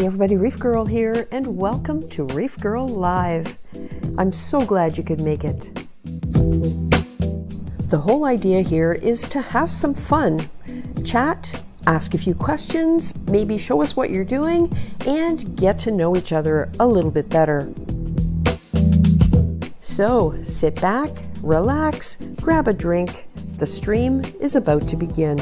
everybody, Reefgrrl here, and welcome to Reefgrrl Live. I'm so glad you could make it. The whole idea here is to have some fun, chat, ask a few questions, maybe show us what you're doing, and get to know each other a little bit better. So sit back, relax, grab a drink. The stream is about to begin.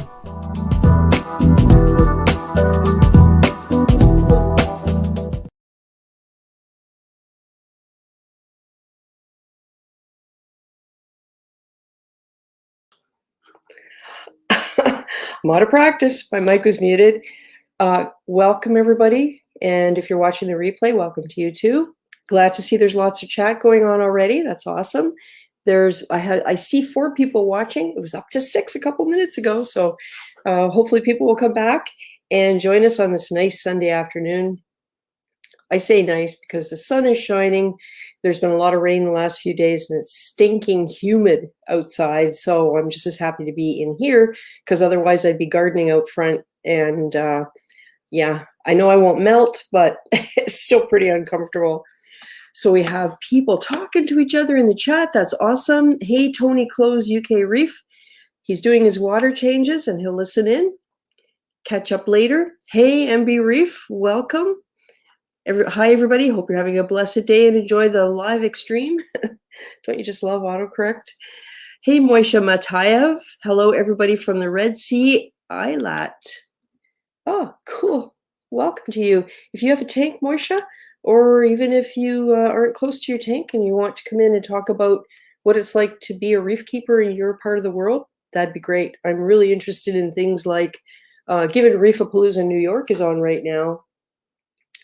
I'm out of practice. My mic was muted. Welcome, everybody. And if you're watching the replay, welcome to you too. Glad to see there's lots of chat going on already. That's awesome. I see 4 people watching. It was up to 6 a couple minutes ago. So hopefully people will come back and join us on this nice Sunday afternoon. I say nice because the sun is shining. There's been a lot of rain the last few days and it's stinking humid outside. So I'm just as happy to be in here because otherwise I'd be gardening out front. And yeah, I know I won't melt, but it's still pretty uncomfortable. So we have people talking to each other in the chat. That's awesome. Hey, Tony Close, UK Reef. He's doing his water changes and he'll listen in. Catch up later. Hey, MB Reef, welcome. Hi, everybody. Hope you're having a blessed day and enjoy the live extreme. Don't you just love autocorrect? Hey, Moisha Matayev. Hello, everybody from the Red Sea Islet. Oh, cool. Welcome to you. If you have a tank, Moisha, or even if you aren't close to your tank and you want to come in and talk about what it's like to be a reef keeper in your part of the world, that'd be great. I'm really interested in things like, given Reefapalooza New York is on right now,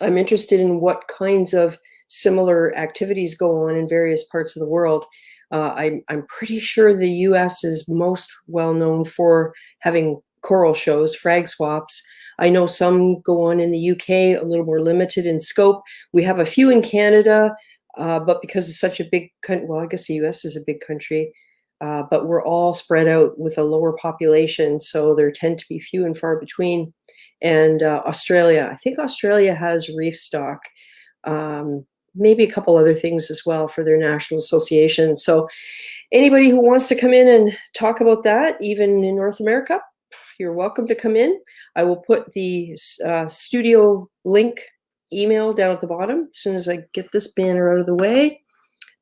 I'm interested in what kinds of similar activities go on in various parts of the world. I'm pretty sure the US is most well known for having coral shows, frag swaps. I know some go on in the UK, a little more limited in scope. We have a few in Canada, but because it's such a big country, well, I guess the US is a big country, but we're all spread out with a lower population, so there tend to be few and far between. And Australia, I think Australia has reef stock, maybe a couple other things as well for their national association. So anybody who wants to come in and talk about that, even in North America, you're welcome to come in. I will put the studio link email down at the bottom as soon as I get this banner out of the way.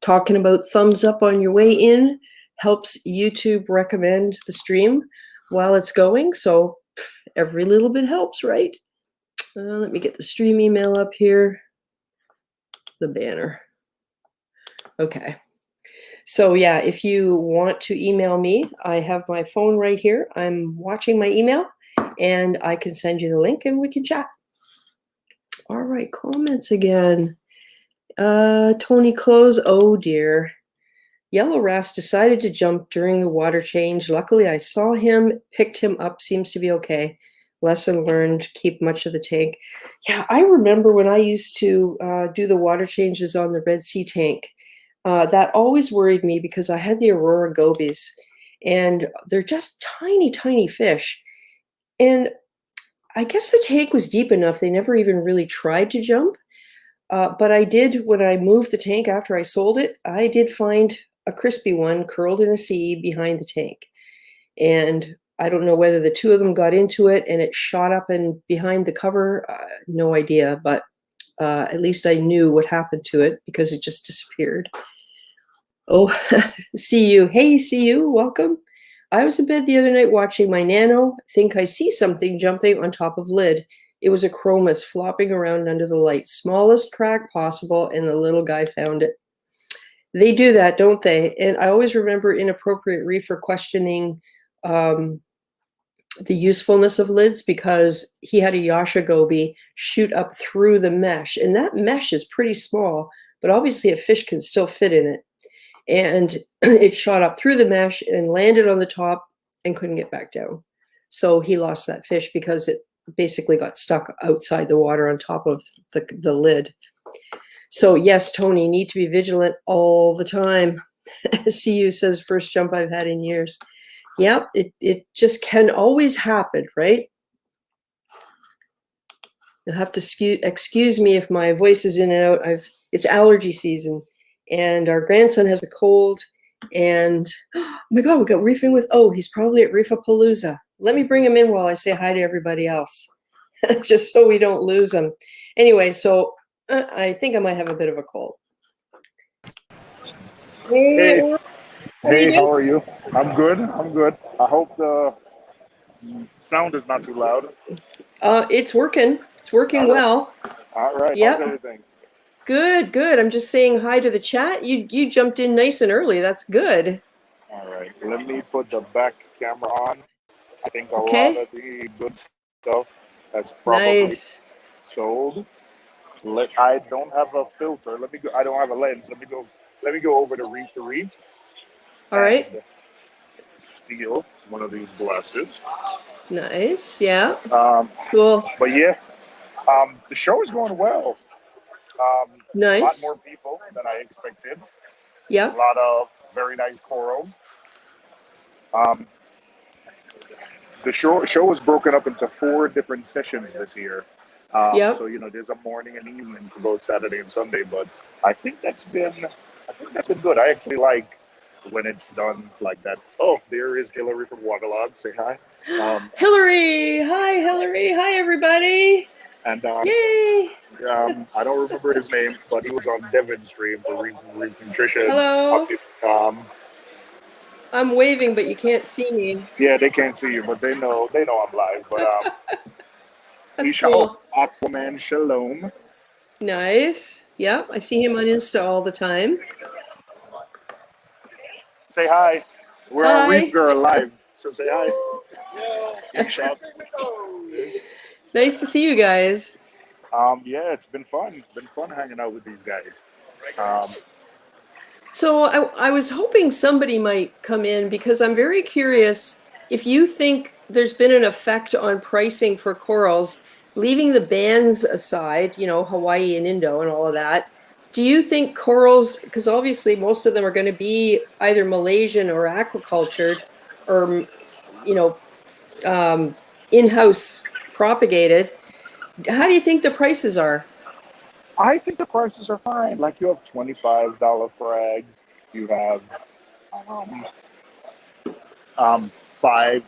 Talking about thumbs up on your way in helps YouTube recommend the stream while it's going. So every little bit helps, right? Let me get the stream email up here. The banner. Okay. So yeah, if you want to email me, I have my phone right here. I'm watching my email and I can send you the link and we can chat. All right, comments again. Tony Close, oh dear. Yellow Wrasse decided to jump during the water change. Luckily, I saw him, picked him up, seems to be okay. Lesson learned, keep much of the tank. Yeah, I remember when I used to do the water changes on the Red Sea tank. That always worried me because I had the Aurora gobies, and they're just tiny, tiny fish. And I guess the tank was deep enough, they never even really tried to jump. But I did, when I moved the tank after I sold it, I did find a crispy one curled in a sea behind the tank. And I don't know whether the 2 of them got into it and it shot up and behind the cover. No idea, but at least I knew what happened to it because it just disappeared. Oh, see you. Hey, see you. Welcome. I was in bed the other night watching my Nano. Think I see something jumping on top of lid. It was a chromis flopping around under the light. Smallest crack possible, and the little guy found it. They do that, don't they? And I always remember Inappropriate Reefer questioning the usefulness of lids because he had a Yasha goby shoot up through the mesh. And that mesh is pretty small, but obviously a fish can still fit in it. And it shot up through the mesh and landed on the top and couldn't get back down. So he lost that fish because it basically got stuck outside the water on top of the lid. So yes, Tony, need to be vigilant all the time. CU says, first jump I've had in years. Yep, it just can always happen, right? You'll have to excuse me if my voice is in and out. It's allergy season, and our grandson has a cold. And oh my God, we got reefing with. Oh, he's probably at Reefapalooza. Let me bring him in while I say hi to everybody else, just so we don't lose him. Anyway, so I think I might have a bit of a cold. Hey, Hey, how you hey, doing? how are you? I'm good. I'm good. I hope the sound is not too loud. It's working. It's working All right. well. All right. How's Yep. everything? Good, good. I'm just saying hi to the chat. You jumped in nice and early. That's good. All right. Let me put the back camera on. I think a lot Okay. of the good stuff has probably Nice. sold. I don't have a filter. Let me go. I don't have a lens. Let me go. Let me go over to Reef to Reef All right. and steal one of these glasses. Nice. Yeah. Um, Cool. but yeah, the show is going well. A lot Nice. more people than I expected. A Yep. lot of very nice corals. Um, the show was broken up into 4 different sessions this year. So Yep. there's a morning and evening for both Saturday and Sunday. But I think that's been good. I actually like when it's done like that. Oh, there is Hillary from Waterlog. Say hi. Um, Hillary. Hi, Hillary. Hi, everybody. and Yay. I don't remember his name, but he was on Devin's stream for Reef Nutrition. Hello. Um, I'm waving, but you can't see me. yeah, they can't see you, but they know I'm live. But That's Isha, oh, cool. Aquaman Shalom. Nice. Yep. I see him on Insta all the time. Say hi. We're on Hi. Reefgrrl live, so say hi. Isha. Nice to see you guys. Yeah, it's been fun. It's been fun hanging out with these guys. Um, So I was hoping somebody might come in because I'm very curious if you think there's been an effect on pricing for corals, leaving the bans aside, Hawaii and Indo and all of that. Do you think corals, because obviously most of them are going to be either Malaysian or aquacultured or, you know, in-house propagated, how do you think the prices are? I think the prices are fine. Like you have $25 frags. You have um, um, five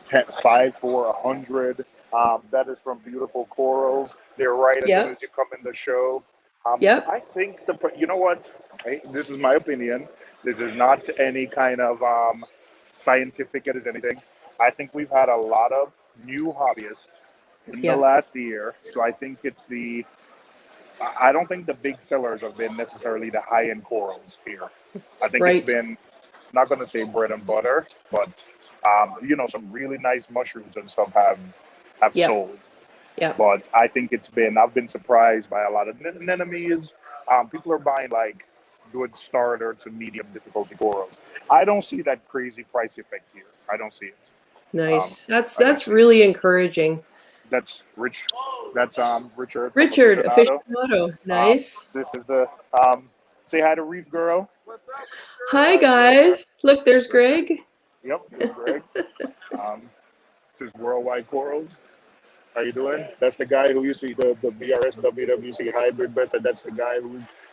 for 100. That is from Beautiful Corals. They're right as soon Yep. as you come in the show. Yep. I think you know what? This is my opinion. This is not any kind of scientific as anything. I think we've had a lot of new hobbyists in the Yep. last year. So I think I don't think the big sellers have been necessarily the high end corals here. I think it's Right. been, not going to say bread and butter, but some really nice mushrooms and stuff have Yep. sold. Yep. But I think I've been surprised by a lot of anemones. People are buying like good starter to medium difficulty corals. I don't see that crazy price effect here. I don't see it. Um, Nice. That's I don't that's see it. really encouraging. That's Rich. That's Richard from Richard, Aficionado. aficionado. Nice. This is the say hi to Reef Girl. Hi guys. Look, there's Greg. Yep, this is Greg. This is Worldwide Corals. How you doing? That's the guy who you see the BRS WWC hybrid bet. That's the guy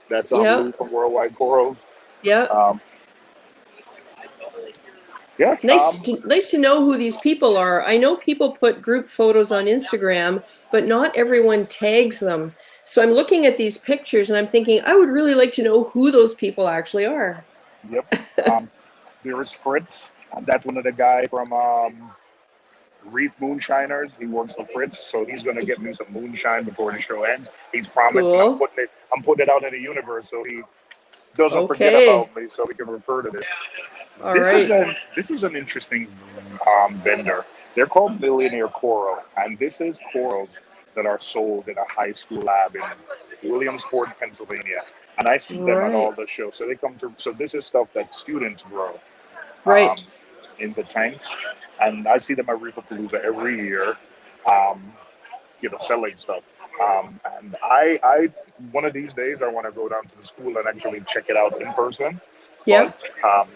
that's Lou Yep. from Worldwide Corals. Yep. Um, yeah. Nice to know who these people are. I know people put group photos on Instagram, but not everyone tags them. So I'm looking at these pictures and I'm thinking I would really like to know who those people actually are. Yep. There is Fritz. That's one of the guy from Reef Moonshiners. He works for Fritz, so he's gonna get me some moonshine before the show ends. He's promised, and Cool. I'm putting it out in the universe, so he doesn't forget Okay. about me, so we can refer to this. All right. This is an interesting vendor. They're called Millionaire Coral, and this is corals that are sold in a high school lab in Williamsport, Pennsylvania. And I see them at all Right. the shows. So they come to. So this is stuff that students grow um, Right. in the tanks, and I see them at Reefapalooza every year. Um, selling stuff. And one of these days, I want to go down to the school and actually check it out in person. But Yep.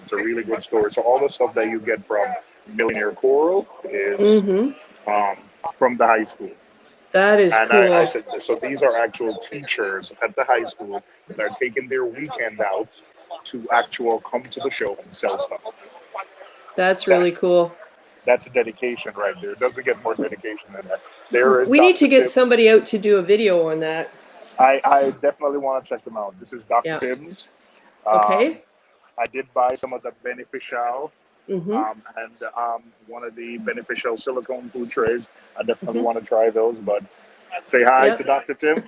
it's a really good store. So all the stuff that you get from Millionaire Coral is Mm-hmm. um, from the high school. That is And cool. I said, so these are actual teachers at the high school that are taking their weekend out to actual come to the show and sell stuff. That's That really cool. that's a dedication right there. It doesn't get more dedication than that. There is We need to Dr. get Tim's. somebody out to do a video on that. I definitely want to check them out. This is Dr. Yeah. Tim's. Okay. I did buy some of the beneficial Mm-hmm. and one of the beneficial silicone food trays. I definitely Mm-hmm. want to try those, but say hi Yep. to Dr. Tim.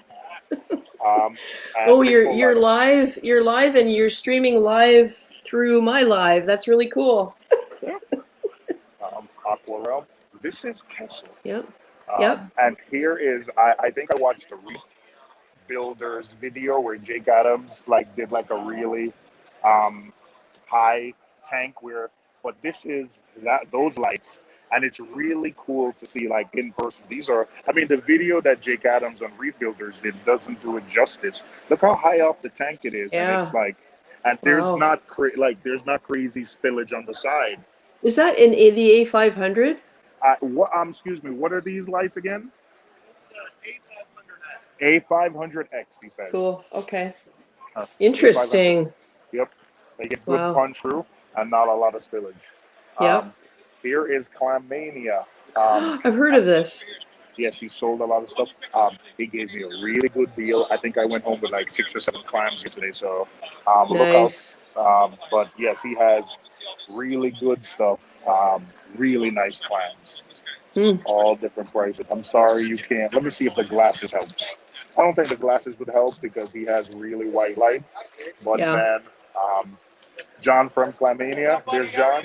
Oh, And his full you're lineup. live. You're live, and you're streaming live through my live. That's really cool. Yeah. Aqua Realm. This is Kessel. Yep. Yep. And here is, I think I watched the Reef Builders video where Jake Adams like did like a really high tank where, but this is those lights, and it's really cool to see like in person. These are, I mean, the video that Jake Adams on Reef Builders did doesn't do it justice. Look how high off the tank it is, and it's Yeah. like, and there's Wow. not there's not crazy spillage on the side. Is that in the A500? Excuse me, what are these lights again? A500X, he says. Cool. Okay. A500. Interesting. Yep. They get good Wow. punch through and not a lot of spillage. Yep. Here is Clammania. I've heard of this. Yes, he sold a lot of stuff. He gave me a really good deal. I think I went home with like 6 or 7 clams yesterday, so look Nice. out. But yes, he has really good stuff. Really nice clams. Mm. All different prices. I'm sorry you can't. Let me see if the glasses helps. I don't think the glasses would help because he has really white light. But Yeah. then John from Clamania. There's John.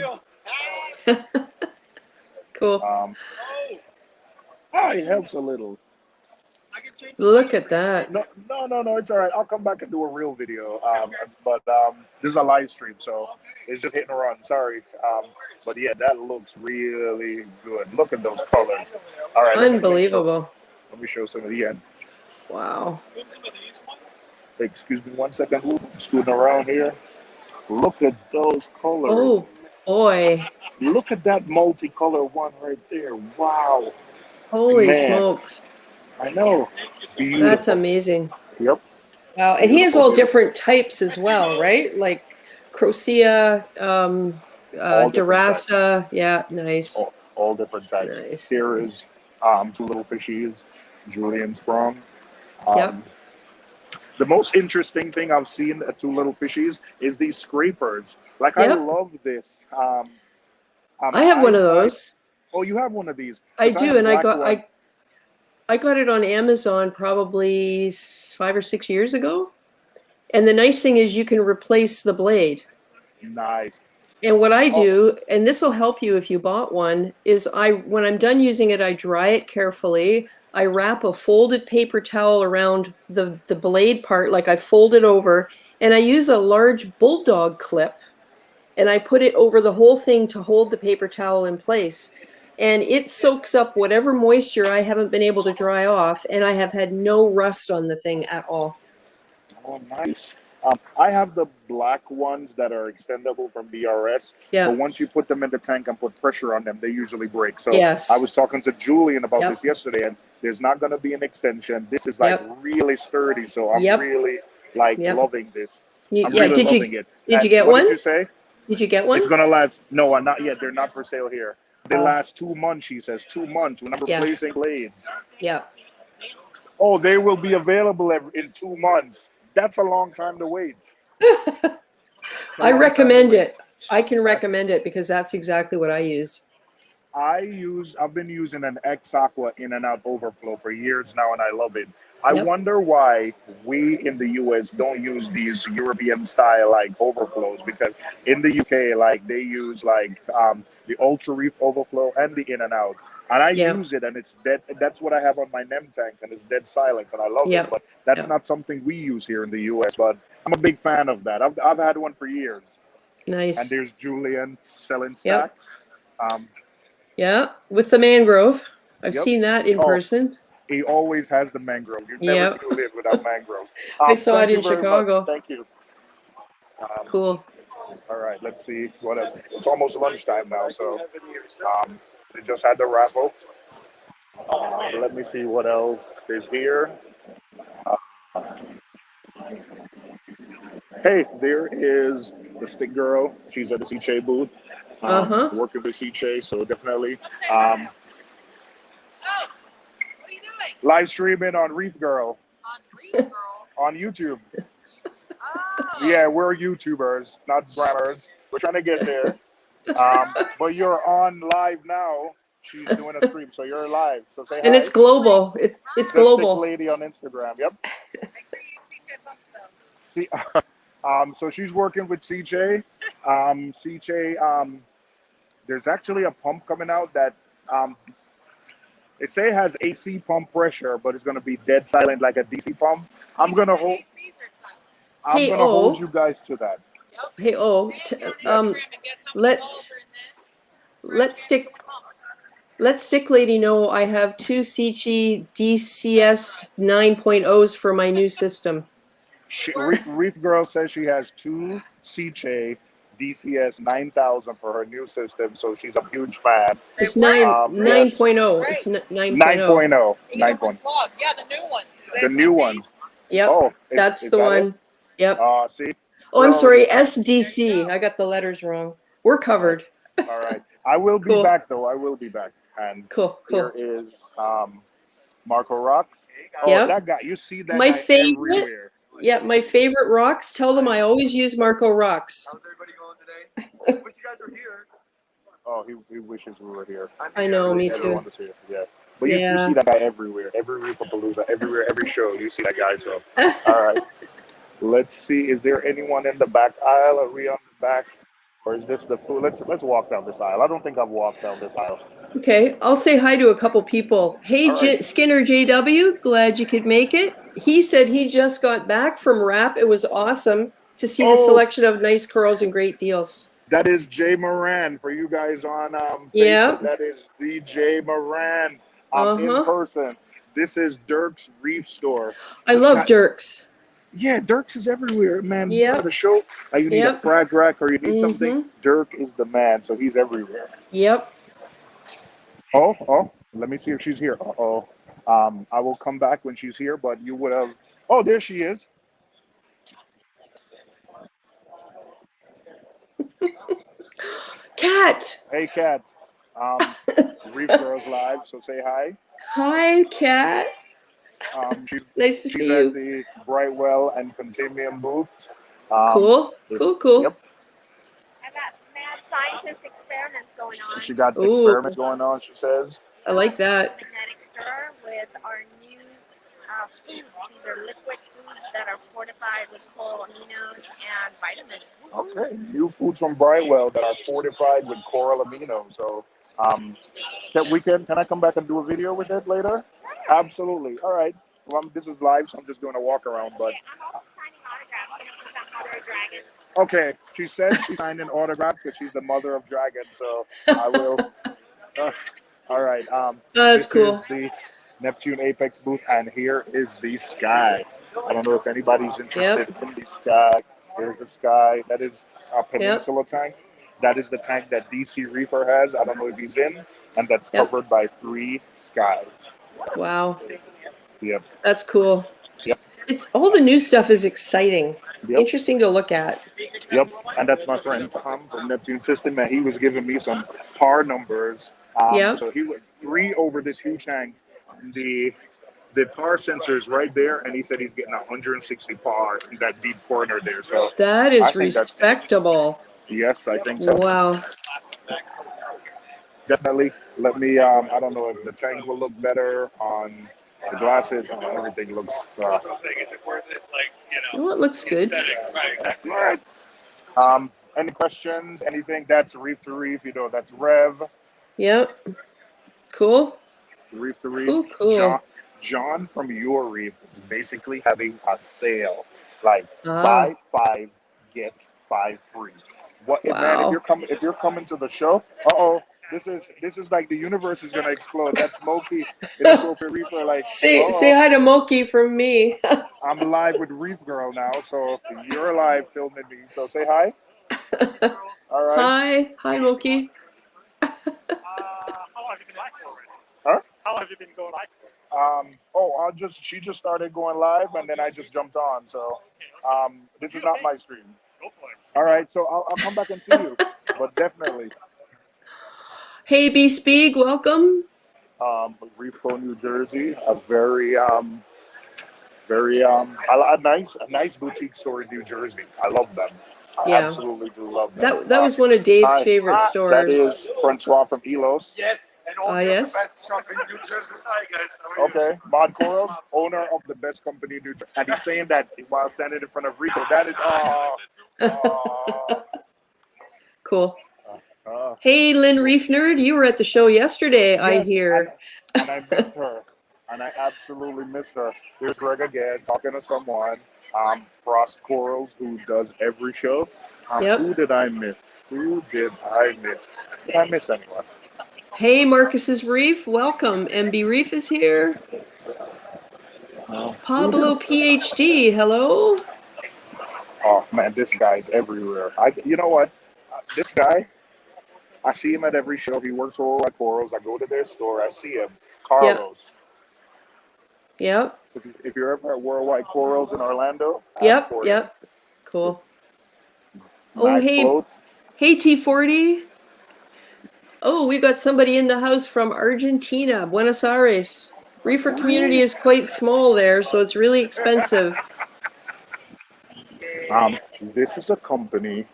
Cool. It helps a little. Look at that. No. It's all right. I'll come back and do a real video. But this is a live stream, so it's just hit and run. Sorry. But yeah, that looks really good. Look at those colors. All right. Unbelievable. Let me show some of the end. Wow. Excuse me 1 second. Ooh, scooting around here. Look at those colors. Oh boy. Look at that multicolor one right there. Wow. Holy Man, smokes. I know. Beautiful. That's amazing. Yep. Wow. And he has all different types as well, right? Like Crocea, Durasa. Yeah, nice. All different types. Nice. Here is 2 little fishies, Julian Sprung. Yep. The most interesting thing I've seen at 2 little fishies is these scrapers. Like, I Yep. love this. I have one of those. Oh, you have one of these? I 'Cause do, have a and black one. I got it on Amazon probably 5 or 6 years ago. And the nice thing is you can replace the blade. Nice. And what I Oh, do, and this will help you if you bought one, is when I'm done using it, I dry it carefully. I wrap a folded paper towel around the blade part, like I fold it over, and I use a large bulldog clip, and I put it over the whole thing to hold the paper towel in place. And it soaks up whatever moisture I haven't been able to dry off, and I have had no rust on the thing at all. oh, nice. I have the black ones that are extendable from BRS, Yeah. but once you put them in the tank and put pressure on them, they usually break. So Yes. I was talking to Julian about Yep. this yesterday, and there's not going to be an extension. This is like Yep. really sturdy, so I'm Yep. really like Yep. loving this. I'm Yeah. really loving it. Did you And get what one? did you say? Did you get one? It's gonna last. No, not yet. They're not for sale here. They Oh. last 2 months. She says 2 months when I'm Yeah. replacing blades. Yeah. Oh, they will be available in 2 months. That's a long time to wait. I recommend it. I can recommend it because that's exactly what I use. I've been using an X Aqua in and out overflow for years now, and I love it. I Yep. wonder why we in the US don't use these European style like overflows, because in the UK, like they use like the Ultra Reef overflow and the in and out. And I Yep. use it, and it's dead. That's what I have on my NEM tank, and it's dead silent, and I love it. Yep. But that's Yep. not something we use here in the US. But I'm a big fan of that. I've had one for years. And Nice. there's Julian selling Yep. stacks. Yeah. With the mangrove. I've Yep. seen that in Oh, person. he always has the mangrove. You've never Yep. seen a lid without mangrove. I saw Thank it you in very Chicago. much. Thank you. Cool. All right, let's see what it's almost lunchtime now, so they just had the raffle. Let me see what else is here. Hey, there is the stick girl. She's at the CJ booth, Uh-huh. working with CJ. So definitely live streaming on Reefgrrl on YouTube. Yeah, we're YouTubers, not grammars. We're trying to get there. But you're on live now. She's doing a stream, so you're live. So say And hi. it's global. It's The stick global. lady on Instagram. Yep. See, so she's working with CJ. CJ, there's actually a pump coming out that they say it has AC pump pressure, but it's gonna be dead silent like a DC pump. I'm gonna hold. I'm Hey, gonna hold oh. you guys to that. Hey, oh. Yes. Let stick lady know I have two CG DCS 9.0s for my new system. Reef Girl says she has two CJ DCS 9000 for her new system, so she's a huge fan. It's Yes. 9.0. It's 9.0. 9.0. 9.0. Yeah, the new ones. The new ones. Yep. Oh, That's is the that one. it? Yep. See, Oh, I'm sorry. SDC. I got the letters wrong. We're covered. All right. I will be Cool. back though. I will be back. And Cool. here is Marco Rocks. Oh, Yep. that guy. You see that My guy favorite. everywhere. Yeah, my favorite rocks. Tell them I always use Marco Rocks. How's everybody going today? Wish you guys were here. Oh, he wishes we were here. I know, me Never too. want to see it. Yeah. But you see that guy everywhere. Every Reefapalooza, everywhere, every show. You see that guy. So, all right. Let's see. Is there anyone in the back aisle? Are we on the back? Or is this the food? Let's walk down this aisle. I don't think I've walked down this aisle. Okay, I'll say hi to a couple people. Hey, All right. Skinner JW, glad you could make it. He said he just got back from RAP. It was awesome to see the selection of nice curls and great deals. That is Jay Moran for you guys on Facebook. Yeah. That is the Jay Moran in person. This is Dirk's Reef Store. I love Dirk's. Yeah, Dirk's is everywhere, man. Yeah. For the show, you need a frag rack or you need something. Dirk is the man, so he's everywhere. Yep. Oh, let me see if she's here. I will come back when she's here, but you would have. Oh, there she is. Cat. Hey, Cat. Reefgrrl's live, so say hi. Hi, Cat. Nice to see you. She's at the Brightwell and Continuum booth. Cool. Yep. I got mad scientist experiments going on. She got experiments going on, she says. I like that. Magnetic stir with our new foods. These are liquid foods that are fortified with coral aminos and vitamins. Okay, new foods from Brightwell that are fortified with coral aminos. So, can I come back and do a video with it later? Sure. Absolutely. All right. Well, this is live, so I'm just doing a walk around. But I'm also signing autographs. You know, because I'm Mother of Dragons. Okay, she said she's signed an autograph because she's the mother of dragons. So I will. All right. That's cool. This is the Neptune Apex booth, and here is the sky. I don't know if anybody's interested in the sky. Here's the sky. That is a peninsula tank. That is the tank that DC Reefer has. I don't know if he's in, and that's covered by 3 skies. Wow. Yep. That's cool. Yep. It's all the new stuff is exciting. Yep. Interesting to look at. Yep. And that's my friend Tom from Neptune System, and he was giving me some par numbers. So he went 3 over this huge tank. The par sensor is right there, and he said he's getting 160 par in that deep corner there. So that is respectable. Yes, I think so. Wow. Definitely. Let me. I don't know if the tank will look better on the glasses. Everything looks. Oh, it looks good. All right. Any questions? Anything? That's Reef to Reef. You know, that's Rev. Yep. Cool. Reef to Reef. Cool. John from Your Reef is basically having a sale, like buy 5 get 5 free. What man? If you're coming to the show, this is like the universe is gonna explode. That's Moki. Inappropriate Reefer. Like say hi to Moki from me. I'm live with Reefgrrl now, so you're live filming me. So say hi. All right. Hi, Moki. How long have you been live for already? Huh? How long long has it been going live? She just started going live, and then I just jumped on. So, this is not my stream. Go for it. All right, so I'll come back and see you, but definitely. Hey, B Speak, welcome. Reefgrrl, New Jersey, a a nice boutique store in New Jersey. I love them. I Yeah. absolutely do love them. That was one of Dave's Hi. favorite That stores. is Francois from Elos. Yes. And all Yes. the best shop in New Jersey. Hi, guys. How are you? Okay, Mod Corals, owner of the best company in New Jersey. And he's saying that while standing in front of Rico. That is, Cool. Hey, Lynn Reef Nerd, you were at the show yesterday, I yes, hear. And I missed her. And I absolutely missed her. Here's Greg again, talking to someone. Frost Corals, who does every show. Yep. Who did I miss? Did I miss anyone? Hey, Marcus's Reef, welcome. MB Reef is here. Pablo PhD, hello. Oh man, this guy's everywhere. You know what? This guy, I see him at every show. He works for Worldwide Corals. I go to their store. I see him. Carlos. Yep. If you're ever at Worldwide Corals in Orlando, Yep. for Yep. Cool. him. Oh, Mag hey. float. Hey, T40. Oh, we got somebody in the house from Argentina, Buenos Aires. Reefer community is quite small there, so it's really expensive. This is a company,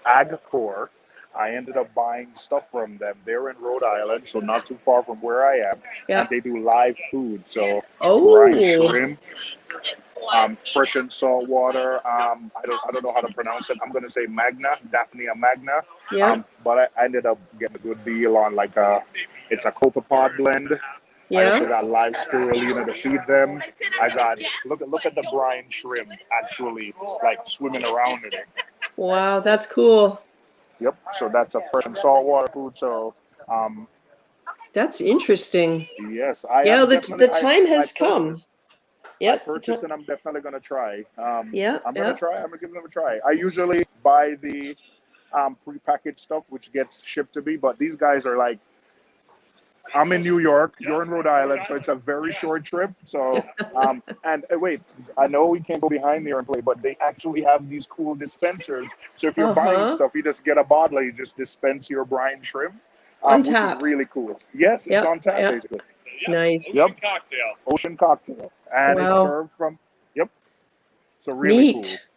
Agcor. I ended up buying stuff from them. They're in Rhode Island, so not too far from where I am. Yeah. And they do live food, so Oh. brine shrimp, fresh and salt water. I don't know how to pronounce it. I'm gonna say Magna, Daphnia Magna. Yeah. But I ended up getting a good deal on it's a copepod blend. I also Yeah. got live spirulina to feed them. I got look at the brine shrimp actually like swimming around in it. Wow, that's cool. Yep. So that's a fresh and saltwater food. So That's interesting. yes, Yeah, the time has come. Yep. I purchased and I'm definitely gonna try. Yeah. I'm gonna give them a try. I usually buy the prepackaged stuff which gets shipped to me, but these guys are like, I'm in New York, you're in Rhode Island, so it's a very short trip. So, and wait, I know we can't go behind there and play, but they actually have these cool dispensers. So if you're buying stuff, you just get a bottle, you just dispense your brine shrimp, On which tap. is really cool. Yes, it's on tap basically. So, yeah, Nice. Ocean cocktail. Ocean cocktail, and it's served from. Yep. So really Neat. cool.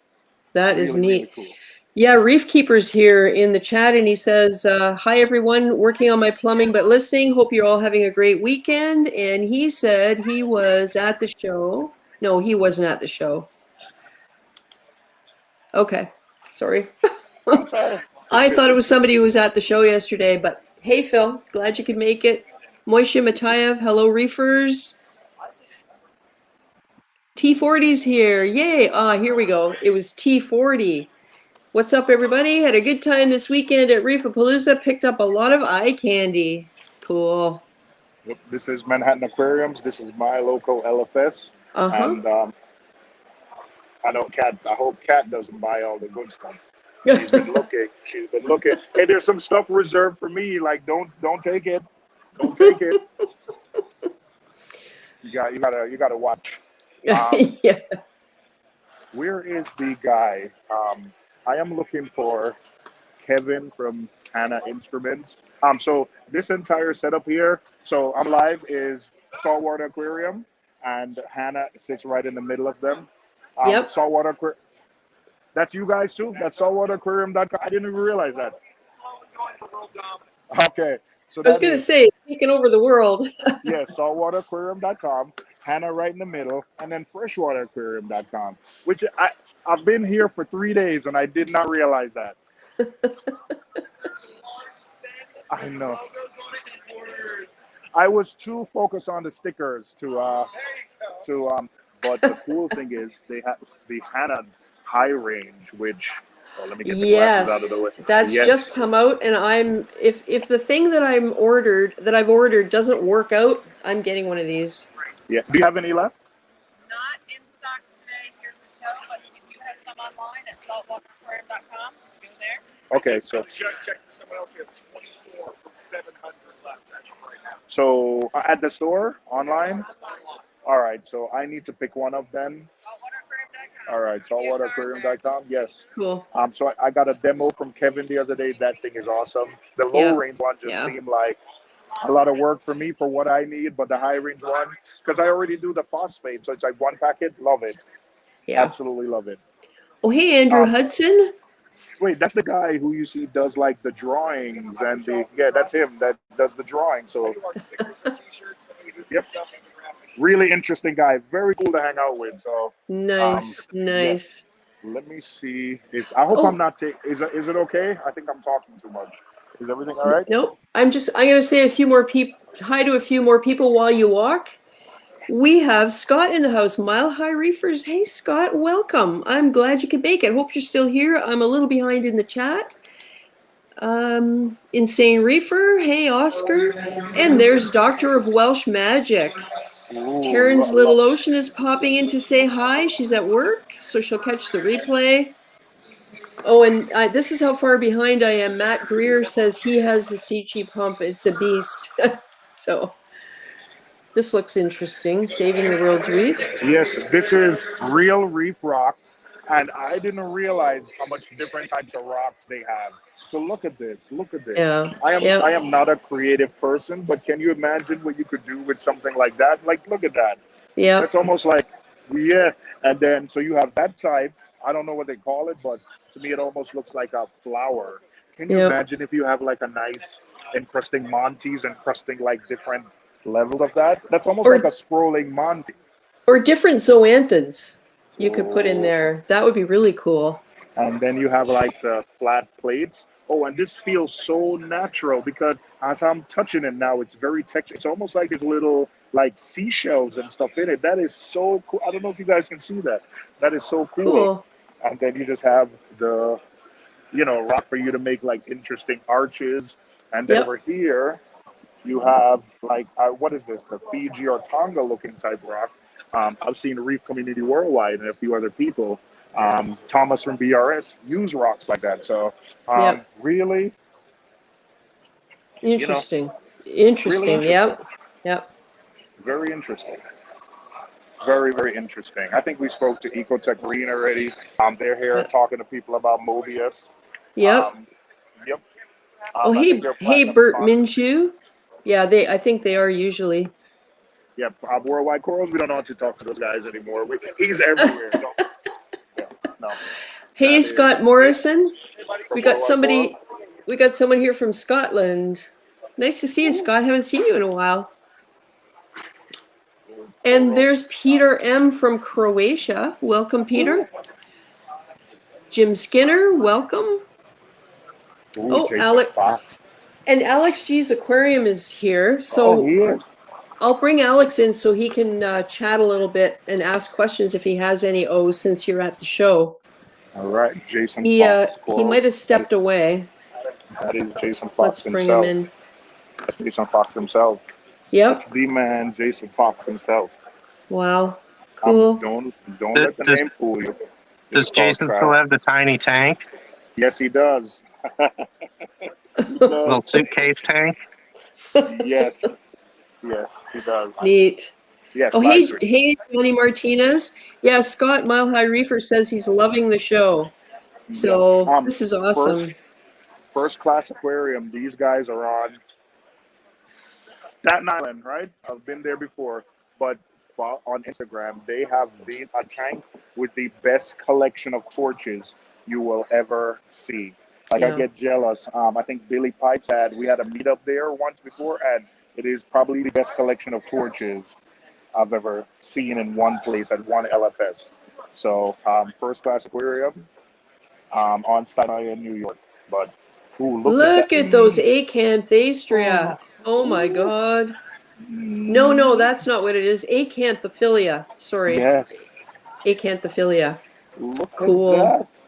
That is Really, neat. really cool. Yeah, Reefkeeper's here in the chat, and he says, hi, everyone, working on my plumbing but listening. Hope you're all having a great weekend. And he said he was at the show. No, he wasn't at the show. Okay, sorry. I'm sorry. I thought it was somebody who was at the show yesterday, but hey, Phil, glad you could make it. Moishe Matayev, hello, Reefers. T40's here, yay. Here we go. It was T40. What's up, everybody? Had a good time this weekend at Reefapalooza. Picked up a lot of eye candy. Cool. Yep. This is Manhattan Aquariums. This is my local LFS. And I hope Kat doesn't buy all the good stuff. She's been looking. Hey, there's some stuff reserved for me. Like, don't take it. Don't take it. You gotta watch. Yeah. Where is the guy? I am looking for Kevin from Hannah Instruments. So this entire setup here, so I'm live, is Saltwater Aquarium, and Hannah sits right in the middle of them. Yep. Saltwater Aquarium. That's you guys too? That's saltwateraquarium.com. I didn't even realize that. Okay. So I was going to say, taking over the world. Yes, saltwateraquarium.com. Hannah right in the middle, and then freshwateraquarium.com, which I've been here for 3 days and I did not realize that. I know. I was too focused on the stickers but the cool thing is they have the Hannah high range, which let me get the glasses out of the way. That's just come out, and if the thing that I've ordered doesn't work out, I'm getting one of these. Yeah. Do you have any left? Not in stock today here at the show, but you do have some online at saltwateraquarium.com. Go there. Okay, so Just check for someone else. We have 24 from 700 left as of right now. So at the store online. All right. So I need to pick one of them. All right. Saltwateraquarium.com. Yes. Cool. So I got a demo from Kevin the other day. That thing is awesome. The low Yeah. range one just Yeah. seemed like a lot of work for me for what I need, but the high range one, because I already do the phosphate, so it's like one packet. Love it. Yeah. Absolutely love it. Oh, hey, Andrew Um, Hudson. Wait, that's the guy who you see does like the drawings and the yeah, that's him that does the drawing. So yep, really interesting guy. Very cool to hang out with. So Nice. yes. Nice. Let me see if I hope I'm Oh, not taking. Is it okay? I think I'm talking too much. Is everything all right? no, I'm going to say a few more people, hi to a few more people while you walk. We have Scott in the house, Mile High Reefers. Hey, Scott, welcome. I'm glad you could make it. Hope you're still here. I'm a little behind in the chat. Insane Reefer. Hey, Oscar. And there's Doctor of Welsh Magic. Ooh, Taryn's Little Ocean is popping in to say hi. She's at work, so she'll catch the replay. Oh, and this is how far behind I am. Matt Greer says he has the Seachy pump. It's a beast. So this looks interesting. Saving the world's reef. yes, this is real reef rock, and I didn't realize how much different types of rocks they have. So look at this. Look at this. Yeah. I Yeah. am not a creative person, but can you imagine what you could do with something like that? Like, look at that. Yeah. That's almost like yeah. And then so you have that type. I don't know what they call it, but to me it almost looks like a flower. Can you Yeah. imagine if you have like a nice encrusting Montes, encrusting like different levels of that? That's almost like a scrolling Monty. Or different zoanthids you could put in there. That would be really cool. And then you have like the flat plates. Oh, and this feels so natural because as I'm touching it now, it's very textured. It's almost like there's little like seashells and stuff in it. That is so cool. I don't know if you guys can see that. That is so cool. Cool. And then you just have the, rock for you to make like interesting arches. And then Yep. over here, you have like, what is this? The Fiji or Tonga looking type rock. I've seen Reef Community Worldwide and a few other people. Thomas from BRS use rocks like that. So Yep. really, Interesting. really Interesting. interesting. Yep. Yep. Very interesting. Very, very interesting. I think we spoke to Ecotech Green already. They're here Yep. talking to people about Mobius. Yep. Yep. Oh, I think they're hey, platinum Bert sponsors. Minshew. Yeah, I think they are usually. Yeah, Worldwide Corals. We don't know how to talk to those guys anymore. He's everywhere. No. Hey, Scott Morrison. We got Worldwide Corals. we got someone here from Scotland. Nice to see you, Scott. Haven't seen you in a while. And there's Peter M from Croatia. Welcome, Peter. Jim Skinner, welcome. Ooh, Jason Alex. Fox. And Alex G's aquarium is here. So he is. I'll bring Alex in so he can chat a little bit and ask questions if he has any O's since you're at the show. All right, Jason Fox. Coral. He might have stepped away. That is Jason Fox Let's bring himself. him in. That's Jason Fox himself. Yep. That's the man, Jason Fox himself. Wow. Cool. Don't let the name fool you. Does Jason still have the tiny tank? Yes, he does. Little suitcase tank? Yes, he does. Neat. Yes. Oh, hey, Johnny Martinez. Yeah, Scott Mile High Reefer says he's loving the show. So this is awesome. First class aquarium. These guys are on Staten Island, right? I've been there before, but on Instagram, they have a tank with the best collection of torches you will ever see. Like, I get jealous. I think Billy Pipes we had a meetup there once before, and it is probably the best collection of torches I've ever seen in one place at one LFS. So, first class aquarium on Staten Island, New York. But look at those Acanthastria. Oh my God. No, that's not what it is. Acanthophilia. Sorry. Yes. Acanthophilia. Look cool. At that.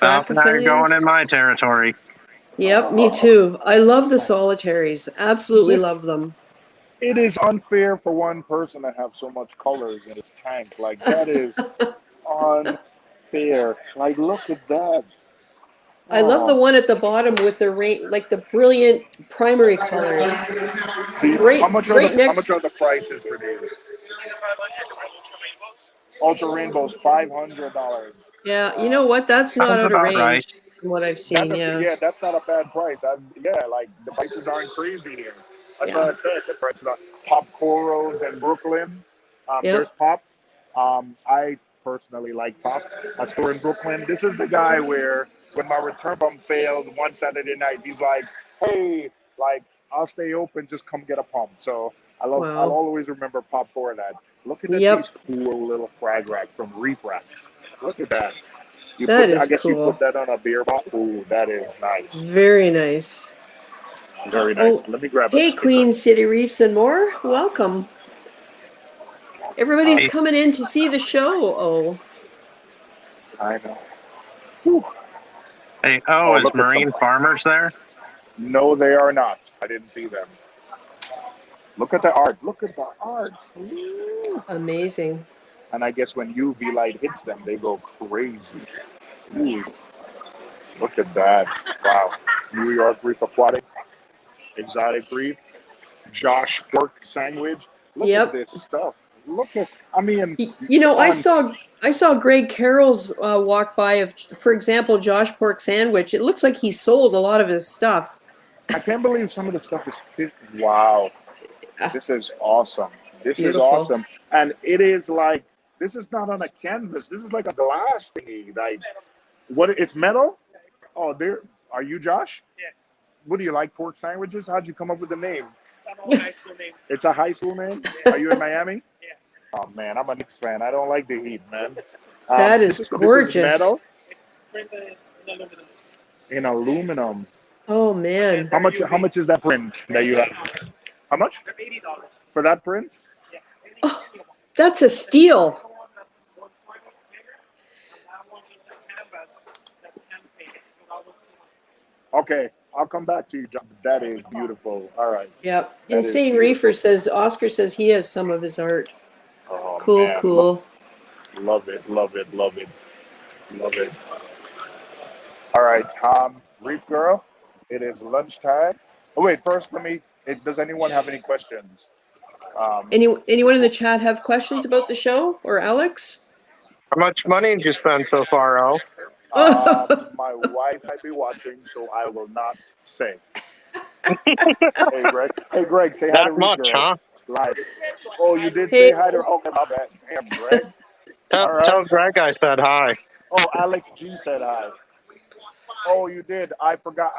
Now going in my territory. Yep, me too. I love the solitaries. Absolutely love them. It is unfair for one person to have so much colors in his tank. Like, that is unfair. Like, look at that. I love the one at the bottom with the like the brilliant primary colors. How much are the prices for these? Ultra rainbows, $500. Yeah, you know what? That's not Sounds out of about right. range from what I've seen. Yeah. That's not a bad price. Like the prices aren't crazy here. That's Yeah. what I said. The prices are pop corals in Brooklyn. Yep. There's pop. I personally like pop. A store in Brooklyn. This is the guy where when my return pump failed one Saturday night, he's like, "Hey, like I'll stay open. Just come get a pump." So I'll Wow. always remember pop for that. Looking at Yep. these cool little frag racks from Reefgrrl. Look at that. That I guess you cool. put that on a beer bottle. Ooh, that is nice. Very nice. Very nice. Let me grab a Hey, sticker. Queen City Reefs and more. Welcome. Everybody's coming in to see the show. Oh. I know. Whew. Hey, is look at Marine Farmers there? No, they are not. I didn't see them. Look at the art. Look at the art. Ooh. Amazing. And I guess when UV light hits them, they go crazy. Ooh. Look at that. Wow. New York Reef Aquatic, Exotic Reef, Josh Pork Sandwich. Look at this stuff. Look at, I mean. You know, I saw Greg Carroll's walk by of, for example, Josh Pork Sandwich. It looks like he sold a lot of his stuff. I can't believe some of the stuff is fit. Wow. This is awesome. This is awesome. And it is like, this is not on a canvas. This is like a glass thingy. Like, what? It's metal? Oh, there. Are you Josh? Yeah. What do you like, pork sandwiches? How'd you come up with the name? It's a high school name. It's a high school name? Yeah. Are you in Miami? Yeah. Oh, man, I'm a Knicks fan. I don't like the heat, man. That is gorgeous. This is metal? It's printed in aluminum. In aluminum. Oh, man. How much is that print that you have? How much? $80. For that print? Yeah. Oh, that's a steal. Okay, I'll come back to you, John. That is beautiful. All right. Yep. Insane Reefer says, Oscar says he has some of his art. Oh, cool, man. cool. Love it, love it, love it, love it. All right, Reefgrrl, it is lunchtime. Oh, wait, first, does anyone have any questions? Anyone in the chat have questions about the show, or Alex? How much money did you spend so far, Al? My wife might be watching, so I will not say. Hey, Greg, say hi to That much, Reefgrrl. huh? Live. Oh, you did say hi to her? Okay, my bad. Damn, Greg. Tell Greg I said hi. Oh, Alex G said hi. Oh, you did. I forgot,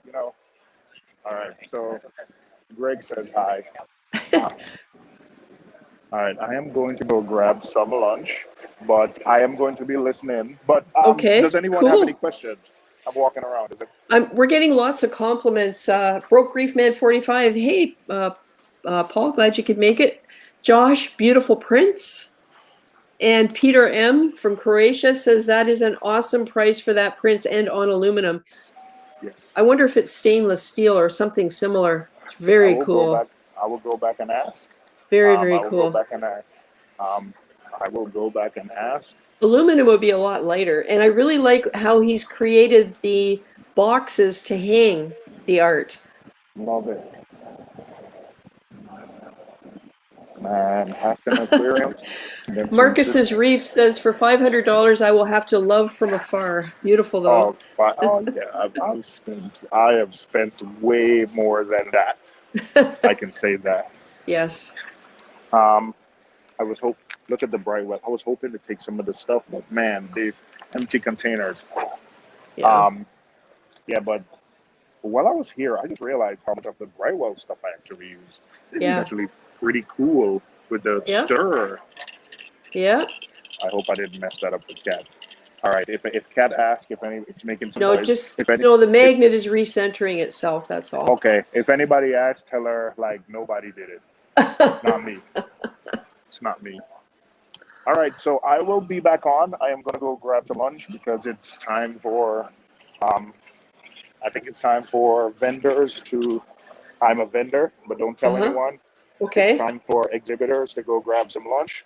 you know. All right, so Greg says hi. All right, I am going to go grab some lunch, but I am going to be listening. But does anyone have any questions? I'm walking around. We're getting lots of compliments. Broke Reef Man 45. Hey, Paul, glad you could make it. Josh, beautiful prints. And Peter M. from Croatia says that is an awesome price for that print and on aluminum. Yes. I wonder if it's stainless steel or something similar. It's very cool. I will go back and ask. Very, very cool. I will go back and ask. I will go back and ask. Aluminum would be a lot lighter. And I really like how he's created the boxes to hang the art. Love it. Man, half an aquarium. Marcus's Reef says for $500 I will have to love from afar. Beautiful though. Oh yeah, I have spent way more than that. I can say that. Yes. I was look at the bright web. I was hoping to take some of the stuff, but man, the empty containers. Yeah. But while I was here, I just realized how much of the Brightwell stuff I actually use. This is actually pretty cool with the stir. Yeah. I hope I didn't mess that up with Kat. All right, if Kat asks if it's making some noise. No, the magnet is recentering itself, that's all. Okay, if anybody asks, tell her, like, nobody did it. It's not me. It's not me. All right, so I will be back on. I am going to go grab some lunch because it's time for, I think it's time for vendors to, I'm a vendor, but don't tell anyone. Okay. It's time for exhibitors to go grab some lunch.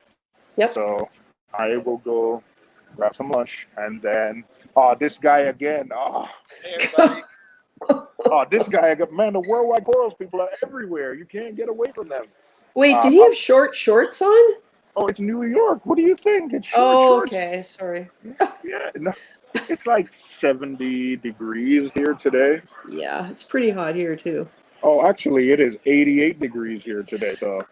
Yep. So I will go grab some lunch, and then this guy again. Oh, Hey, everybody. this guy again. Man, the worldwide corals people are everywhere. You can't get away from them. Wait, did he have short shorts on? Oh, it's New York. What do you think? It's short Oh, shorts. okay. Sorry. Yeah, no, it's like 70 degrees here today. Yeah, it's pretty hot here too. Oh, actually, it is 88 degrees here today. So,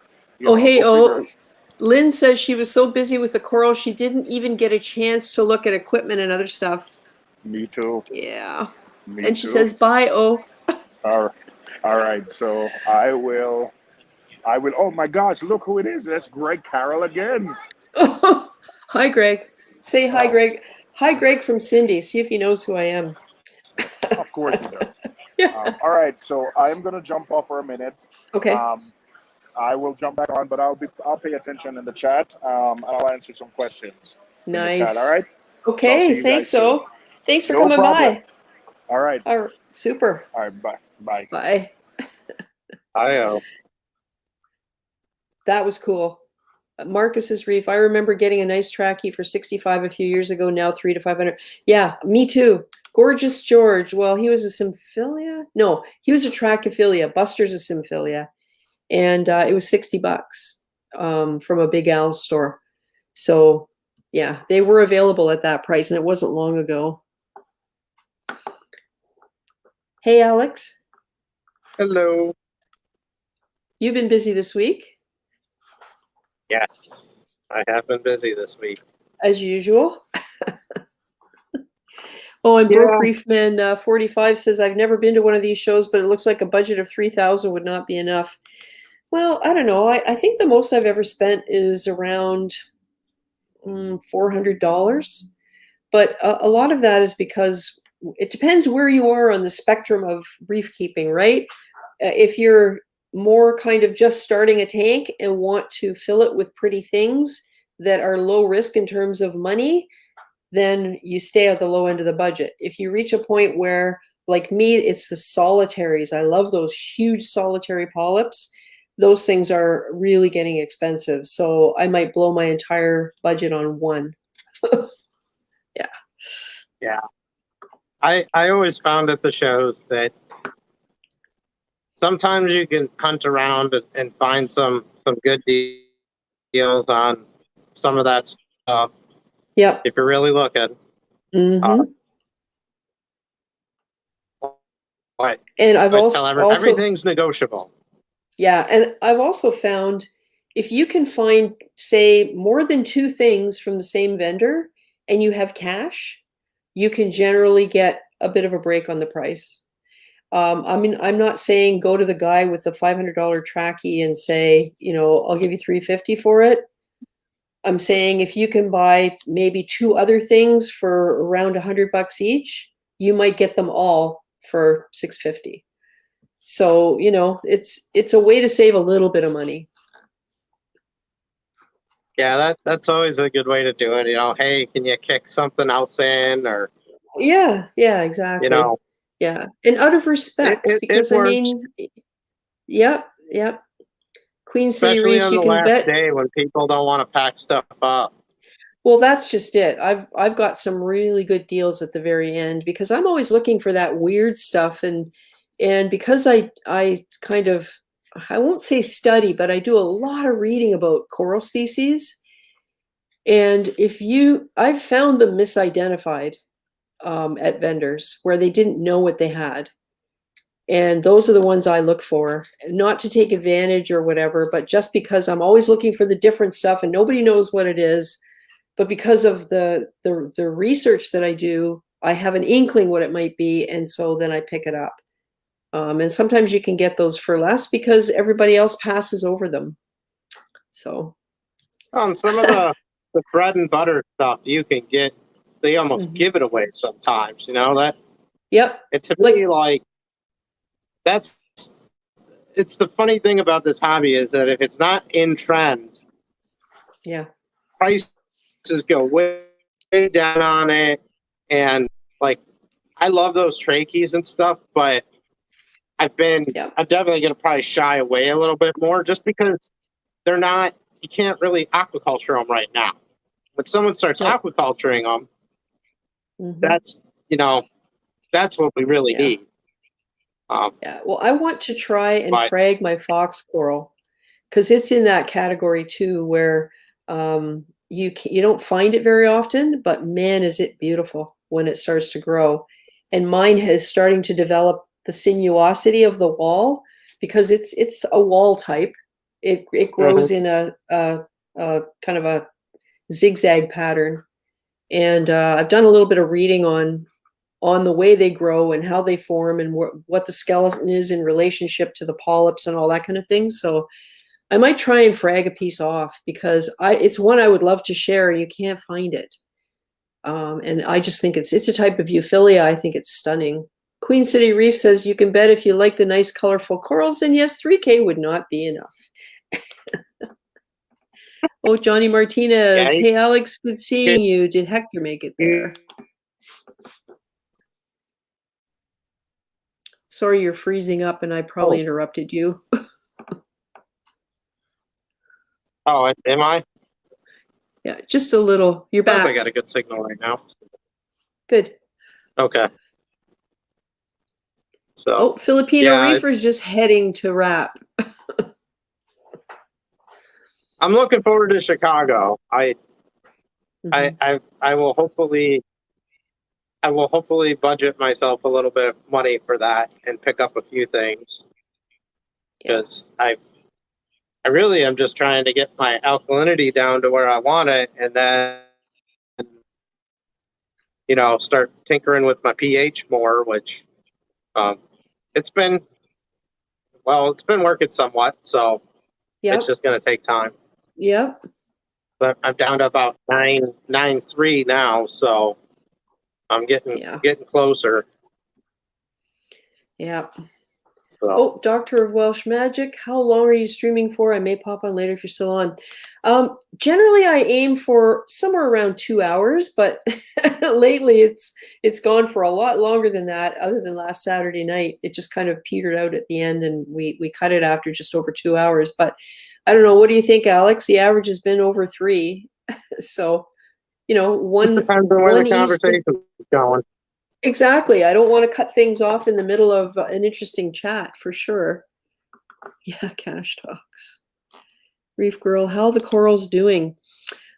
Oh, hey, go figure. Lynn says she was so busy with the coral she didn't even get a chance to look at equipment and other stuff. Me too. Yeah. Me And she too. says, bye, oh. All right. So I will. Oh my gosh! Look who it is. That's Reefkeeping again. Hi, Greg. Say hi, Oh. Greg. Hi, Greg from Cindy. See if he knows who I am. Of course he does. Yeah. All right. So I'm gonna jump off for a minute. Okay. I will jump back on, but I'll pay attention in the chat. And I'll answer some questions in the chat. Nice. All right. Okay. Thanks, soon. oh. Thanks for No coming problem. by. All right. All right. Super. All right. Bye. Bye. Bye. I That was cool. Marcus's Reef. I remember getting a nice trachea for 65 a few years ago. Now 300 to 500. Yeah, me too. Gorgeous George. Well, he was a symphilia. No, he was a trachophilia. Buster's a symphilia, and it was $60 from a Big Al's store. So yeah, they were available at that price, and it wasn't long ago. Hey, Alex. Hello. You've been busy this week, Yes, I have been busy this week. as usual. Oh, and Broke Reefman 45 says, I've never been to one of these shows, but it looks like a budget of 3,000 would not be enough. Well, I don't know. I think the most I've ever spent is around $400. But a lot of that is because it depends where you are on the spectrum of reef keeping, right? If you're more kind of just starting a tank and want to fill it with pretty things that are low risk in terms of money, then you stay at the low end of the budget. If you reach a point where, like me, it's the solitaries. I love those huge solitary polyps. Those things are really getting expensive. So I might blow my entire budget on one. Yeah. Yeah. I always found at the shows that sometimes you can hunt around and find some good deals on some of that stuff. Yep. If you're really looking. Mm-hmm. But And I've also everything's negotiable. Yeah, and I've also found if you can find, say, more than two things from the same vendor and you have cash, you can generally get a bit of a break on the price. I mean, I'm not saying go to the guy with the $500 trachea and say, I'll give you $350 for it. I'm saying if you can buy maybe two other things for around $100 each, you might get them all for $650. So, it's a way to save a little bit of money. Yeah, that's always a good way to do it. Hey, can you kick something else in? Or Yeah, exactly. Yeah. And out of respect, because it I mean, yep. Queen City especially Reefs, on you the can last bet. day when people don't want to pack stuff up. Well, that's just it. I've got some really good deals at the very end because I'm always looking for that weird stuff, and because I kind of, I won't say study, but I do a lot of reading about coral species. And I've found them misidentified at vendors where they didn't know what they had. And those are the ones I look for, not to take advantage or whatever, but just because I'm always looking for the different stuff and nobody knows what it is. But because of the research that I do, I have an inkling what it might be. And so then I pick it up. And sometimes you can get those for less because everybody else passes over them. So. Some of the bread and butter stuff you can get, they almost give it away sometimes, that. Yep. It's to me like it's the funny thing about this hobby is that if it's not in trend, yeah, prices go way down on it. And like, I love those trachees and stuff, but I'm definitely going to probably shy away a little bit more just because you can't really aquaculture them right now. when someone starts Yep. aquaculturing them, Mhm. that's, you know, that's what we really Yeah. need. Yeah. Well, I want to try and But frag my fox coral because it's in that category too, where you don't find it very often, but man, is it beautiful when it starts to grow. And mine is starting to develop the sinuosity of the wall because it's a wall type. It grows in a kind of a zigzag pattern, and I've done a little bit of reading on the way they grow and how they form and what the skeleton is in relationship to the polyps and all that kind of thing. So I might try and frag a piece off because it's one I would love to share and you can't find it. And I just think it's a type of Euphyllia. I think it's stunning. Queen City Reef says, you can bet if you like the nice colorful corals, then yes, 3K would not be enough. Oh, Johnny Martinez. yeah, Hey, Alex, good seeing you. Did Hector make it there? Sorry, you're freezing up and I probably interrupted you. oh, am I? Yeah, just a little. You're Sounds back. like I got a good signal right now. Good. Okay. So, Oh, Filipino yeah, Reefer's just heading to wrap. I'm looking forward to Chicago. Mhm. I will hopefully budget myself a little bit of money for that and pick up a few things Yeah. because I really am just trying to get my alkalinity down to where I want it, and then, you know, start tinkering with my pH more, which it's been working somewhat, so it's Yep. just going to take time. Yep. But I'm down to about 9.3 now, so I'm getting closer. Yeah. So. Oh, Doctor of Welsh Magic, how long are you streaming for? I may pop on later if you're still on. Generally, I aim for somewhere around 2 hours, but lately it's gone for a lot longer than that. Other than last Saturday night, it just kind of petered out at the end, and we cut it after just over 2 hours. But I don't know. What do you think, Alex? The average has been over 3, so you know, Just depends on where the East. conversation's going. Exactly. I don't want to cut things off in the middle of an interesting chat for sure. Yeah, cash talks. Reefgrrl, how are the corals doing?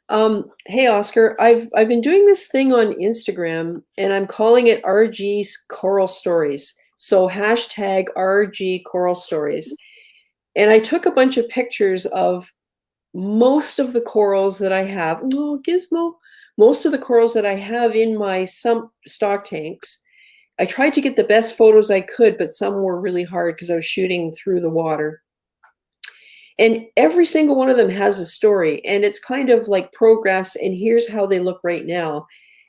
Hey Oscar, I've been doing this thing on Instagram and I'm calling it RG Coral Stories. So hashtag RG Coral Stories. And I took a bunch of pictures of most of the corals that I have. Oh, Gizmo. Most of the corals that I have in my sump stock tanks. I tried to get the best photos I could, but some were really hard because I was shooting through the water. And every single one of them has a story, and it's kind of like progress, and here's how they look right now.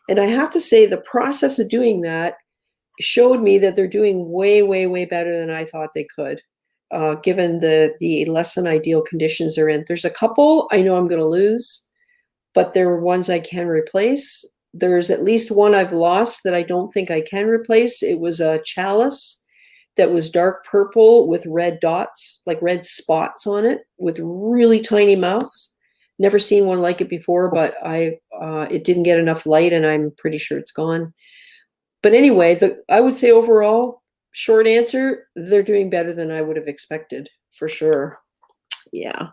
And I have to say, the process of doing that showed me that they're doing way, way, way better than I thought they could, given the less than ideal conditions they're in. There's a couple I know I'm going to lose, but there are ones I can replace. There's at least one I've lost that I don't think I can replace. It was a chalice that was dark purple with red dots, like red spots on it, with really tiny mouths. Never seen one like it before, but it didn't get enough light, and I'm pretty sure it's gone. But anyway, I would say overall, short answer, they're doing better than I would have expected, for sure. Yeah.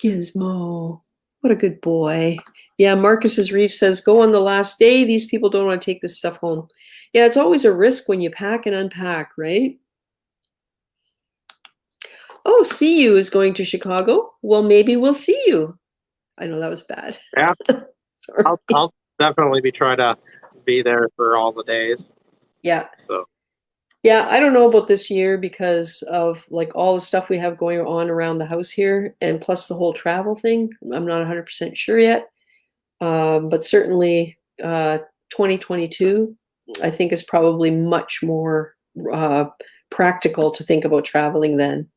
Gizmo. What a good boy. Yeah, Marcus's Reef says, go on the last day. These people don't want to take this stuff home. Yeah, it's always a risk when you pack and unpack, right? Oh, see you is going to Chicago. Well, maybe we'll see you. I know that was bad. Yeah. Sorry. I'll definitely be trying to be there for all the days. Yeah. So. Yeah, I don't know about this year because of like all the stuff we have going on around the house here, and plus the whole travel thing. I'm not 100% sure yet, but certainly 2022, I think, is probably much more practical to think about traveling then.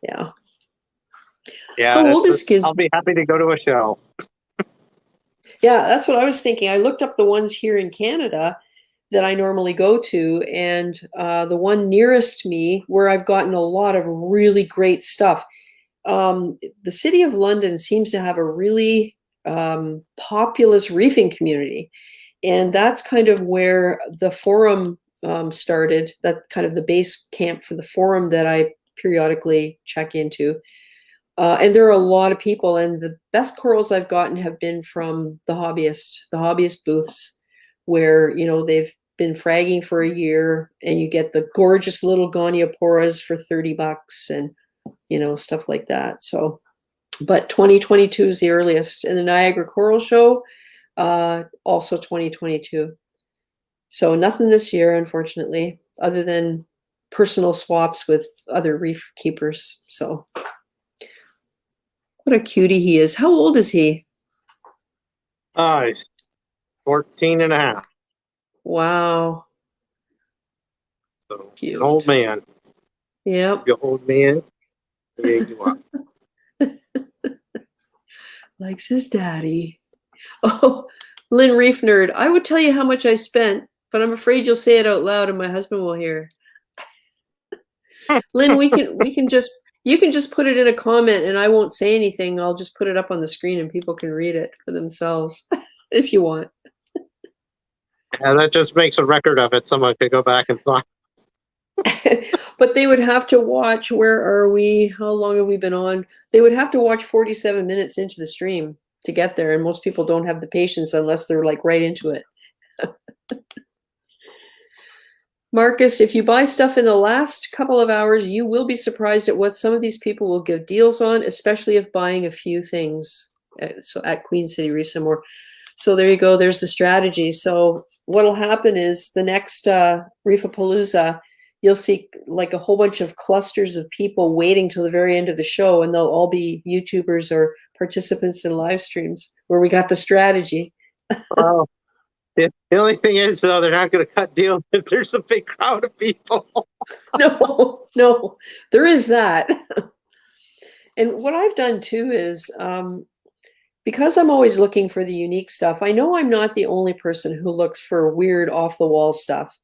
Yeah. Yeah, How old is Gizmo? I'll be happy to go to a show. Yeah, that's what I was thinking. I looked up the ones here in Canada that I normally go to, and the one nearest me where I've gotten a lot of really great stuff. the city of London seems to have a really populous reefing community. And that's kind of where the forum started. That kind of the base camp for the forum that I periodically check into. And there are a lot of people, and the best corals I've gotten have been from the hobbyist booths, where, you know, they've been fragging for a year and you get the gorgeous little gonioporas for $30 and, you know, stuff like that. So, but 2022 is the earliest. And the Niagara Coral Show, also 2022. So nothing this year, unfortunately, other than personal swaps with other reef keepers. So what a cutie he is. How old is he? He's 14 and a half. Wow. So, Cute. an old man. Yep. You old man. You up. Likes his daddy. Oh, Lynn Reef Nerd. I would tell you how much I spent, but I'm afraid you'll say it out loud and my husband will hear. Lynn, you can just put it in a comment and I won't say anything. I'll just put it up on the screen and people can read it for themselves if you want. And that just makes a record of it. Someone could go back and find. But they would have to watch, where are we? How long have we been on? They would have to watch 47 minutes into the stream to get there. And most people don't have the patience unless they're like right into it. Marcus, if you buy stuff in the last couple of hours, you will be surprised at what some of these people will give deals on, especially if buying a few things. So at Queen City Reef some more. So there you go. There's the strategy. So what'll happen is the next Reefapalooza, you'll see like a whole bunch of clusters of people waiting till the very end of the show, and they'll all be YouTubers or participants in live streams where we got the strategy. Oh, the only thing is, though, they're not going to cut deals if there's a big crowd of people. No, there is that. And what I've done too is, because I'm always looking for the unique stuff, I know I'm not the only person who looks for weird off the wall stuff.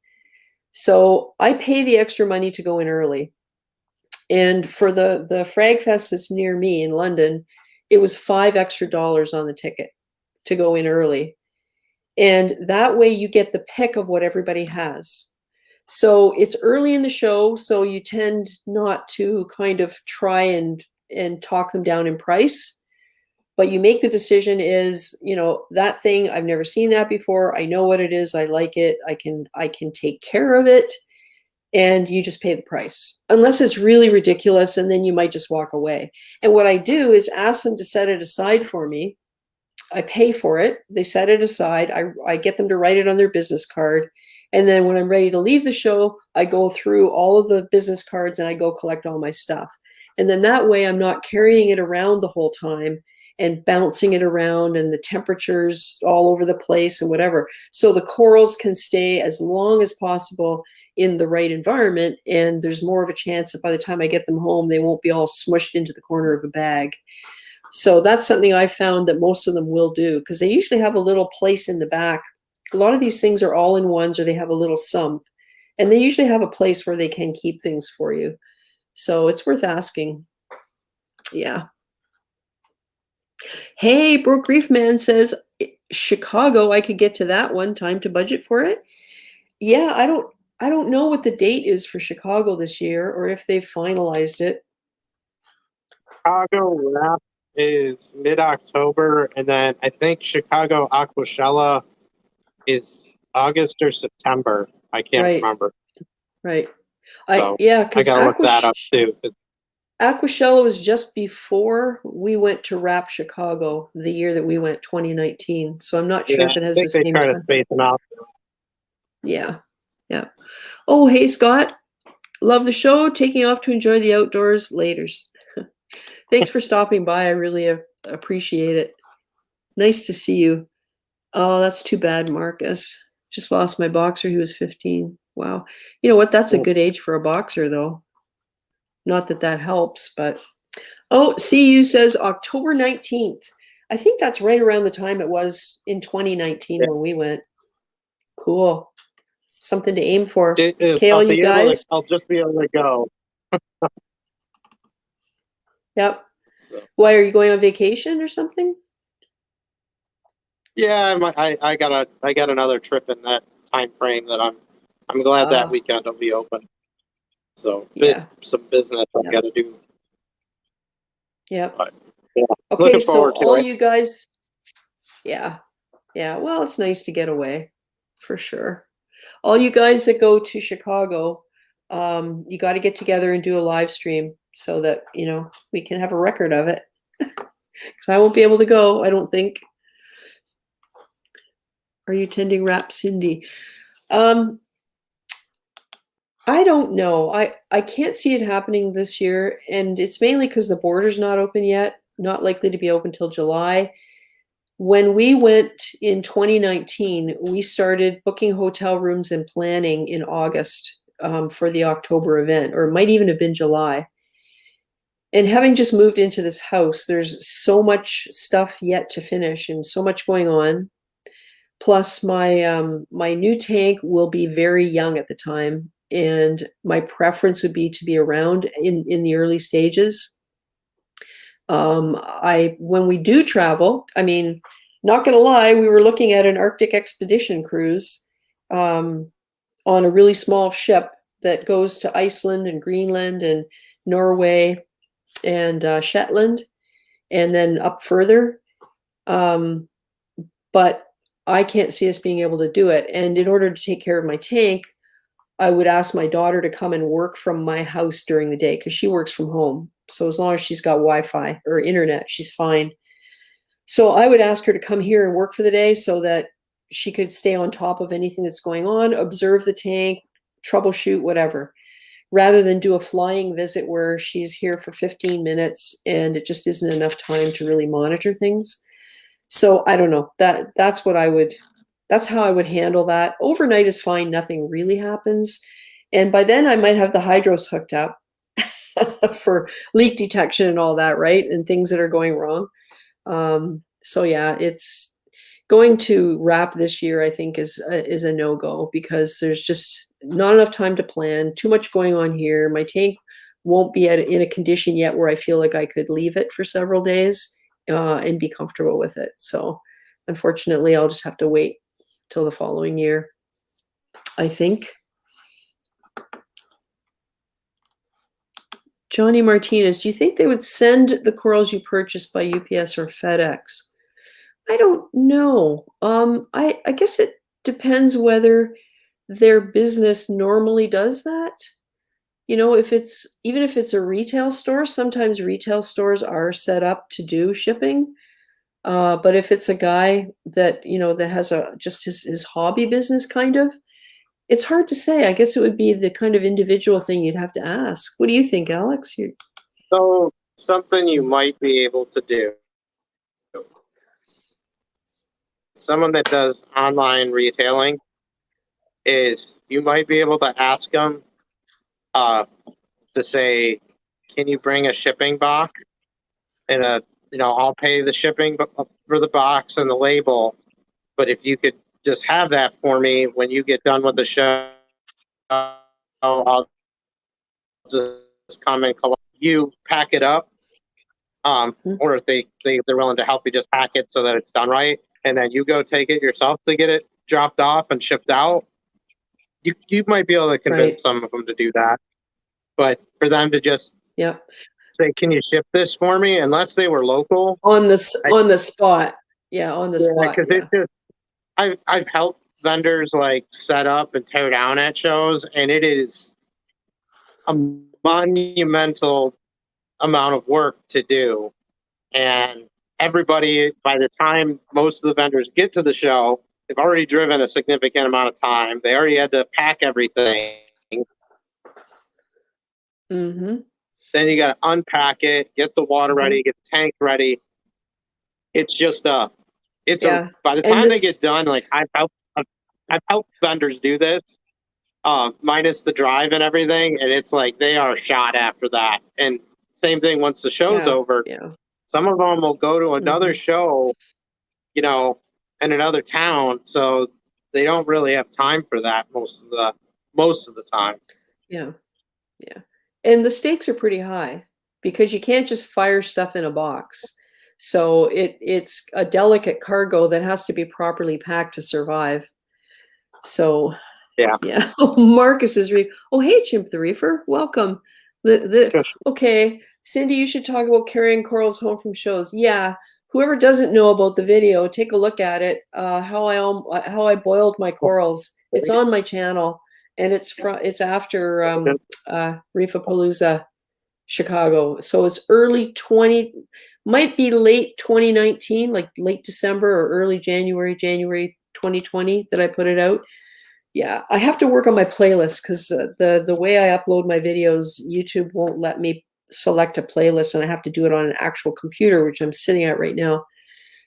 So I pay the extra money to go in early. And for the Frag Fest that's near me in London, it was $5 extra on the ticket to go in early. And that way you get the pick of what everybody has. So it's early in the show, so you tend not to kind of try and talk them down in price. But you make the decision is, you know, that thing, I've never seen that before. I know what it is. I like it. I can take care of it. And you just pay the price. Unless it's really ridiculous, and then you might just walk away. And what I do is ask them to set it aside for me. I pay for it. They set it aside. I get them to write it on their business card. And then when I'm ready to leave the show, I go through all of the business cards and I go collect all my stuff. And then that way I'm not carrying it around the whole time and bouncing it around and the temperatures all over the place and whatever. So the corals can stay as long as possible in the right environment. And there's more of a chance that by the time I get them home, they won't be all smushed into the corner of a bag. So that's something I found that most of them will do, because they usually have a little place in the back. A lot of these things are all in ones, or they have a little sump, and they usually have a place where they can keep things for you. So it's worth asking. Yeah. Hey, Broke Reef Man says, Chicago, I could get to that one. Time to budget for it. Yeah, I don't know what the date is for Chicago this year, or if they've finalized it. Chicago wrap is mid-October, and then I think Chicago Aquashella is August or September. I can't remember. Right. So yeah, because I gotta look that up too. Aquashella was just before we went to Wrap Chicago, the year that we went, 2019. So I'm not sure if it has the same time. time. Space them out. Yeah. Oh, hey, Scott. Love the show. Taking off to enjoy the outdoors. Laters. Thanks for stopping by. I really appreciate it. Nice to see you. Oh, that's too bad, Marcus. Just lost my boxer. He was 15. Wow. You know what? That's a good age for a boxer, though. Not that that helps, but... Oh, CU says October 19th. I think that's right around the time it was in 2019 when we went. Cool. Something to aim for. Okay, all you guys. I'll just be able to go. Yep. So, Why, are you going on vacation or something? yeah, I got another trip in that time frame that I'm glad that weekend will be open. So Yeah. some business I Yeah. got to do. Yep. But yeah, Okay, looking so forward to all it. you guys, yeah, yeah. Well, it's nice to get away, for sure. All you guys that go to Chicago, you got to get together and do a live stream so that we can have a record of it. Because I won't be able to go, I don't think. Are you attending Rap Cindy? I don't know. I can't see it happening this year, and it's mainly because the border's not open yet, not likely to be open till July. When we went in 2019, we started booking hotel rooms and planning in August for the October event, or it might even have been July. And having just moved into this house, there's so much stuff yet to finish and so much going on. Plus, my new tank will be very young at the time, and my preference would be to be around in the early stages. I when we do travel, I mean, not gonna lie, we were looking at an Arctic expedition cruise on a really small ship that goes to Iceland and Greenland and Norway and Shetland, and then up further. But I can't see us being able to do it. And in order to take care of my tank, I would ask my daughter to come and work from my house during the day because she works from home. So as long as she's got Wi-Fi or internet, she's fine. So I would ask her to come here and work for the day so that she could stay on top of anything that's going on, observe the tank, troubleshoot, whatever, rather than do a flying visit where she's here for 15 minutes and it just isn't enough time to really monitor things. So I don't know. That's how I would handle that. Overnight is fine, nothing really happens. And by then I might have the hydros hooked up for leak detection and all that, right? And things that are going wrong. So yeah, it's going to wrap this year, I think is a no-go because there's just not enough time to plan, too much going on here. My tank won't be in a condition yet where I feel like I could leave it for several days and be comfortable with it. So unfortunately, I'll just have to wait till the following year, I think. Johnny Martinez, do you think they would send the corals you purchased by UPS or FedEx? I don't know. I guess it depends whether their business normally does that. If it's a retail store, sometimes retail stores are set up to do shipping. But if it's a guy that, that has just his hobby business kind of, it's hard to say. I guess it would be the kind of individual thing you'd have to ask. What do you think, Alex? So something you might be able to do. Someone that does online retailing is you might be able to ask them to say, can you bring a shipping box and I'll pay the shipping for the box and the label, but if you could just have that for me when you get done with the show, I'll just come and collect. You pack it up, or if they're willing to help you just pack it so that it's done right, and then you go take it yourself to get it dropped off and shipped out. You might be able to convince some of them to do that, but for them to just say, "Can you ship this for me?" Unless they were local on the spot, on the spot. Because it's just I've helped vendors like set up and tear down at shows, and it is a monumental amount of work to do. And everybody, by the time most of the vendors get to the show, they've already driven a significant amount of time. They already had to pack everything. Mm-hmm. Then you got to unpack it, get the water ready, get the tank ready. It's just by the time they get done, like I've helped vendors do this, minus the drive and everything, and it's like they are shot after that. And same thing once the show's over. Yeah. Some of them will go to another show, in another town, so they don't really have time for that most of the time. Yeah. Yeah. And the stakes are pretty high. because you can't just fire stuff in a box. So it's a delicate cargo that has to be properly packed to survive. So yeah. Marcus is oh, hey, Chimp the Reefer, welcome. Okay, Cindy, you should talk about carrying corals home from shows. Yeah, whoever doesn't know about the video, take a look at it. How I boiled my corals. It's on my channel, and it's after Reefapalooza Chicago. So it's might be late 2019, like late December or early January 2020 that I put it out. Yeah, I have to work on my playlist because the way I upload my videos, YouTube won't let me select a playlist, and I have to do it on an actual computer, which I'm sitting at right now.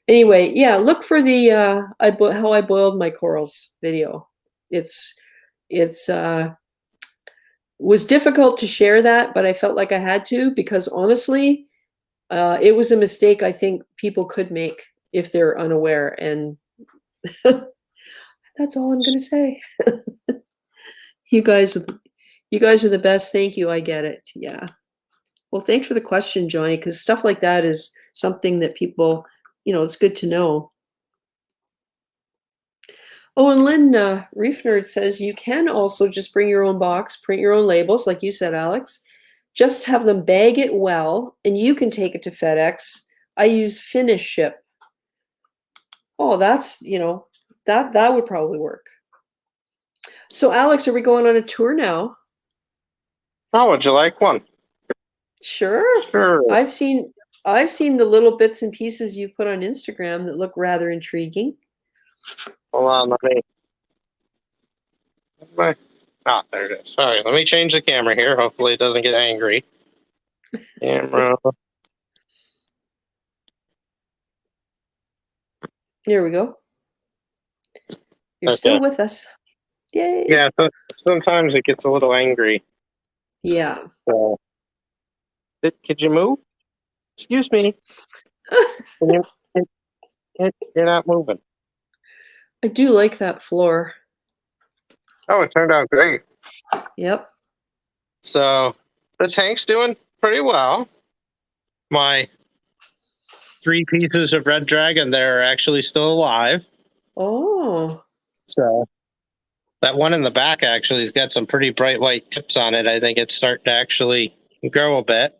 Anyway, yeah, look for the how I boiled my corals video. It's was difficult to share that, but I felt like I had to because honestly, it was a mistake I think people could make if they're unaware, and that's all I'm gonna say. You guys are the best. Thank you. I get it. Yeah. Well, thanks for the question, Johnny, because stuff like that is something that people, it's good to know. Oh, and Lynn Reef Nerd says you can also just bring your own box, print your own labels, like you said, Alex. Just have them bag it well, and you can take it to FedEx. I use Finish Ship. Oh, that's, that would probably work. So, Alex, are we going on a tour now? Oh, would you like one? Sure. Sure. I've seen the little bits and pieces you put on Instagram that look rather intriguing. Hold on, let me. Oh, there it is. Sorry, let me change the camera here. Hopefully, it doesn't get angry. Camera. There we go. You're still with us. Yay. Yeah, sometimes it gets a little angry. Yeah. So, could you move? Excuse me. You're not moving. I do like that floor. Oh, it turned out great. Yep. So the tank's doing pretty well. My 3 pieces of red dragon there are actually still alive. Oh. So that one in the back actually has got some pretty bright white tips on it. I think it's starting to actually grow a bit.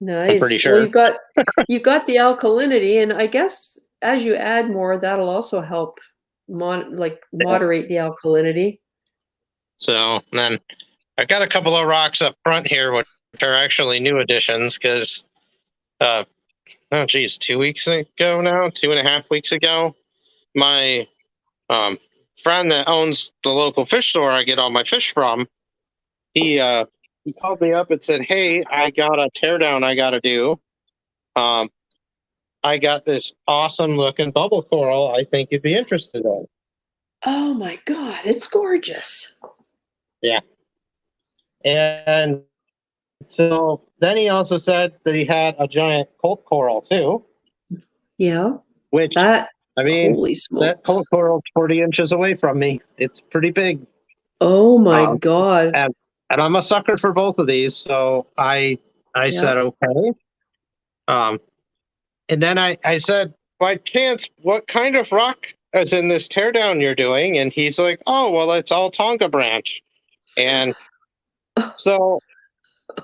Nice. I'm pretty sure. Well, you've got the alkalinity, and I guess as you add more, that'll also help moderate the alkalinity. So then I got a couple of rocks up front here, which are actually new additions because, 2 weeks ago now, 2.5 weeks ago, my friend that owns the local fish store I get all my fish from, he called me up and said, "Hey, I got a teardown I got to do. I got this awesome looking bubble coral I think you'd be interested in." Oh my God, it's gorgeous. Yeah. And so then he also said that he had a giant colt coral too. Yeah. Which, holy smokes. That colt coral 40 inches away from me. It's pretty big. Oh my God. And I'm a sucker for both of these, so I said okay. And then I said, by chance, what kind of rock is in this teardown you're doing? And he's like, oh, well, it's all Tonga branch. And so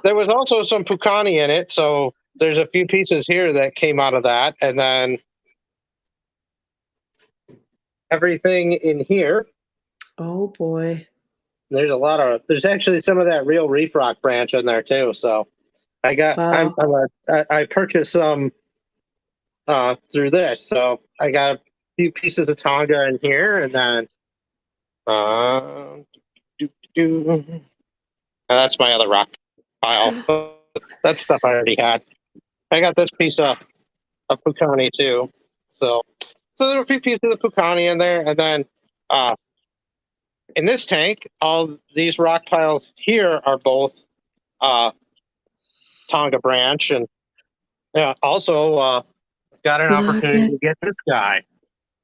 there was also some Pukani in it, so there's a few pieces here that came out of that. And then everything in here. Oh boy. There's actually some of that real reef rock branch in there too. So I got, I purchased some through this. So I got a few pieces of Tonga in here, and then that's my other rock pile. That stuff I already had. I got this piece of Pukani too. So there were a few pieces of Pukani in there, and then in this tank, all these rock piles here are both Tonga branch, and also got an opportunity to get this guy.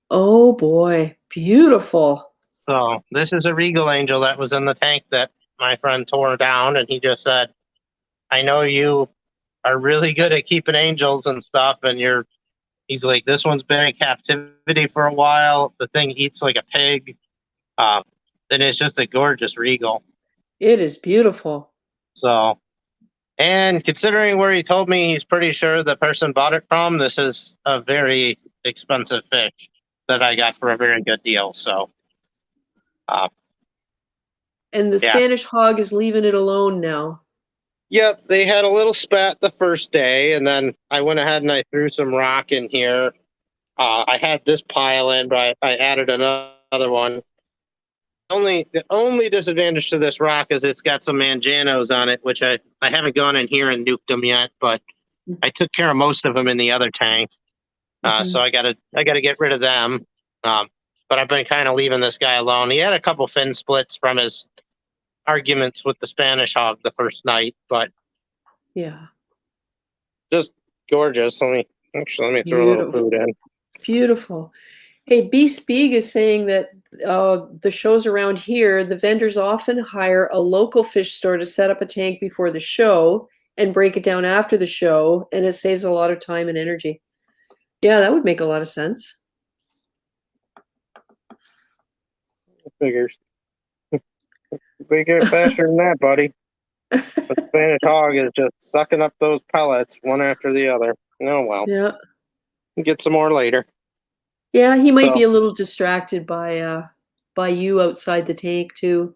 Oh boy, beautiful. So this is a Regal Angel that was in the tank that my friend tore down, and he just said, I know you are really good at keeping angels and stuff, and he's like, this one's been in captivity for a while. The thing eats like a pig. Then it's just a gorgeous regal. It is beautiful. So, and considering where he told me he's pretty sure the person bought it from, this is a very expensive fish that I got for a very good deal. So, and the yeah. Spanish hog is leaving it alone now. Yep, they had a little spat the first day, and then I went ahead and I threw some rock in here. I had this pile in, but I added another one. The only disadvantage to this rock is it's got some manjanos on it, which I haven't gone in here and nuked them yet, but I took care of most of them in the other tank. So I gotta get rid of them. But I've been kind of leaving this guy alone. He had a couple fin splits from his arguments with the Spanish hog the first night, but yeah, just gorgeous. Let me throw a little food in. Beautiful. Hey, B Speeg is saying that the shows around here, the vendors often hire a local fish store to set up a tank before the show and break it down after the show, and it saves a lot of time and energy. Yeah, that would make a lot of sense. Figures. We get faster than that, buddy. The Spanish hog is just sucking up those pellets one after the other. Oh well. Yeah. Get some more later. Yeah, he might be a little distracted by you outside the tank too,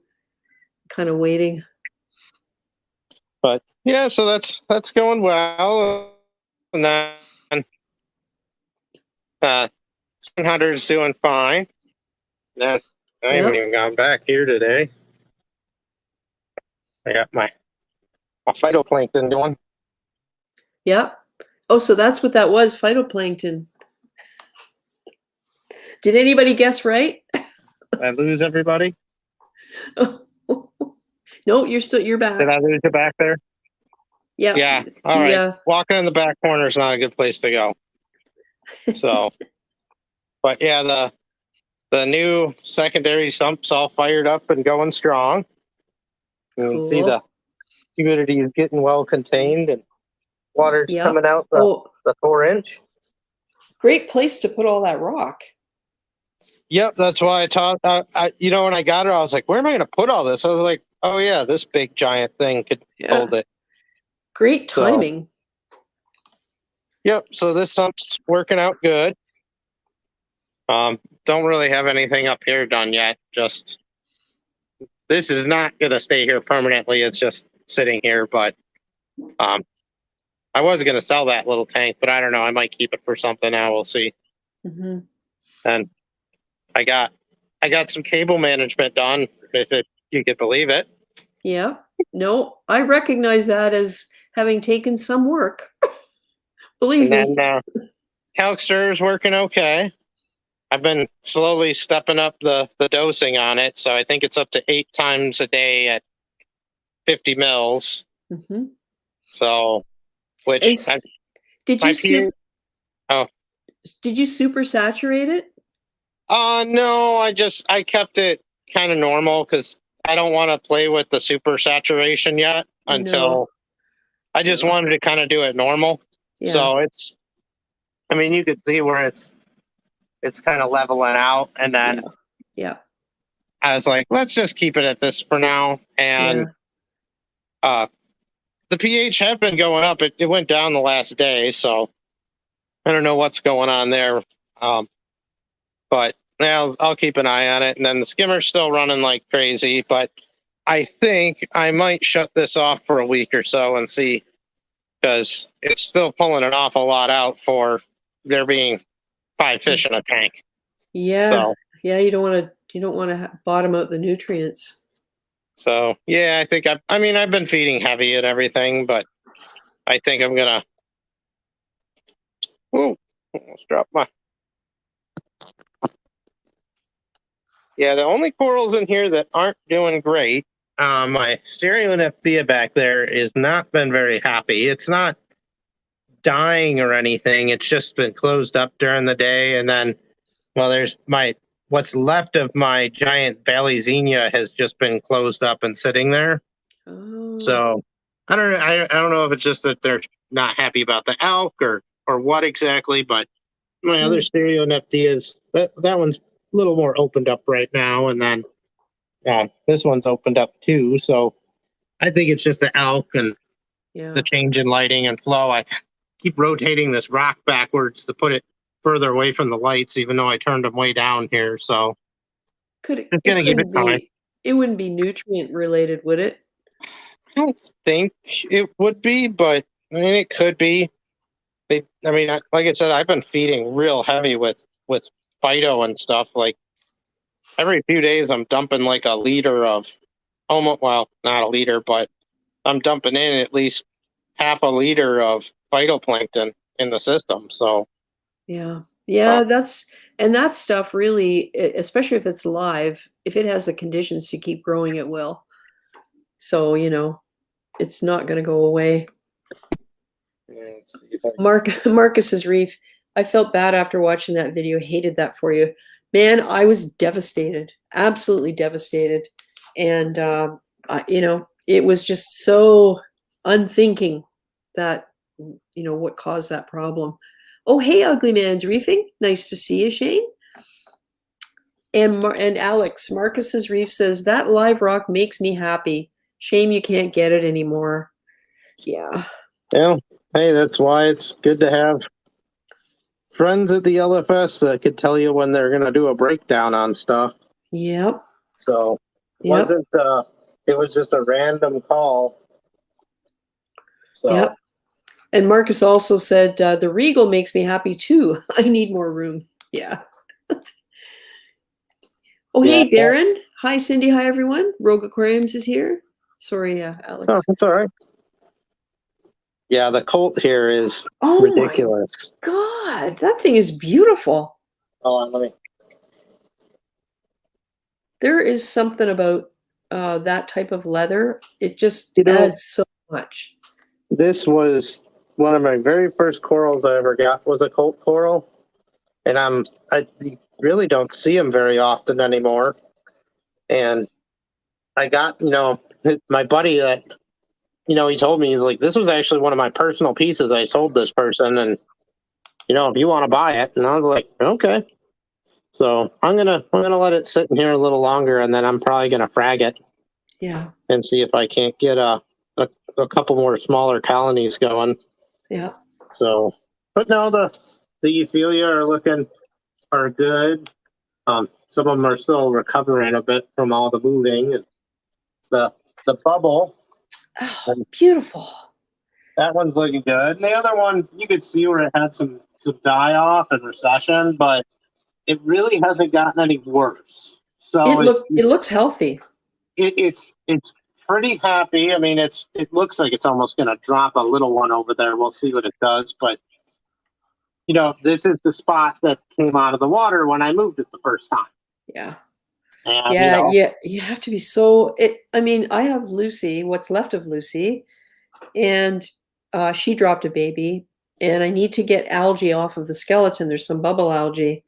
kind of waiting. But yeah, so that's going well. And then 700's doing fine. Then I haven't even gone back here today. I got my phytoplankton doing. Yep. Oh, so that's what that was, phytoplankton. Did anybody guess right? Did I lose everybody? No, you're back. Did I lose you back there? Yeah. Yeah. All right. Walking in the back corner is not a good place to go. So, but yeah, the new secondary sump's all fired up and going strong. You can see the humidity is getting well contained and water's coming out the 4-inch. Great place to put all that rock. Yep, that's why I taught. When I got it, I was like, "Where am I going to put all this?" I was like, "Oh yeah, this big giant thing could hold it." Great timing. Yep. So this sump's working out good. Don't really have anything up here done yet. Just this is not going to stay here permanently. It's just sitting here. But I was going to sell that little tank, but I don't know. I might keep it for something now. We'll see. Mm-hmm. And I got some cable management done, if you could believe it. Yeah. No, I recognize that as having taken some work. Believe me. And then calc stir is working okay. I've been slowly stepping up the dosing on it, so I think it's up to 8 times a day at 50 mils. Mm-hmm. So, which did you super saturate it? No, I kept it kind of normal because I don't want to play with the super saturation yet until I just wanted to kind of do it normal. Yeah. So you could see where it's kind of leveling out, and then I was like, let's just keep it at this for now. And the pH have been going up. It went down the last day, so I don't know what's going on there. But now I'll keep an eye on it. And then the skimmer's still running like crazy, but I think I might shut this off for a week or so and see, because it's still pulling an awful lot out for there being 5 fish in a tank. Yeah. So, yeah, you don't want to bottom out the nutrients. So yeah, I think I've been feeding heavy and everything, but I think I'm gonna. Whoa! Almost dropped my. Yeah, the only corals in here that aren't doing great. My Stereonephthia back there is not been very happy. It's not dying or anything. It's just been closed up during the day, and then, there's what's left of my giant Ballysenia has just been closed up and sitting there. Oh. So I don't know if it's just that they're not happy about the elk or what exactly, but my other Stereoneptias, that one's a little more opened up right now, and then this one's opened up too. So I think it's just the elk and Yeah. the change in lighting and flow. I keep rotating this rock backwards to put it further away from the lights, even though I turned them way down here. So just gonna give it time. It wouldn't be nutrient related, would it? I don't think it would be, but I mean, it could be. Like I said, I've been feeding real heavy with phyto and stuff. Like every few days, I'm dumping like a liter of well, not a liter, but I'm dumping in at least half a liter of phytoplankton in the system. So yeah, that stuff really, especially if it's live, if it has the conditions to keep growing, it will. So it's not going to go away. Marcus's Reef. I felt bad after watching that video. Hated that for you, man. I was devastated, absolutely devastated, and it was just so unthinking that what caused that problem. Oh, hey, Ugly Man's Reefing. Nice to see you, Shane. And Alex, Marcus's Reef says that live rock makes me happy. Shame you can't get it anymore. Yeah. Yeah. Hey, that's why it's good to have friends at the LFS that could tell you when they're going to do a breakdown on stuff. Yep. So it was just a random call. So. Yep. And Marcus also said, the Regal makes me happy too. I need more room. Yeah. Oh, hey, Darren. Hi, Cindy. Hi, everyone. Rogue Aquariums is here. Sorry, Alex. Oh, that's all right. Yeah, the Colt here is ridiculous. My God, that thing is beautiful. Hold on, let me. There is something about that type of leather. It just adds so much. This was one of my very first corals I ever got was a Colt coral. And I really don't see them very often anymore. And I got, my buddy that, he told me, he's like, this was actually one of my personal pieces. I sold this person and, if you want to buy it. And I was like, okay. So I'm going to let it sit in here a little longer and then I'm probably going to frag it. Yeah. And see if I can't get a couple more smaller colonies going. Yeah. So, but no, the Euphilia are good. Some of them are still recovering a bit from all the moving. The bubble. Oh, beautiful. That one's looking good. And the other one, you could see where it had some die off and recession, but it really hasn't gotten any worse. So it looks healthy. It's pretty happy. I mean, it looks like it's almost going to drop a little one over there. We'll see what it does, but this is the spot that came out of the water when I moved it the first time. Yeah. And, yeah. You have to be so. I have Lucy, what's left of Lucy, and she dropped a baby, and I need to get algae off of the skeleton. There's some bubble algae.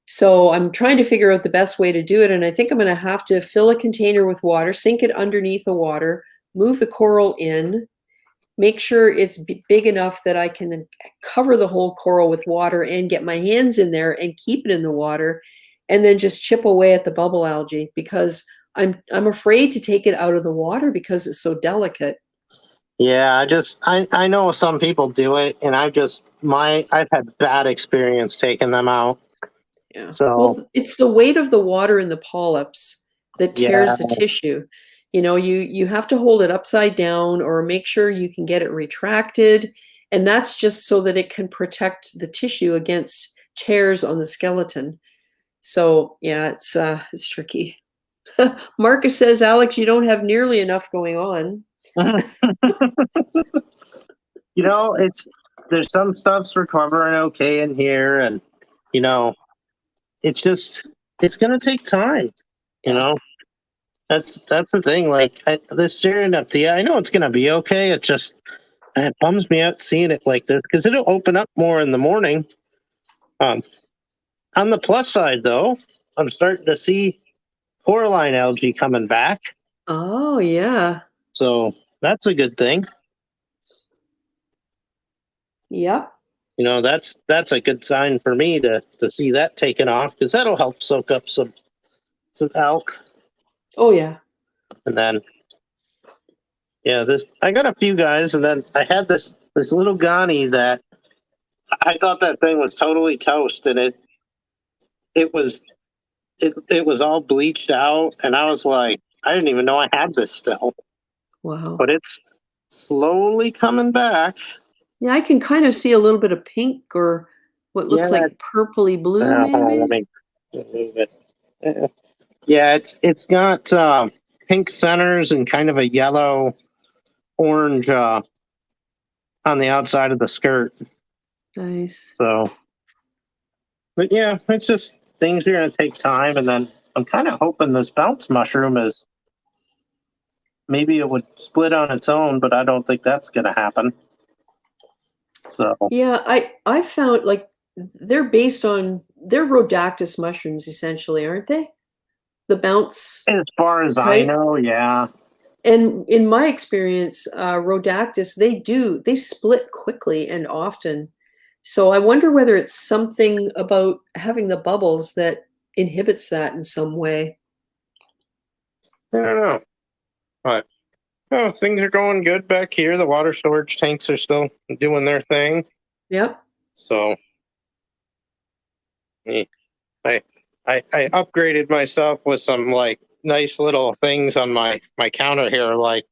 So I'm trying to figure out the best way to do it. And I think I'm going to have to fill a container with water, sink it underneath the water, move the coral in, make sure it's big enough that I can cover the whole coral with water and get my hands in there and keep it in the water, and then just chip away at the bubble algae because I'm afraid to take it out of the water because it's so delicate. Yeah, I know some people do it, and I've had bad experience taking them out. Yeah. So well, it's the weight of the water in the polyps that tears the tissue. You have to hold it upside down or make sure you can get it retracted. And that's just so that it can protect the tissue against tears on the skeleton. So yeah, it's tricky. Marcus says, Alex, you don't have nearly enough going on. There's some stuff's recovering okay in here, and it's going to take time. That's the thing. Like this Stereoneptia, I know it's going to be okay. It bums me out seeing it like this because it'll open up more in the morning. On the plus side, though, I'm starting to see coralline algae coming back. Oh, yeah. So that's a good thing. Yep. You know, that's a good sign for me to see that taken off, because that'll help soak up some elk. Oh yeah. And then yeah, this I got a few guys, and then I had this little Ghani that I thought that thing was totally toast, and it was it was all bleached out, and I was like, I didn't even know I had this still, Wow. but it's slowly coming back. Yeah, I can kind of see a little bit of pink or what looks Yeah, like purpley blue, hold on, let maybe. me move it. Yeah, it's got pink centers and kind of a yellow orange on the outside of the skirt. Nice. So, but yeah, it's just things are going to take time, and then I'm kind of hoping this bounce mushroom is maybe it would split on its own, but I don't think that's going to happen. So Yeah, I found like they're rhodactis mushrooms essentially, aren't they? The bounce as far as I type. know, yeah. And in my experience, rhodactis, they split quickly and often. So I wonder whether it's something about having the bubbles that inhibits that in some way. I don't know, but oh, things are going good back here. The water storage tanks are still doing their thing. Yep. So eh, I upgraded myself with some like nice little things on my counter here, like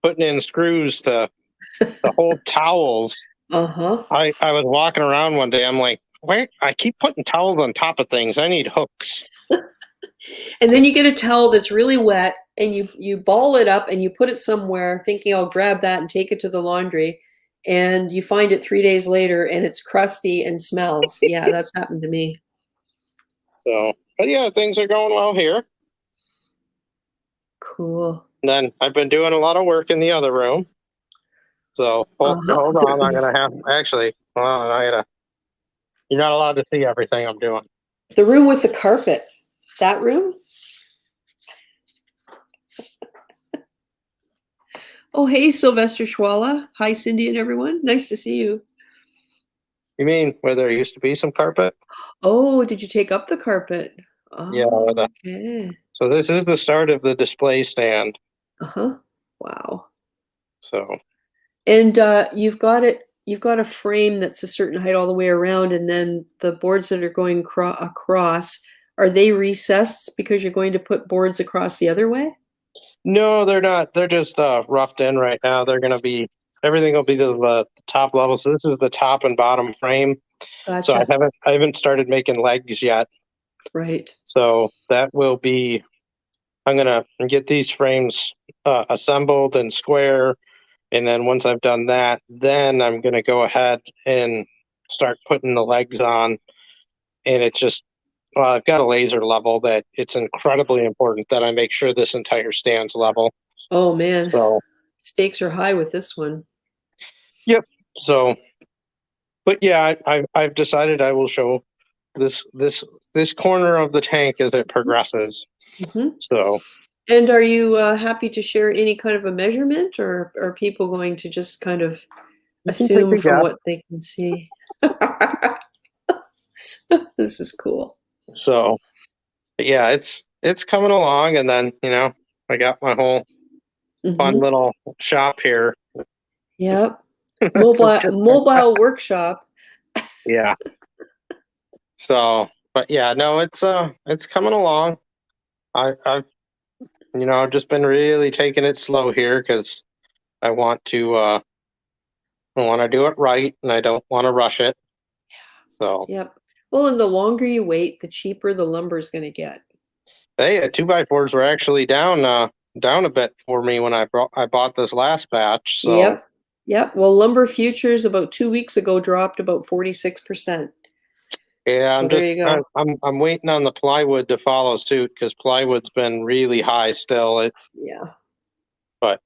putting in screws to hold towels. Uh-huh. I was walking around one day. I'm like, wait, I keep putting towels on top of things. I need hooks. And then you get a towel that's really wet and you ball it up and you put it somewhere thinking I'll grab that and take it to the laundry, and you find it 3 days later and it's crusty and smells. Yeah, that's happened to me. So, but yeah, things are going well here. Cool. And then I've been doing a lot of work in the other room. So hold on, I'm gonna have actually. Hold on, I gotta. You're not allowed to see everything I'm doing. The room with the carpet. That room? Oh, hey, Sylvester Schwala. Hi, Cindy and everyone. Nice to see you. You mean where there used to be some carpet? Oh, did you take up the carpet? Yeah. Oh, okay. So this is the start of the display stand. Uh-huh. Wow. So And you've got a frame that's a certain height all the way around, and then the boards that are going across, are they recessed because you're going to put boards across the other way? no, they're not. They're just roughed in right now. They're gonna be everything will be to the top level. So this is the top and bottom frame. So Gotcha. I haven't started making legs yet. Right. So that will be. I'm gonna get these frames assembled and square, and then once I've done that, then I'm gonna go ahead and start putting the legs on. And it's just I've got a laser level that it's incredibly important that I make sure this entire stand's level. Oh man, So stakes are high with this one. yep. So, but yeah, I've decided I will show this corner of the tank as it progresses. Mm-hmm. So, And are you happy to share any kind of a measurement, or are people going to just kind of you can take assume a from guess. what they can see? This is cool. So, but yeah, it's coming along, and then I got my whole fun Mm-hmm. little shop here. Yep. So Mobile workshop. yeah. So, but yeah, no, it's coming along. I've just been really taking it slow here because I want to do it right, and I don't want to rush it. So Yep. Well, and the longer you wait, the cheaper the lumber is going to get. hey, 2x4s were actually down a bit for me when I bought this last batch. So Yep. Yep. Well, lumber futures about 2 weeks ago dropped about 46%. yeah, So there you go. I'm waiting on the plywood to follow suit because plywood's been really high still. Yeah. But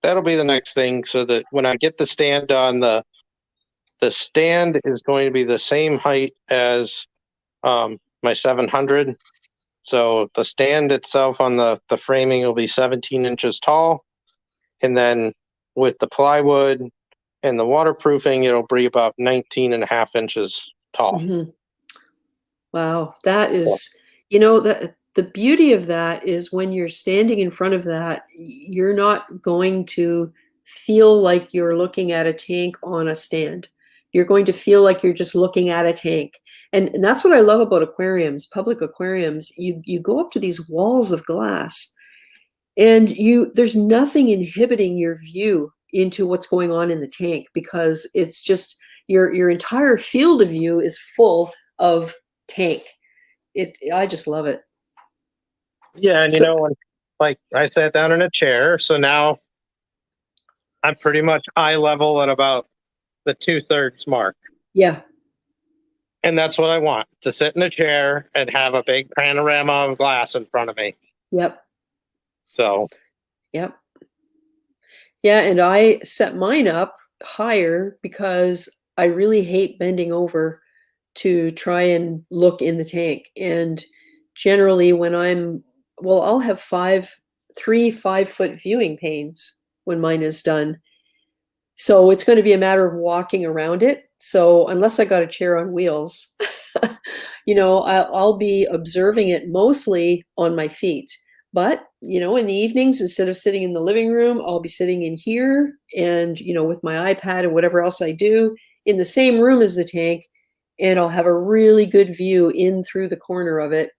that'll be the next thing. So that when I get the stand done, the stand is going to be the same height as my 700. So the stand itself on the framing will be 17 inches tall, and then with the plywood And the waterproofing, it'll be about 19 and a half inches tall. Mhm. Wow, that is, the beauty of that is when you're standing in front of that, you're not going to feel like you're looking at a tank on a stand. You're going to feel like you're just looking at a tank. And that's what I love about aquariums, public aquariums. You go up to these walls of glass and there's nothing inhibiting your view into what's going on in the tank, because it's just your entire field of view is full of tank. I just love it. Yeah, and So when, like, I sat down in a chair, so now I'm pretty much eye level at about the 2/3 mark. yeah, And that's what I want, to sit in a chair and have a big panorama of glass in front of me. yep, So, yep. Yeah, and I set mine up higher because I really hate bending over to try and look in the tank. And generally when I'll have 3 5-foot viewing panes when mine is done. So it's going to be a matter of walking around it. So unless I got a chair on wheels, I'll be observing it mostly on my feet. But, in the evenings, instead of sitting in the living room, I'll be sitting in here and, with my iPad and whatever else I do in the same room as the tank. And I'll have a really good view in through the corner of it.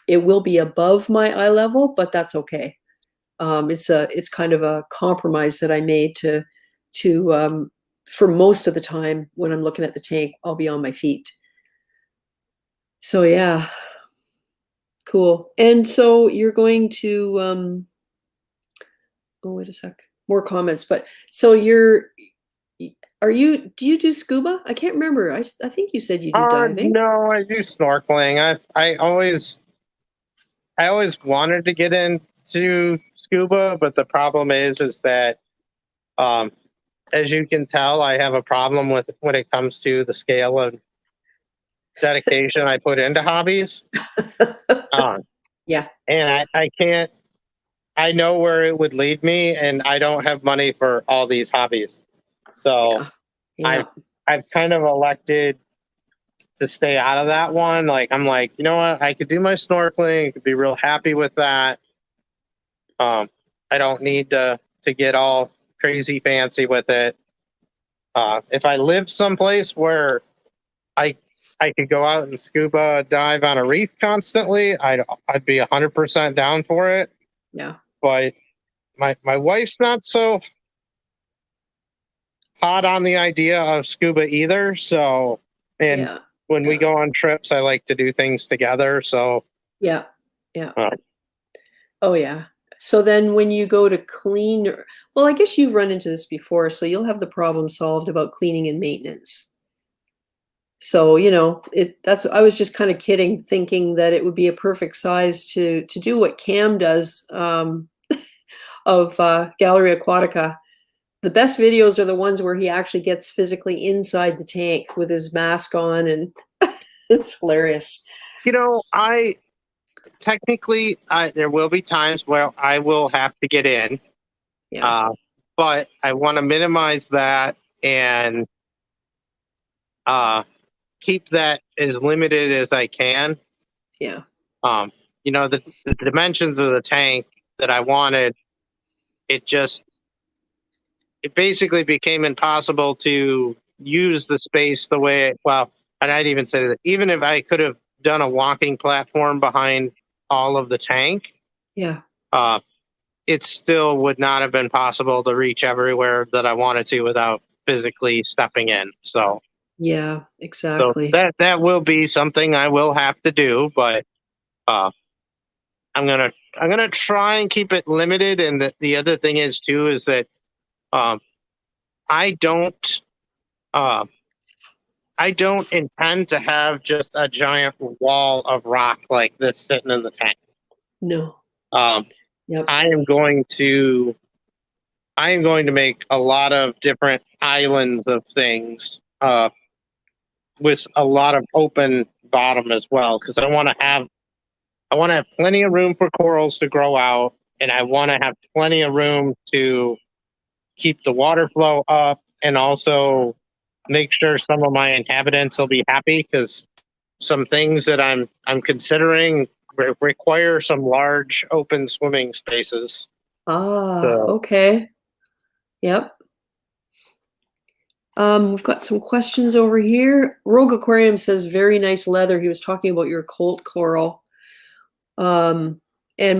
It will be above my eye level, but that's okay. It's kind of a compromise that I made to for most of the time when I'm looking at the tank, I'll be on my feet. So yeah, cool. And so you're going to oh, wait a sec, more comments. But so do you do scuba? I can't remember. I think you said you do diving. no, I do snorkeling. I always wanted to get into scuba, but the problem is that, as you can tell, I have a problem with when it comes to the scale of dedication I put into hobbies. Yeah. And I can't. I know where it would lead me, and I don't have money for all these hobbies. So Yeah. I've kind of elected to stay out of that one. Like, I'm like, you know what? I could do my snorkeling. I could be real happy with that. I don't need to get all crazy fancy with it. If I lived someplace where I could go out and scuba dive on a reef constantly, I'd be 100% down for it. Yeah. But my wife's not so hot on the idea of scuba either. So, and Yeah. when we go on trips, I like to do things together. So, Yeah. Yeah. Oh yeah. So then when you go to clean, well, I guess you've run into this before, so you'll have the problem solved about cleaning and maintenance. So, I was just kind of kidding, thinking that it would be a perfect size to do what Cam does of Gallery Aquatica. The best videos are the ones where he actually gets physically inside the tank with his mask on, and it's hilarious. I technically, there will be times where I will have to get in. Yeah. But I want to minimize that and keep that as limited as I can. Yeah. The dimensions of the tank that I wanted, it basically became impossible to use the space the way, and I'd even say that even if I could have done a walking platform behind all of the tank, Yeah. it still would not have been possible to reach everywhere that I wanted to without physically stepping in. So Yeah, exactly. that will be something I will have to do, but I'm gonna try and keep it limited. And the other thing is too is that I don't intend to have just a giant wall of rock like this sitting in the tank. No. Yep. I am going to make a lot of different islands of things with a lot of open bottom as well, because I want to have plenty of room for corals to grow out, and I want to have plenty of room to keep the water flow up and also make sure some of my inhabitants will be happy, because some things that I'm considering require some large open swimming spaces. Ah, So, okay. Yep. We've got some questions over here. Rogue Aquarium says, very nice leather. He was talking about your Colt coral. And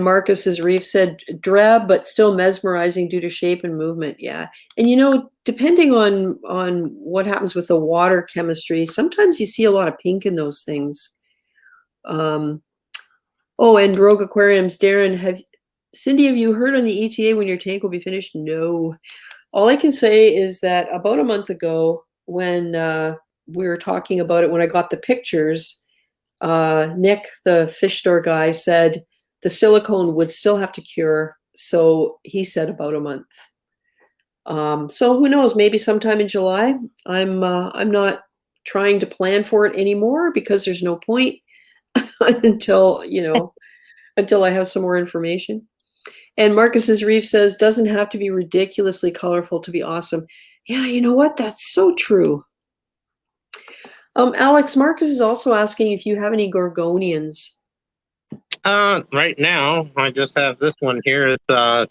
Marcus's Reef said, drab but still mesmerizing due to shape and movement. Yeah. And you know, depending on what happens with the water chemistry, sometimes you see a lot of pink in those things. Oh, and Rogue Aquariums, Darren, Cindy, have you heard on the ETA when your tank will be finished? No. All I can say is that about a month ago, when we were talking about it, when I got the pictures, Nick, the fish store guy, said the silicone would still have to cure. So he said about a month. So who knows? Maybe sometime in July. I'm not trying to plan for it anymore because there's no point until until I have some more information. And Marcus's Reef says, doesn't have to be ridiculously colorful to be awesome. Yeah, you know what? That's so true. Alex, Marcus is also asking if you have any gorgonians. right now, I just have this one here. It's a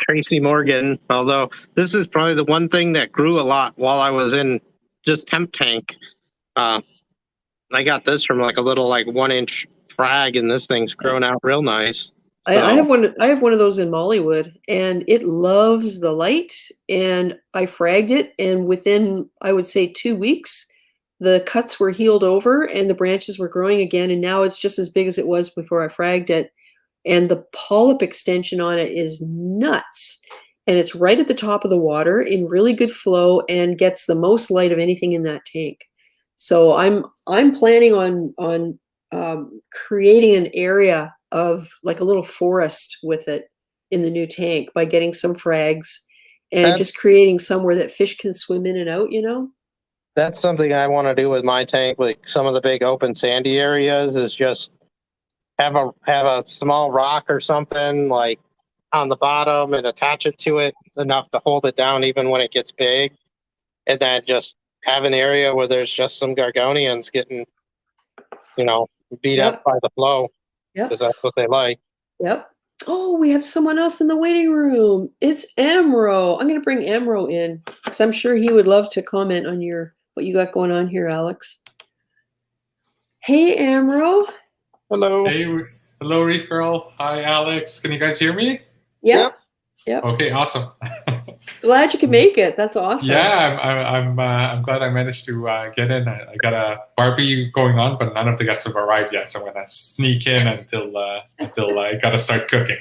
Tracy Morgan. Although this is probably the one thing that grew a lot while I was in just temp tank. I got this from like a little 1-inch frag, and this thing's grown out real nice. I have one. I have one of those in Mollywood, and it loves the light. And I fragged it, and within, I would say, 2 weeks, the cuts were healed over, and the branches were growing again. And now it's just as big as it was before I fragged it. And the polyp extension on it is nuts. And it's right at the top of the water in really good flow and gets the most light of anything in that tank. So I'm planning on creating an area of like a little forest with it in the new tank by getting some frags and just creating somewhere that fish can swim in and out, That's something I want to do with my tank, like some of the big open sandy areas, is just have a small rock or something like on the bottom and attach it to it enough to hold it down even when it gets big, and then just have an area where there's just some gorgonians getting beat up by the flow, because that's what they like. Yep. Oh, we have someone else in the waiting room. It's Amro. I'm going to bring Amro in because I'm sure he would love to comment on what you got going on here, Alex. Hey, Amro. Hello. Hey, hello, Reefgrrl. Hi, Alex. Can you guys hear me? Yep. Okay, awesome. Glad you could make it. That's awesome. Yeah, I'm glad I managed to get in. I got a barbie going on, but none of the guests have arrived yet, so I'm gonna sneak in until I gotta start cooking.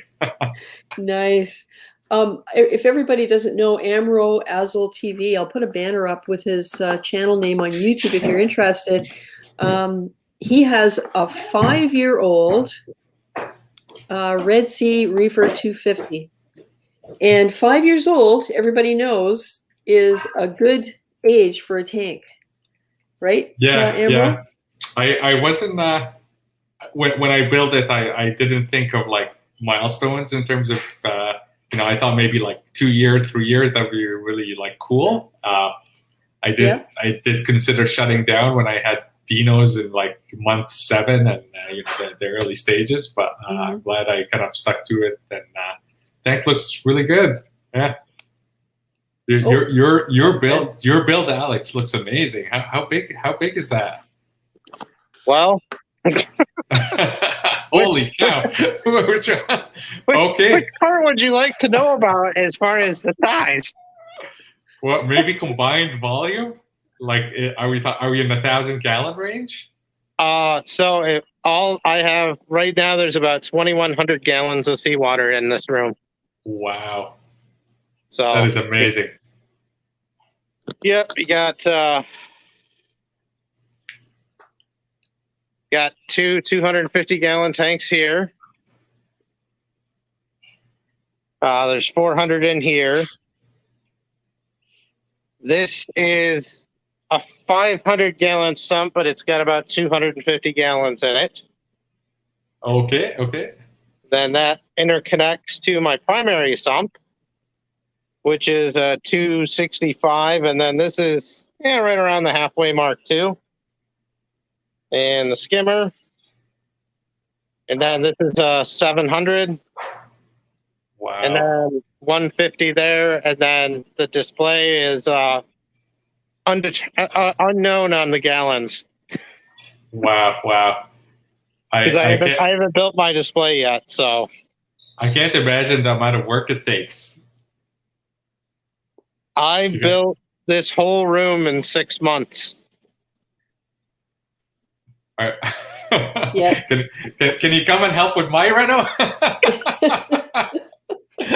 Nice. If everybody doesn't know Amro Azul TV, I'll put a banner up with his channel name on YouTube if you're interested. He has a 5-year-old Red Sea Reefer 250. And 5 years old, everybody knows, is a good age for a tank, right? Yeah. I wasn't when I built it. I didn't think of like milestones in terms of I thought maybe like 2 years, 3 years that would be really like cool. I did consider shutting down when I had dinos in like month 7 and the early stages, but I'm glad I kind of stuck to it, and tank looks really good. Yeah. Your build, Alex, looks amazing. How big is that? Well, holy cow! Okay. Which part would you like to know about as far as the size? Well, maybe combined volume. Like, are we in the 1,000-gallon range? So all I have right now, there's about 2,100 gallons of seawater in this room. Wow. So that is amazing. Yep, you got two 250-gallon tanks here. There's 400 in here. This is a 500-gallon sump, but it's got about 250 gallons in it. Okay. Then that interconnects to my primary sump, which is 265, and then this is right around the halfway mark too. And the skimmer, and then this is 700. Wow. And then 150 there, and then the display is unknown on the gallons. Wow. Wow. Because I haven't built my display yet, so I can't imagine the amount of work it takes. I built this whole room in 6 months. All right. Yeah. Can you come and help with my reno?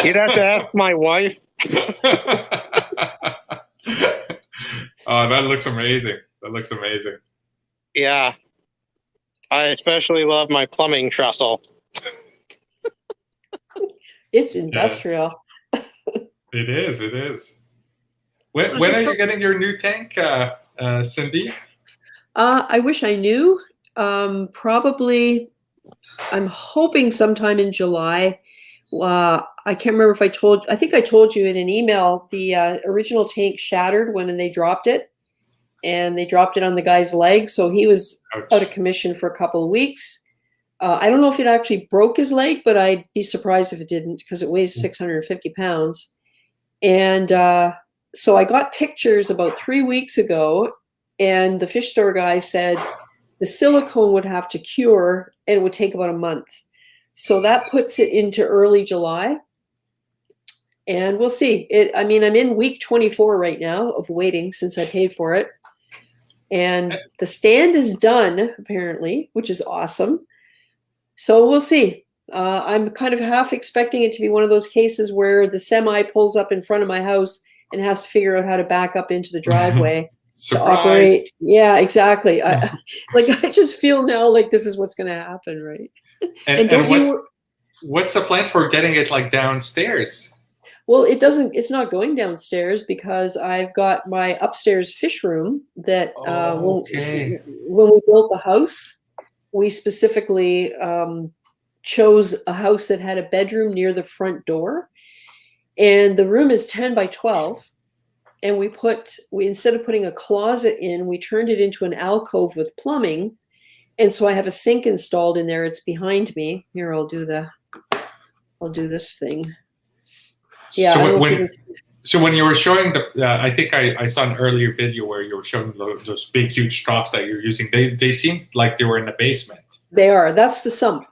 You'd have to ask my wife. Oh, that looks amazing. That looks amazing. Yeah. I especially love my plumbing trestle. It's industrial. It is. It is. When are you getting your new tank, Cindy? I wish I knew. Probably, I'm hoping sometime in July. I can't remember if I think I told you in an email, the original tank shattered when they dropped it, and they dropped it on the guy's leg. So he was out of commission for a couple of weeks. I don't know if it actually broke his leg, but I'd be surprised if it didn't, because it weighs 650 pounds. And so I got pictures about 3 weeks ago, and the fish store guy said the silicone would have to cure and it would take about a month. So that puts it into early July. And we'll see. I mean, I'm in week 24 right now of waiting since I paid for it. And the stand is done, apparently, which is awesome. So we'll see. I'm kind of half expecting it to be one of those cases where the semi pulls up in front of my house and has to figure out how to back up into the driveway to operate. Yeah, exactly. I just feel now like this is what's going to happen, right? And what's the plan for getting it like downstairs? Well, it's not going downstairs because I've got my upstairs fish room that when we built the house, we specifically chose a house that had a bedroom near the front door. And the room is 10 by 12. And we instead of putting a closet in, we turned it into an alcove with plumbing. And so I have a sink installed in there. It's behind me. Here, I'll do this thing. Yeah. So when you were showing I think I saw an earlier video where you were showing those big, huge troughs that you're using. They seemed like they were in the basement. They are. That's the sump.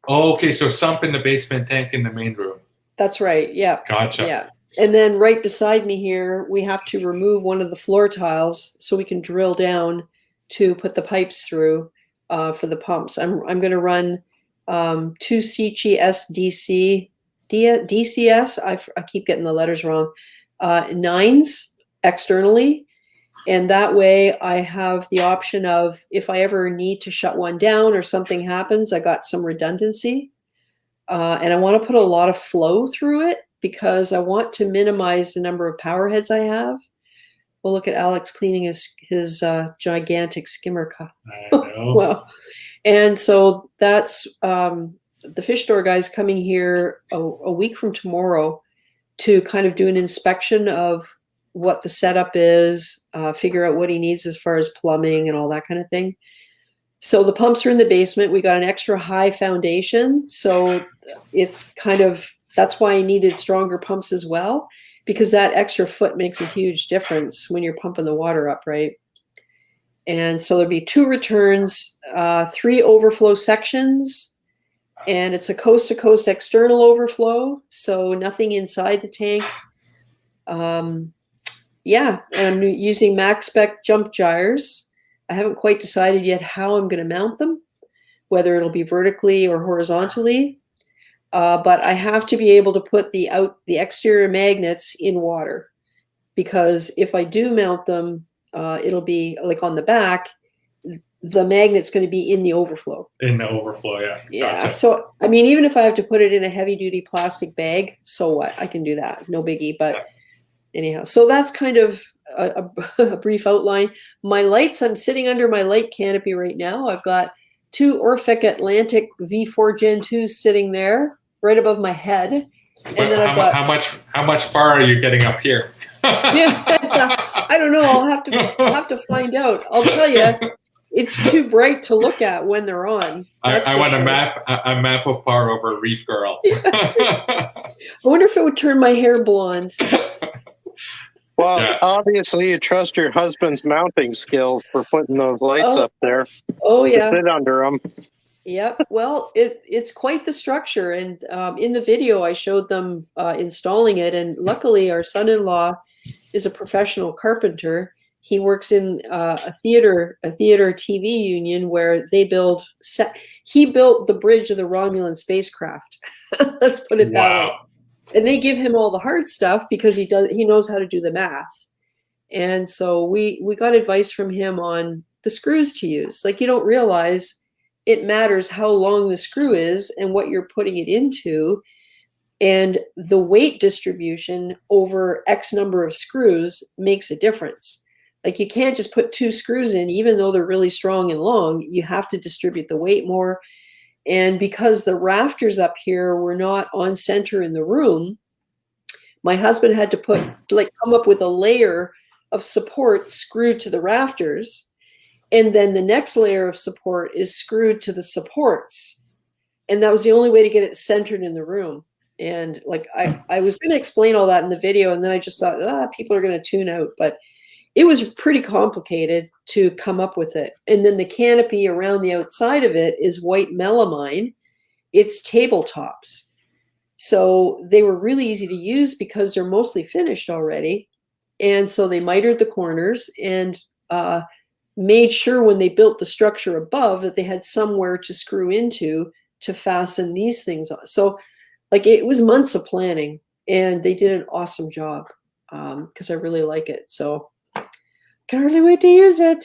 Oh, okay. So sump in the basement, tank in the main room. That's right. Yeah. Gotcha. Yeah. And then right beside me here, we have to remove one of the floor tiles so we can drill down to put the pipes through for the pumps. I'm going to run 2 CGS DCS. I keep getting the letters wrong. 9s externally. And that way I have the option of, if I ever need to shut one down or something happens, I got some redundancy. And I want to put a lot of flow through it because I want to minimize the number of power heads I have. Well, look at Alex cleaning his gigantic skimmer cup. I know. Well, and so that's the fish store guy's coming here a week from tomorrow to kind of do an inspection of what the setup is, figure out what he needs as far as plumbing and all that kind of thing. So the pumps are in the basement. We got an extra high foundation. So it's that's why I needed stronger pumps as well, because that extra foot makes a huge difference when you're pumping the water up, right? And so there'll be 2 returns, 3 overflow sections, and it's a coast-to-coast external overflow, so nothing inside the tank. Yeah, and I'm using max spec jump gyres. I haven't quite decided yet how I'm going to mount them, whether it'll be vertically or horizontally. But I have to be able to put the exterior magnets in water, because if I do mount them, it'll be like on the back. The magnet's going to be in the overflow. In the overflow, yeah. Yeah. Gotcha. So I mean, even if I have to put it in a heavy-duty plastic bag, so what? I can do that. No biggie. But anyhow, so that's kind of a brief outline. My lights, I'm sitting under my light canopy right now. I've got 2 Orphic Atlantic V4 Gen 2s sitting there right above my head. And then I've got how much bar are you getting up here? Yeah, I don't know. I'll have to find out. I'll tell you, it's too bright to look at when they're on. I want a map of par over Reefgrrl. I wonder if it would turn my hair blonde. Well, Yeah. obviously you trust your husband's mounting skills for putting those lights up there. Oh yeah. To sit under them. Yep. Well, it's quite the structure, and in the video I showed them installing it, and luckily our son-in-law is a professional carpenter. He works in a theater TV union where they build he built the bridge of the Romulan spacecraft. Let's put it that way. And they give him all the hard stuff because he knows how to do the math. And so we got advice from him on the screws to use. Like, you don't realize it matters how long the screw is and what you're putting it into, and the weight distribution over X number of screws makes a difference. Like, you can't just put 2 screws in, even though they're really strong and long. You have to distribute the weight more. And because the rafters up here were not on center in the room, my husband had to come up with a layer of support screwed to the rafters. And then the next layer of support is screwed to the supports. And that was the only way to get it centered in the room. And like, I was going to explain all that in the video, and then I just thought, people are going to tune out. But it was pretty complicated to come up with it. And then the canopy around the outside of it is white melamine. It's tabletops. So they were really easy to use because they're mostly finished already. And so they mitered the corners and made sure when they built the structure above that they had somewhere to screw into to fasten these things on. So like, it was months of planning, and they did an awesome job because I really like it. So can hardly wait to use it.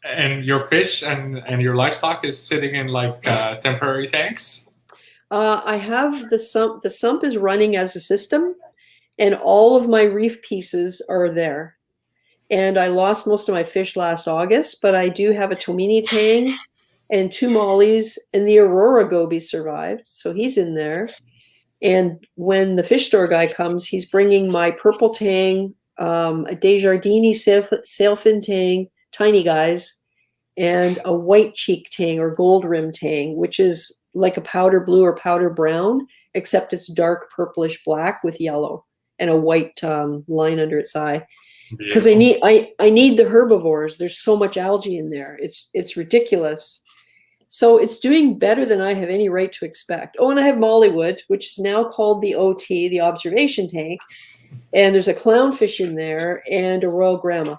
And your fish and your livestock is sitting in like temporary tanks? I have the sump. The sump is running as a system, and all of my reef pieces are there. And I lost most of my fish last August, but I do have a Tomini tang and 2 mollies, and the Aurora goby survived, so he's in there. And when the fish store guy comes, he's bringing my purple tang, a Desjardins sailfin tang, tiny guys, and a white cheek tang or gold rim tang, which is like a powder blue or powder brown, except it's dark purplish black with yellow and a white line under its eye. Because I need the herbivores. There's so much algae in there. It's ridiculous. So it's doing better than I have any right to expect. Oh, and I have Mollywood, which is now called the OT, the observation tank. And there's a clownfish in there and a Royal Grandma.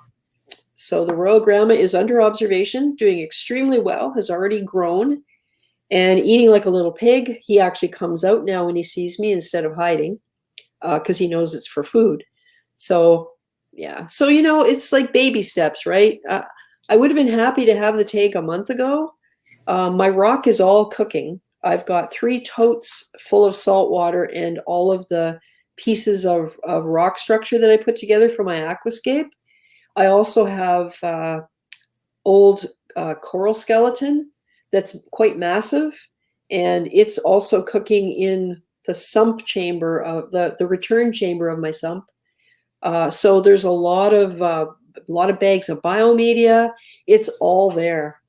So the Royal Grandma is under observation, doing extremely well, has already grown and eating like a little pig. He actually comes out now when he sees me instead of hiding because he knows it's for food. So, yeah. So, it's like baby steps, right? I would have been happy to have the tank a month ago. My rock is all cooking. I've got 3 totes full of salt water and all of the pieces of rock structure that I put together for my aquascape. I also have old coral skeleton that's quite massive, and it's also cooking in the sump chamber of the return chamber of my sump. So there's a lot of bags of biomedia. It's all there.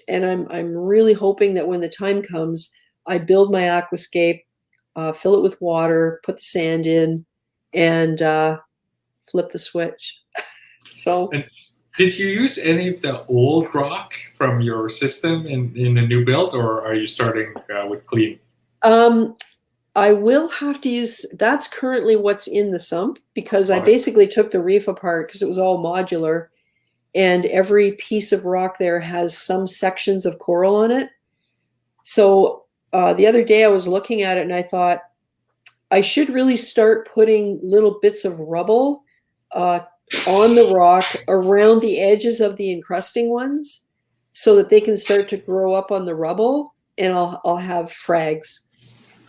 And I'm really hoping that when the time comes, I build my aquascape, fill it with water, put the sand in, and flip the switch. So, and did you use any of the old rock from your system in the new build, or are you starting with clean? I will have to use, that's currently what's in the sump, because I Okay. basically took the reef apart because it was all modular, and every piece of rock there has some sections of coral on it. So the other day I was looking at it and I thought I should really start putting little bits of rubble on the rock around the edges of the encrusting ones so that they can start to grow up on the rubble, and I'll have frags.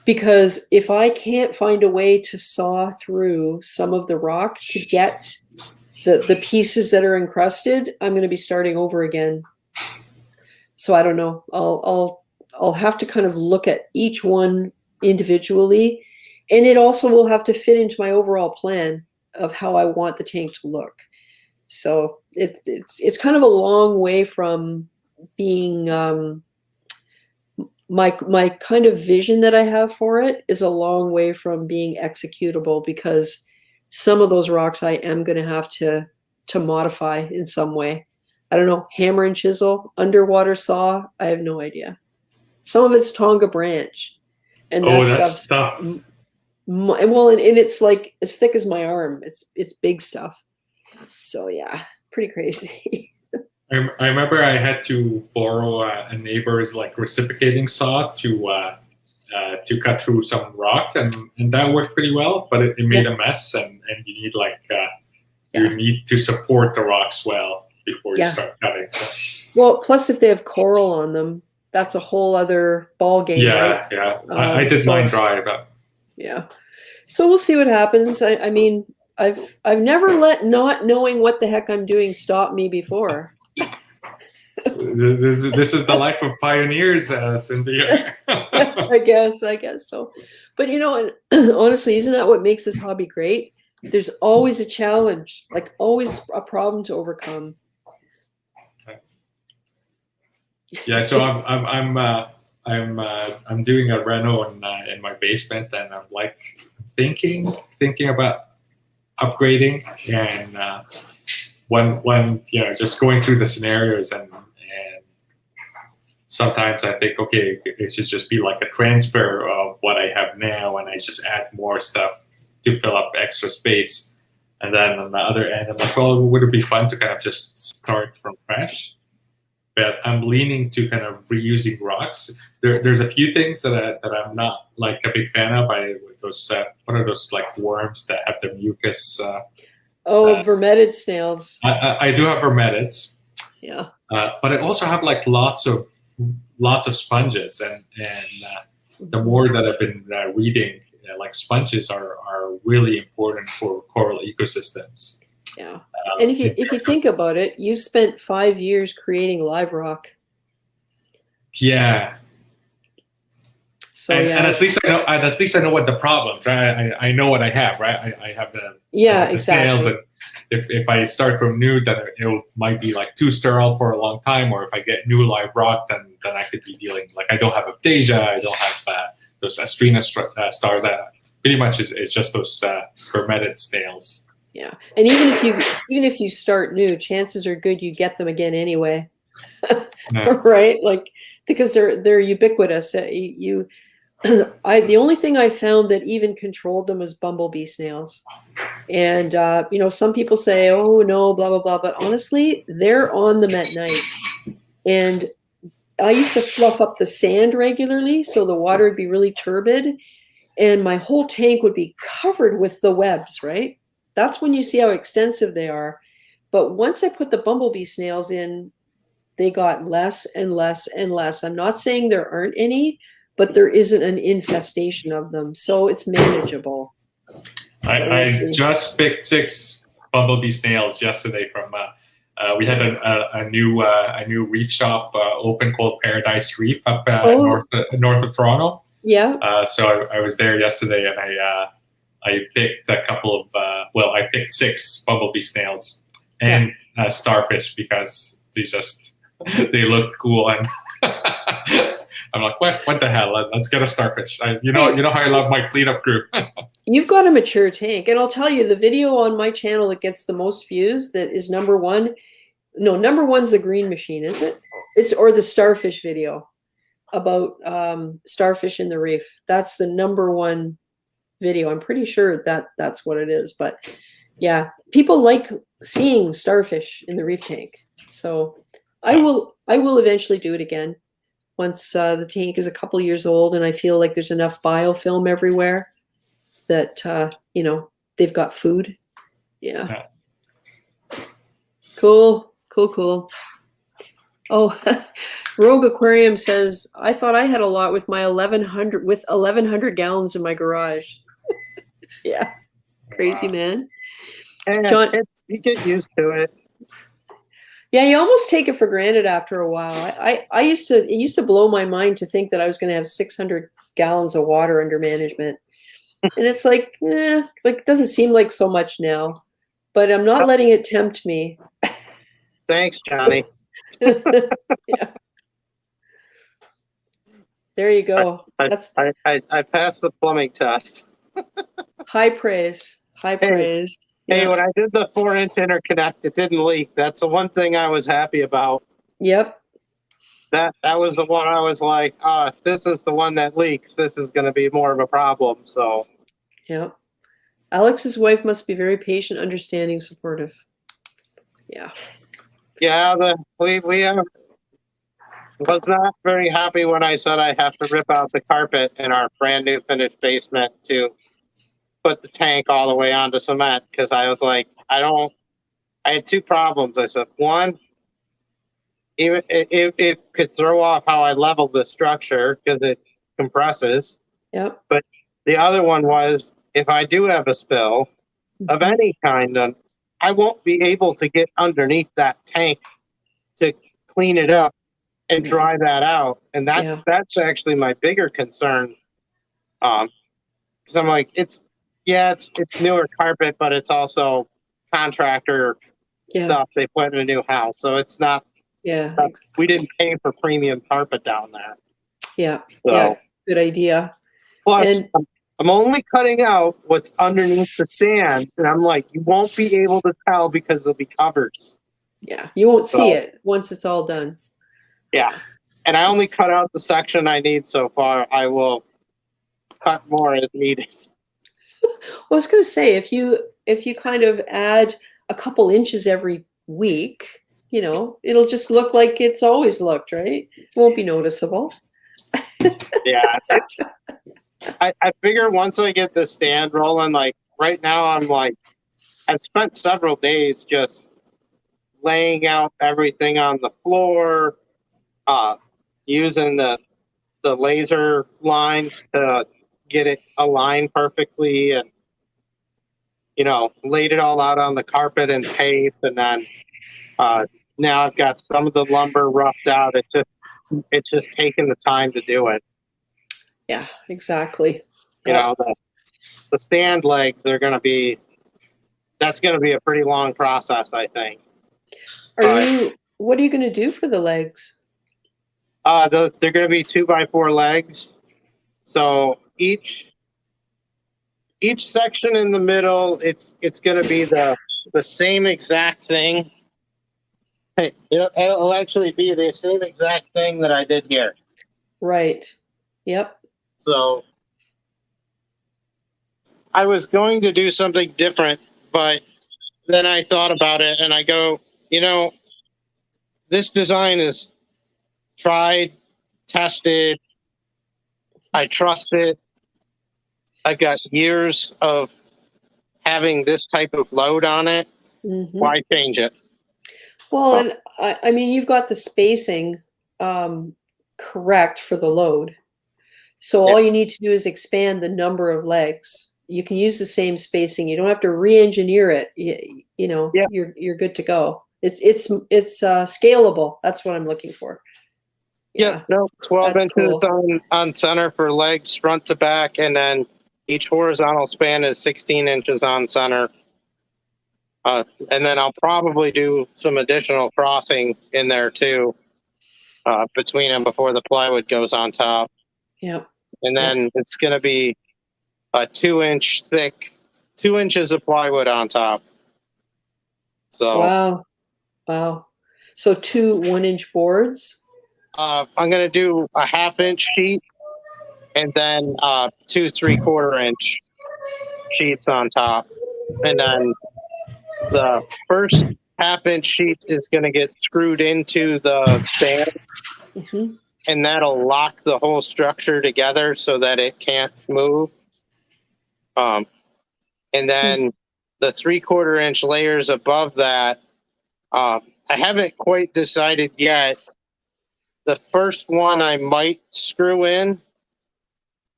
Because if I can't find a way to saw through some of the rock to get the pieces that are encrusted, I'm going to be starting over again. So I don't know. I'll have to kind of look at each one individually. And it also will have to fit into my overall plan of how I want the tank to look. So it's kind of a long way from being my kind of vision that I have for it is a long way from being executable, because some of those rocks I am going to have to modify in some way. I don't know, hammer and chisel, underwater saw, I have no idea. Some of it's Tonga branch, and that's tough. Well, and it's like as thick as my arm. It's big stuff. So yeah, pretty crazy. I remember I had to borrow a neighbor's like reciprocating saw to cut through some rock, and that worked pretty well. But it made a mess, and you need like you need to support the rocks well before you start cutting. Well, plus if they have coral on them, that's a whole other ball game, right? Yeah. I did mine dry, but yeah. So we'll see what happens. I mean, I've never let not knowing what the heck I'm doing stop me before. This is the life of pioneers, Cynthia. I guess so. But you know, and honestly, isn't that what makes this hobby great? There's always a challenge, like always a problem to overcome. Yeah, so I'm doing a reno in my basement, and I'm like thinking about upgrading, and when just going through the scenarios, and sometimes I think, okay, it should just be like a transfer of what I have now, and I just add more stuff to fill up extra space. And then on the other end, I'm like, well, would it be fun to kind of just start from fresh? But I'm leaning to kind of reusing rocks. There's a few things that I'm not like a big fan of. Those what are those like worms that have the mucus? Vermeted snails. I do have vermetids. Yeah. But I also have like lots of sponges, and the more that I've been reading, like sponges are really important for coral ecosystems. Yeah. And if you think about it, you've spent 5 years creating live rock. Yeah. So and at least I know what the problems, right? I know what I have, right? I have the exactly. snails, and if I start from new, then it might be like too sterile for a long time. Or if I get new live rock, then I could be dealing, like, I don't have Aptasia, I don't have those Astrina stars. Pretty much it's just those vermeted snails. Yeah, and even if you start new, chances are good you get them again anyway, right? Like, because they're ubiquitous. The only thing I found that even controlled them was bumblebee snails, and some people say, oh no, blah blah blah, but honestly, they're on them at night, and I used to fluff up the sand regularly so the water would be really turbid, and my whole tank would be covered with the webs, right? That's when you see how extensive they are. But once I put the bumblebee snails in, they got less and less and less. I'm not saying there aren't any, but there isn't an infestation of them. So it's manageable. I just picked 6 bumblebee snails yesterday from, we had a new reef shop open called Paradise Reef up north of Toronto. Yeah. So I was there yesterday, and I picked a couple of, I picked 6 bumblebee snails and starfish, because they looked cool, and I'm like, what the hell? Let's get a starfish. You know how I love my cleanup crew. You've got a mature tank, and I'll tell you, the video on my channel that gets the most views, that is number 1. No, number 1's the green machine, is it? Or the starfish video about starfish in the reef. That's the number 1 video. I'm pretty sure that's what it is. But yeah, people like seeing starfish in the reef tank. So I will eventually do it again once the tank is a couple years old and I feel like there's enough biofilm everywhere that they've got food. Yeah. Cool. Oh, Rogue Aquarium says, I thought I had a lot with my 1,100 gallons in my garage. Yeah. Crazy, man. And John, you get used to it. Yeah, you almost take it for granted after a while. It used to blow my mind to think that I was going to have 600 gallons of water under management. And it's like, like it doesn't seem like so much now, but I'm not letting it tempt me. Thanks, Johnny. Yeah. There you go. That's I passed the plumbing test. high praise. High praise. Hey, Yeah. when I did the 4-inch interconnect, it didn't leak. That's the one thing I was happy about. Yep. That was the one I was like, if this is the one that leaks, this is going to be more of a problem. So, Yep. Alex's wife must be very patient, understanding, supportive. Yeah. yeah, we was not very happy when I said I have to rip out the carpet in our brand new finished basement to put the tank all the way onto cement, because I was like, I had two problems. I said, one, even it could throw off how I leveled the structure because it compresses. Yep. But the other one was, if I do have a spill of any kind, then I won't be able to get underneath that tank to clean it up and dry that out. And that's actually my bigger concern. Because I'm like, it's newer carpet, but it's also contractor stuff they put in a new house. So it's not, we didn't pay for premium carpet down there. Yeah. So, yeah. Good idea. Plus, I'm only cutting out what's underneath the stand. And I'm like, you won't be able to tell because there'll be covers. Yeah. You won't see it once it's all done. Yeah. And I only cut out the section I need so far. I will cut more as needed. Well, I was going to say, if you kind of add a couple inches every week, it'll just look like it's always looked, right? It won't be noticeable. Yeah, I figure once I get the stand rolling, like right now, I've spent several days just laying out everything on the floor, using the laser lines to get it aligned perfectly, and laid it all out on the carpet and tape, and then now I've got some of the lumber roughed out. It's just taking the time to do it. Yeah, exactly. The stand legs are going to be, that's going to be a pretty long process, I think. What are you going to do for the legs? They're going to be 2x4 legs. So each section in the middle, it's going to be the same exact thing. It'll actually be the same exact thing that I did here. Right. Yep. So I was going to do something different, but then I thought about it and I go, this design is tried, tested. I trust it. I've got years of having this type of load on it. Mm-hmm. Why change it? Well, and I mean, you've got the spacing correct for the load. So all you need to do is expand the number of legs. You can use the same spacing. You don't have to re-engineer it. You're good to go. It's scalable. That's what I'm looking for. Yeah, no, 12 inches on center for legs, front to back, and then each horizontal span is 16 inches on center. And then I'll probably do some additional crossing in there too, between them before the plywood goes on top. Yep. And then it's going to be a 2-inch thick, 2 inches of plywood on top. So wow. So 2 1-inch boards. I'm going to do a 1/2-inch sheet and then 2 3/4-inch sheets on top. And then the first 1/2-inch sheet is going to get screwed into the stand, and that'll lock the whole structure together so that it can't move. And then the 3/4-inch layers above that, I haven't quite decided yet. The first one I might screw in,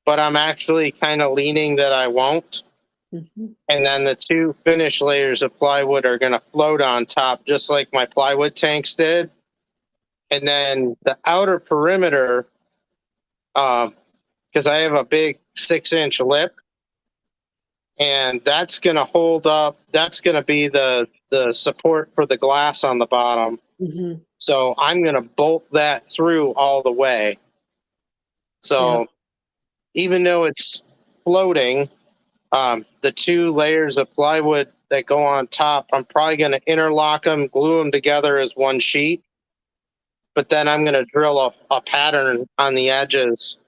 but I'm actually kind of leaning that I won't. And then the 2 finished layers of plywood are going to float on top, just like my plywood tanks did. And then the outer perimeter, because I have a big 6-inch lip, and that's going to hold up. That's going to be the support for the glass on the bottom. So I'm going to bolt that through all the way. So even though it's floating, the 2 layers of plywood that go on top, I'm probably going to interlock them, glue them together as one sheet. But then I'm going to drill a pattern on the edges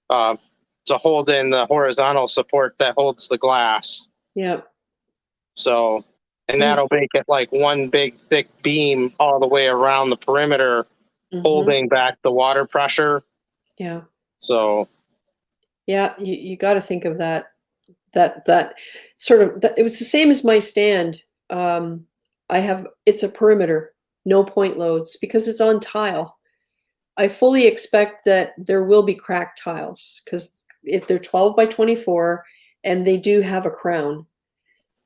to hold in the horizontal support that holds the glass. Yep. So, and that'll make it like one big thick beam all the way around the perimeter, holding back the water pressure. Yeah. So. Yeah, you got to think of that sort of. It was the same as my stand. It's a perimeter, no point loads, because it's on tile. I fully expect that there will be cracked tiles because if they're 12 by 24 and they do have a crown.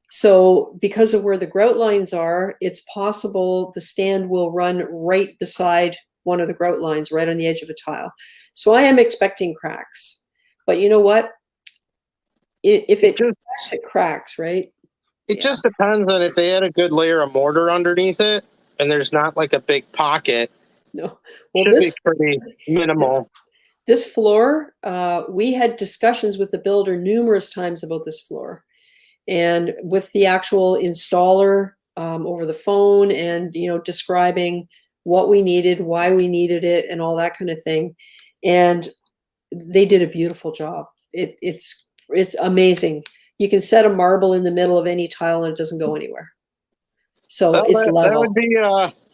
So because of where the grout lines are, it's possible the stand will run right beside one of the grout lines, right on the edge of a tile. So I am expecting cracks. But you know what? If it cracks, it cracks, right? It just depends on if they had a good layer of mortar underneath it and there's not like a big pocket. No. Well, should be pretty minimal. This floor, we had discussions with the builder numerous times about this floor. And with the actual installer over the phone and, describing what we needed, why we needed it, and all that kind of thing. And they did a beautiful job. It's amazing. You can set a marble in the middle of any tile and it doesn't go anywhere. So it's level.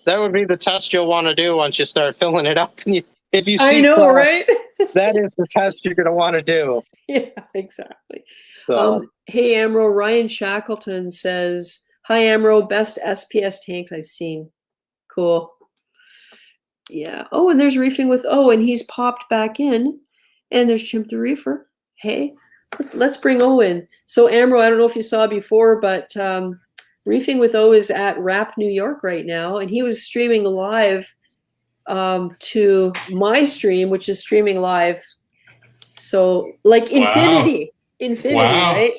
That would be the test you'll want to do once you start filling it up. If you see I know, right? That is the test you're going to want to do. Yeah, exactly. So. Hey, Amro, Ryan Shackleton says, hi, Amro, best SPS tanks I've seen. Cool. Yeah. Oh, and there's Reefing with O, and he's popped back in. And there's Chimp the Reefer. Hey, let's bring O in. So, Amro, I don't know if you saw before, but Reefing with O is at Rap New York right now, and he was streaming live to my stream, which is streaming live. So, like infinity, right?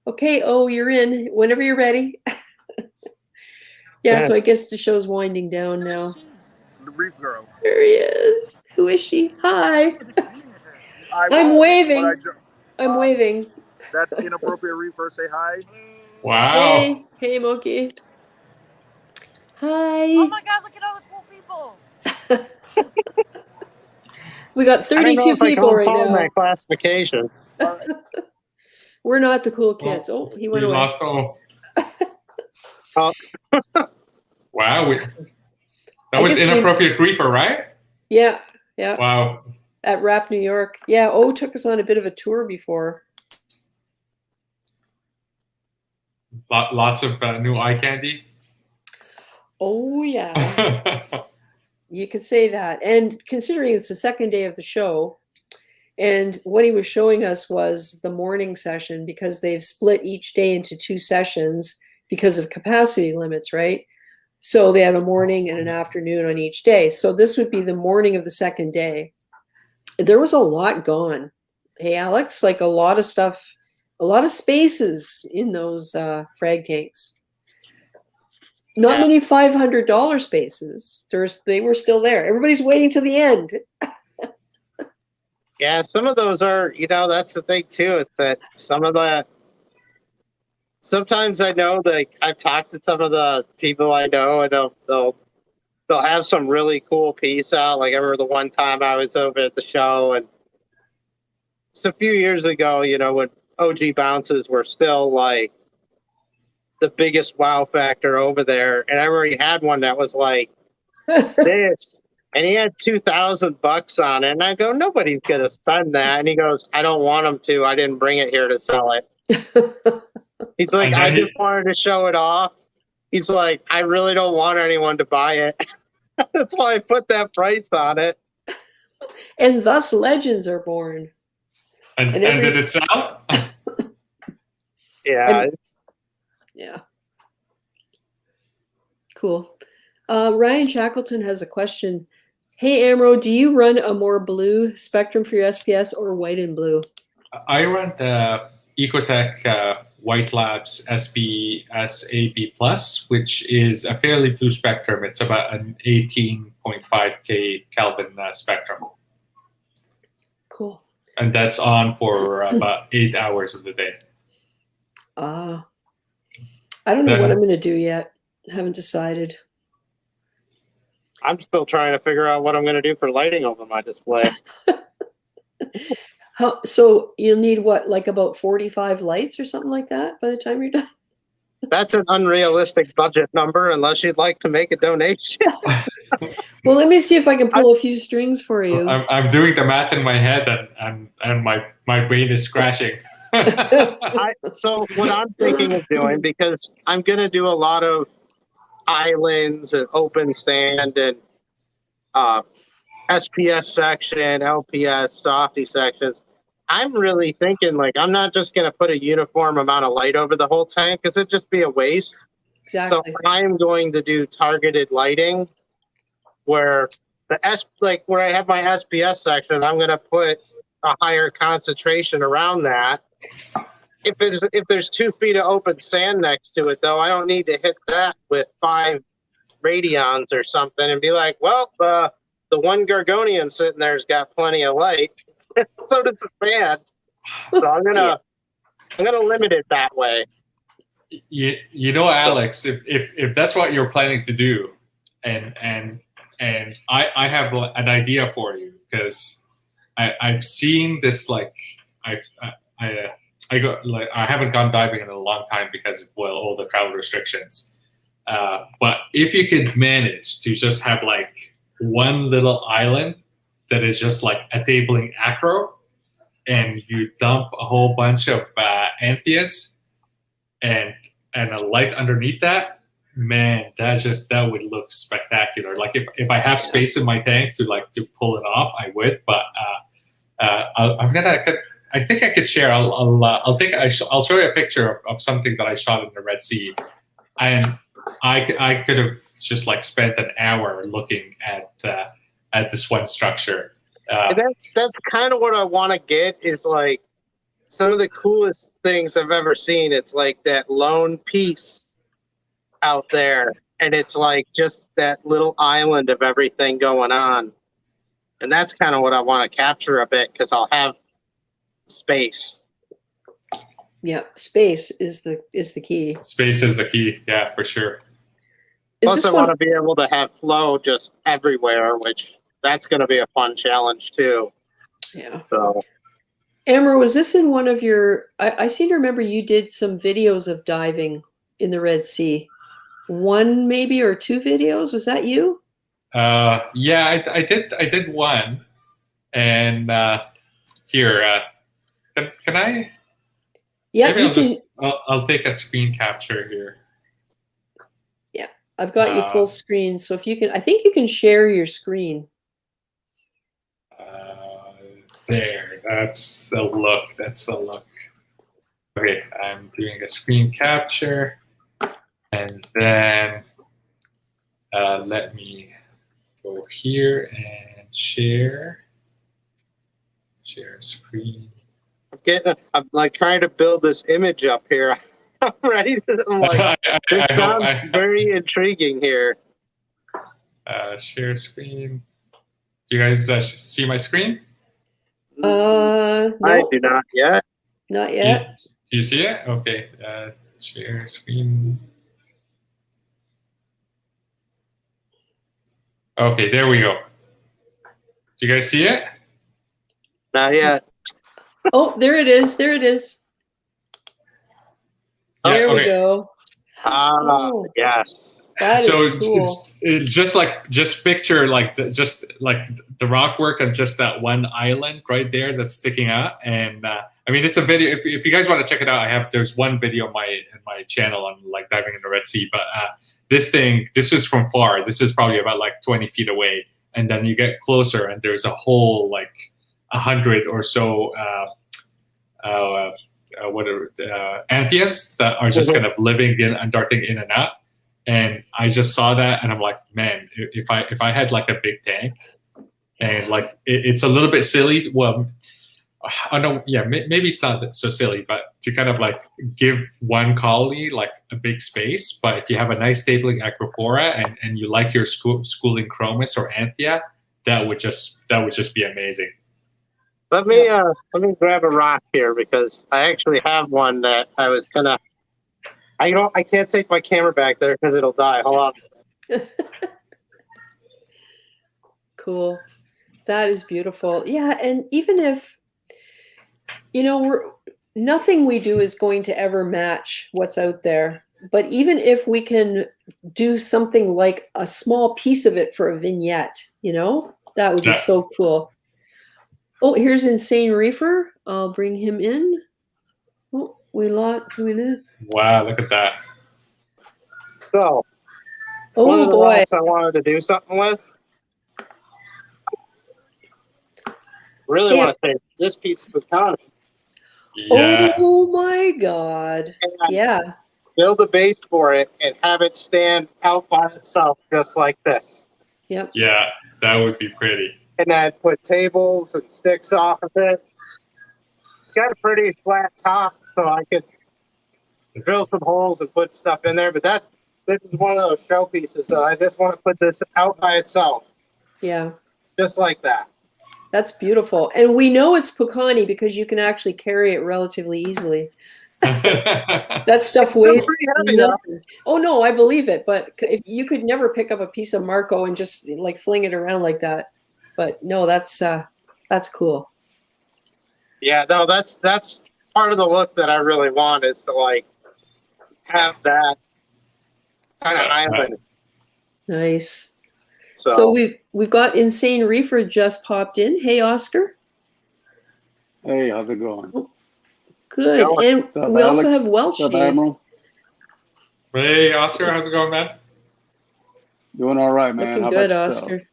Okay, O, you're in whenever you're ready. Yeah, so I guess the show's winding down now. The Reefgrrl. There he is. Who is she? Hi. I'm waving. I'm waving. That's Inappropriate Reefer. Say hi. Wow. Hey, Moki. Hi. Oh my God! Look at all the cool people. We got 32 people right now. My classification. We're not the cool kids. Oh, he went away. Lost all. Oh. Wow. That was Inappropriate Reefer, right? Yeah. Yeah. Wow. At Rap New York. Yeah. O took us on a bit of a tour before. Lots of new eye candy. Oh, yeah. You could say that. And considering it's the second day of the show, and what he was showing us was the morning session, because they've split each day into 2 sessions because of capacity limits, right? So they have a morning and an afternoon on each day. So this would be the morning of the second day. There was a lot gone. Hey, Alex, like a lot of stuff, a lot of spaces in those frag tanks. Not many $500 spaces. They were still there. Everybody's waiting to the end. Yeah, some of those are, that's the thing too. It's that some of the. Sometimes I know that I've talked to some of the people I know, and they'll have some really cool piece out. Like I remember the one time I was over at the show, and it's a few years ago. When OG bounces were still like the biggest wow factor over there, and I remember he had one that was like this, and he had $2,000 on it, and I go, nobody's gonna spend that, and he goes, I don't want them to. I didn't bring it here to sell it. He's like, I just wanted to show it off. He's like, I really don't want anyone to buy it. That's why I put that price on it. And thus legends are born. And every- did it sell? Yeah. Yeah. Cool. Ryan Shackleton has a question. Hey, Amro, do you run a more blue spectrum for your SPS or white and blue? I run the Ecotech White Labs SPSAB Plus, which is a fairly blue spectrum. It's about an 18.5K Kelvin spectrum. Cool. And that's on for about 8 hours of the day. I don't know what I'm going to do yet. Haven't decided. I'm still trying to figure out what I'm going to do for lighting over my display. So you'll need what, like about 45 lights or something like that by the time you're done? That's an unrealistic budget number unless you'd like to make a donation. Well, let me see if I can pull a few strings for you. I'm doing the math in my head and my brain is crashing. So what I'm thinking of doing, because I'm going to do a lot of islands and open sand and SPS section, LPS, softy sections, I'm really thinking like I'm not just going to put a uniform amount of light over the whole tank because it'd just be a waste. Exactly. So I am going to do targeted lighting where where I have my SPS section, I'm going to put a higher concentration around that. If there's 2 feet of open sand next to it, though, I don't need to hit that with 5 radions or something and be like, well, the one Gorgonian sitting there's got plenty of light. So does the fan. So I'm gonna limit it that way. You know, Alex, if that's what you're planning to do, and I have an idea for you, because I've seen this, like I haven't gone diving in a long time because of all the travel restrictions. But if you could manage to just have like one little island that is just like a tabling acro, and you dump a whole bunch of Antheas and a light underneath that, man, that would look spectacular. Like if I have space in my tank to pull it off, I would. But I think I could share. I'll show you a picture of something that I shot in the Red Sea, and I could have just like spent an hour looking at this one structure. That's kind of what I want to get, is like some of the coolest things I've ever seen. It's like that lone piece out there, and it's like just that little island of everything going on. And that's kind of what I want to capture a bit, because I'll have space. Yeah, space is the key. Space is the key, yeah, for sure. Plus, I want to be able to have flow just everywhere, which that's going to be a fun challenge too. Yeah. So, Amber, was this in one of your? I seem to remember you did some videos of diving in the Red Sea. 1 maybe or 2 videos. Was that you? Yeah, I did one, and here, can I? Yeah, maybe I'll take a screen capture here. Yeah, I've got you full screen, so if you can, I think you can share your screen. There, that's the look. That's the look. Okay, I'm doing a screen capture, and then let me go here and share screen. I'm like trying to build this image up here. I'm ready. I'm like, this sounds very intriguing here. Share screen. Do you guys see my screen? No. I do not yet. Not yet. Do you see it? Okay. Share screen. Okay, there we go. Do you guys see it? Not yet. Oh, there it is. There it is. There we go. Yes. That is cool. Just picture like the rock work on just that one island right there that's sticking out. And I mean, it's a video. If you guys want to check it out, there's one video in my channel on like diving in the Red Sea. But this is from far. This is probably about like 20 feet away, and then you get closer, and there's a whole like 100 or so Antheas that are just kind of living in and darting in and out. And I just saw that, and I'm like, man, if I had like a big tank, and like it's a little bit silly. Well, I know, yeah, maybe it's not so silly, but to kind of like give one colony like a big space. But if you have a nice stabling Acropora and you like your schooling Chromis or Anthea, that would just be amazing. Let me grab a rock here because I actually have one that I was gonna. I can't take my camera back there because it'll die. Hold on. Cool. That is beautiful. Yeah, and even if nothing we do is going to ever match what's out there, but even if we can do something like a small piece of it for a vignette, that would be so cool. Oh, here's Insane Reefer. I'll bring him in. Oh, Wow, look at that. So, one of the rocks I wanted to do something with. Really want to say this piece of Pecani. Yeah. Oh my God. Yeah. Build a base for it and have it stand out by itself just like this. Yep. Yeah, that would be pretty. And then put tables and sticks off of it. It's got a pretty flat top, so I could drill some holes and put stuff in there. But this is one of those showpieces, so I just want to put this out by itself. Yeah. Just like that. That's beautiful. And we know it's Pecani because you can actually carry it relatively easily. That stuff weighs nothing. Oh no, I believe it. But if you could never pick up a piece of Marco and just like fling it around like that. But no, that's cool. Yeah, no, that's part of the look that I really want is to like have that kind of island. Nice. So we've got Insane Reefer just popped in. Hey, Oscar. Hey, how's it going? Oh, good. And we also have Welsh. What's up, Admiral? Hey, Oscar, how's it going, man? Doing all right, man. Looking How good, about yourself? Oscar.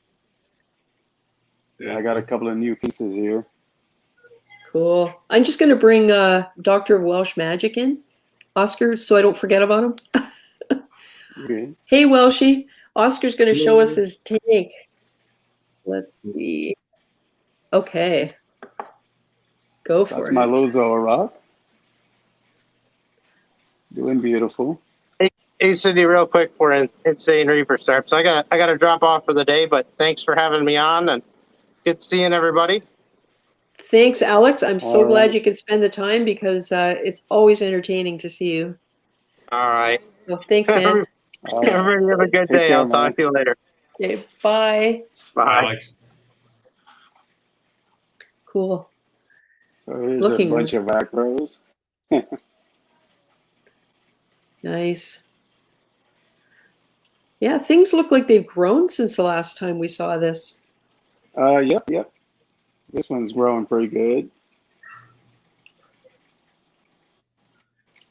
Yeah, I got a couple of new pieces here. Cool. I'm just going to bring Doctor of Welsh Magic in, Oscar, so I don't forget about him. Okay. Hey, Welshie. Oscar's going to show us his tank. Let's see. Okay. Go for it. That's my Lozo rock. Doing beautiful. Hey, Cindy, real quick for Insane Reaper starts. I got to drop off for the day, but thanks for having me on and good seeing everybody. Thanks, Alex. I'm so glad you could spend the time because it's always entertaining to see you. All right. So thanks, man. Everybody have a good day. I'll talk to you later. Okay, bye. Bye. Alex. Cool. So here's a bunch of Acros. Nice. Yeah, things look like they've grown since the last time we saw this. Yep. This one's growing pretty good.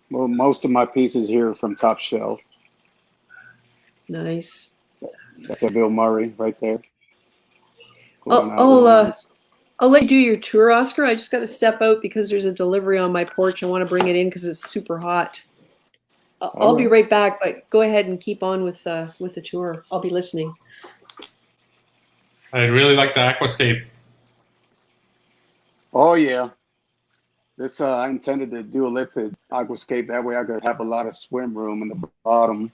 Well, most of my pieces here are from Top Shelf. Nice. That's a Bill Murray right there. I'll let you do your tour, Oscar. I just got to step out because there's a delivery on my porch. I want to bring it in because it's super hot. I'll be right back, but go ahead and keep on with the tour. I'll be listening. I really like the aquascape. Oh yeah. This I intended to do a lifted aquascape. That way I could have a lot of swim room in the bottom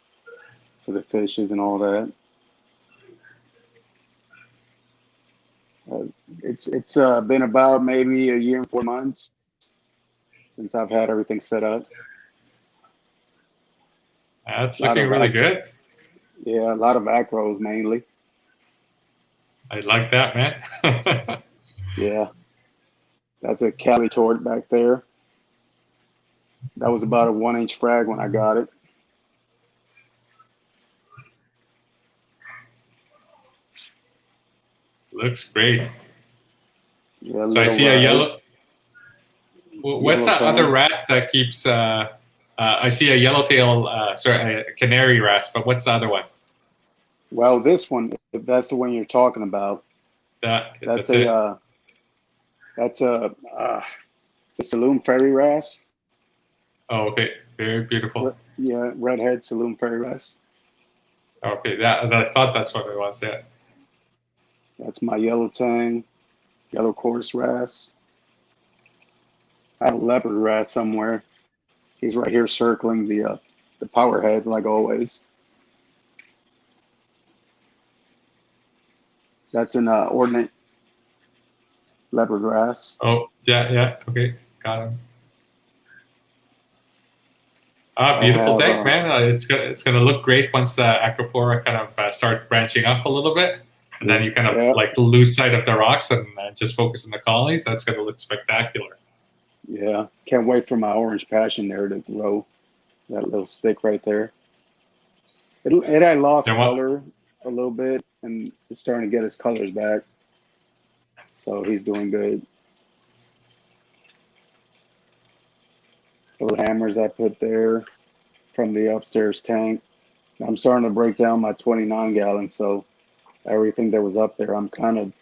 for the fishes and all that. It's been about maybe a year and 4 months since I've had everything set up. That's looking really good. Yeah, a lot of acros mainly. I like that, man. Yeah. That's a Cali tort back there. That was about a 1-inch frag when I got it. Looks great. Yeah, so I see a yellow. What's that other wrasse that keeps? I see a yellowtail, a canary wrasse, but what's the other one? Well, this one, if that's the one you're talking about, that's a It's a saloon fairy wrasse. Oh, okay. Very beautiful. Yeah, redhead saloon fairy wrasse. Okay, I thought that's what it was. Yeah. That's my yellow tang, yellow chorus wrasse. I have a leopard wrasse somewhere. He's right here circling the power heads like always. That's an ornate leopard wrasse. Oh, yeah. Okay, got him. I Beautiful have, tank, man. It's gonna look great once the acropora kind of start branching up a little bit, and then you kind of like lose sight of the rocks and just focus on the colonies. That's gonna look spectacular. Yeah, can't wait for my orange passion there to grow. That little stick right there. It had lost color a little bit, and it's starting to get its colors back. So he's doing good. The little hammers I put there from the upstairs tank. I'm starting to break down my 29 gallons, so everything that was up there, I'm kind of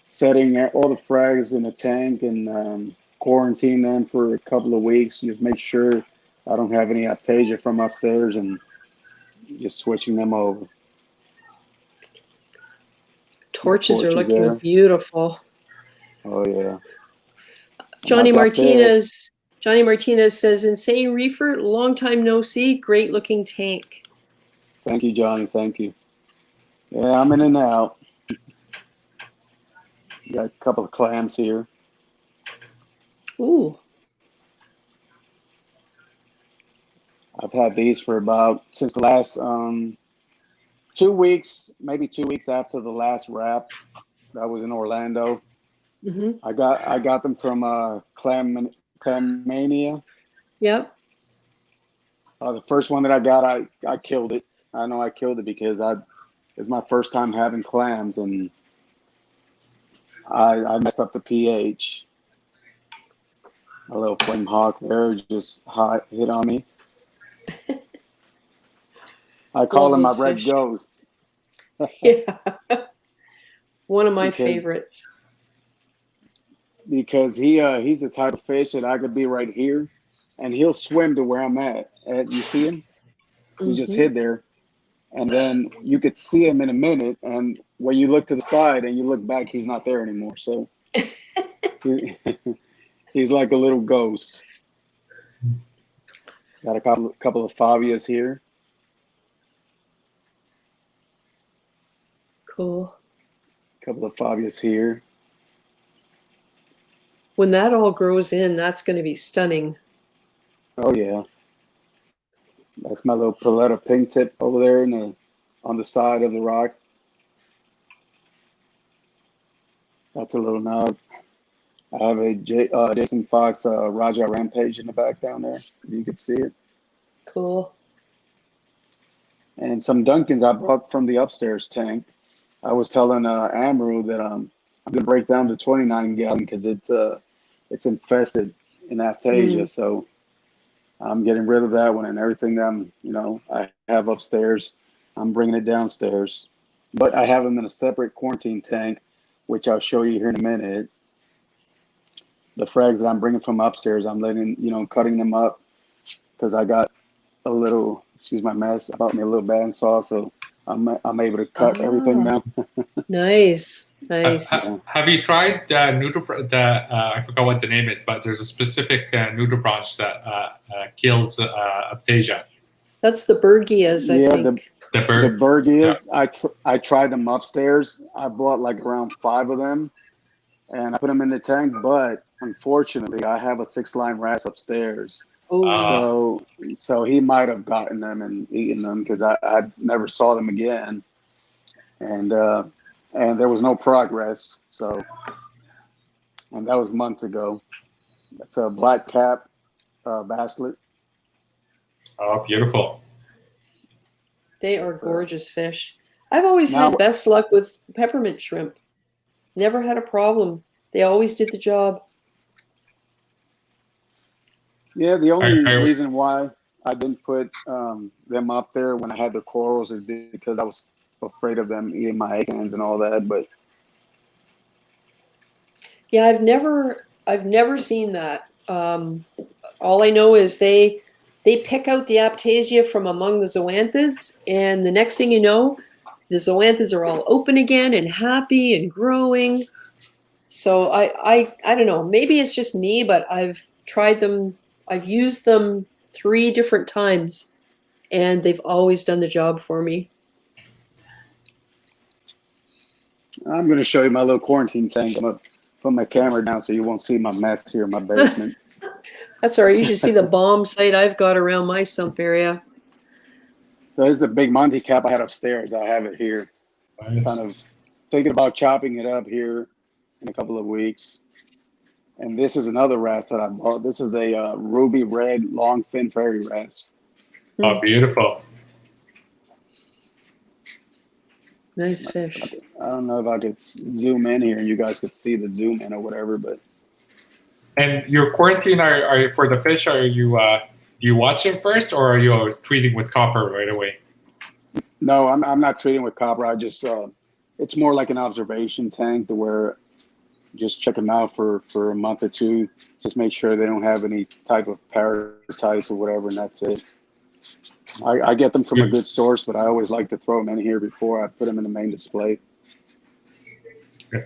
setting all the frags in a tank and quarantine them for a couple of weeks. Just make sure I don't have any aptasia from upstairs and just switching them over. Torches are looking there. Beautiful. Oh yeah. Johnny Martinez says, "Insane reefer, long time no see, great looking tank." Thank you, Johnny. Thank you. Yeah, I'm in and out. Got a couple of clams here. Ooh. I've had these for since the last 2 weeks, maybe 2 weeks after the last wrap. That was in Orlando. Mm-hmm. I got them from Clammania. Yep. The first one that I got, I killed it. I know I killed it because it's my first time having clams, and I messed up the pH. A little flame hawk there just hit on me. I call him my red ghost. Yeah. One of my favorites. Because he's the type of fish that I could be right here, and he'll swim to where I'm at. You see him? He just hid there. And then you could see him in a minute, and when you look to the side and you look back, he's not there anymore. So he's like a little ghost. Got a couple of Favias here. Cool. Couple of Favias here. When that all grows in, that's going to be stunning. Oh yeah. That's my little Paletta pink tip over there on the side of the rock. That's a little nub. I have a Jason Fox Raja Rampage in the back down there. You can see it. Cool. And some Duncans I brought from the upstairs tank. I was telling Amaru that I'm gonna break down to 29 gallon because it's infested in aptasia. So I'm getting rid of that one, and everything that I have upstairs, I'm bringing it downstairs. But I have them in a separate quarantine tank, which I'll show you here in a minute. The frags that I'm bringing from upstairs, I'm cutting them up because I got a little, excuse my mess, I bought me a little bandsaw, so I'm able to cut everything down. Nice. Have you tried I forgot what the name is, but there's a specific nudibranch that kills aptasia. That's the Bergias, I think. The Bergias. Yeah. I tried them upstairs. I bought like around 5 of them, and I put them in the tank. But unfortunately, I have a 6-line wrasse upstairs. So he might have gotten them and eaten them because I never saw them again, and there was no progress. So, and that was months ago. That's a black cap basslet. Oh, beautiful! They are gorgeous fish. I've always had best luck with peppermint shrimp. Never had a problem. They always did the job. Yeah, the only reason why I didn't put them up there when I had the corals is because I was afraid of them eating my egg-hands and all that. But yeah, I've never seen that. All I know is they pick out the aptasia from among the zoanthids, and the next thing you know, the zoanthids are all open again and happy and growing. So I don't know. Maybe it's just me, but I've tried them. I've used them 3 different times, and they've always done the job for me. I'm going to show you my little quarantine tank. I'm going to put my camera down so you won't see my mess here in my basement. That's all right. You should see the bomb site I've got around my sump area. So this is a big Monty cap I had upstairs. I have it here. Nice. Kind of thinking about chopping it up here in a couple of weeks. And this is another wrasse that I bought. This is a ruby red long fin fairy wrasse. Oh, beautiful. Nice fish. I don't know if I could zoom in here and you guys could see the zoom in or whatever, but. And your quarantine, are for the fish, are you you watch them first, or are you treating with copper right away? No, I'm not treating with copper. I just it's more like an observation tank to where just check them out for a month or 2. Just make sure they don't have any type of parasites or whatever, and that's it. I get them from a good source, but I always like to throw them in here before I put them in the main display.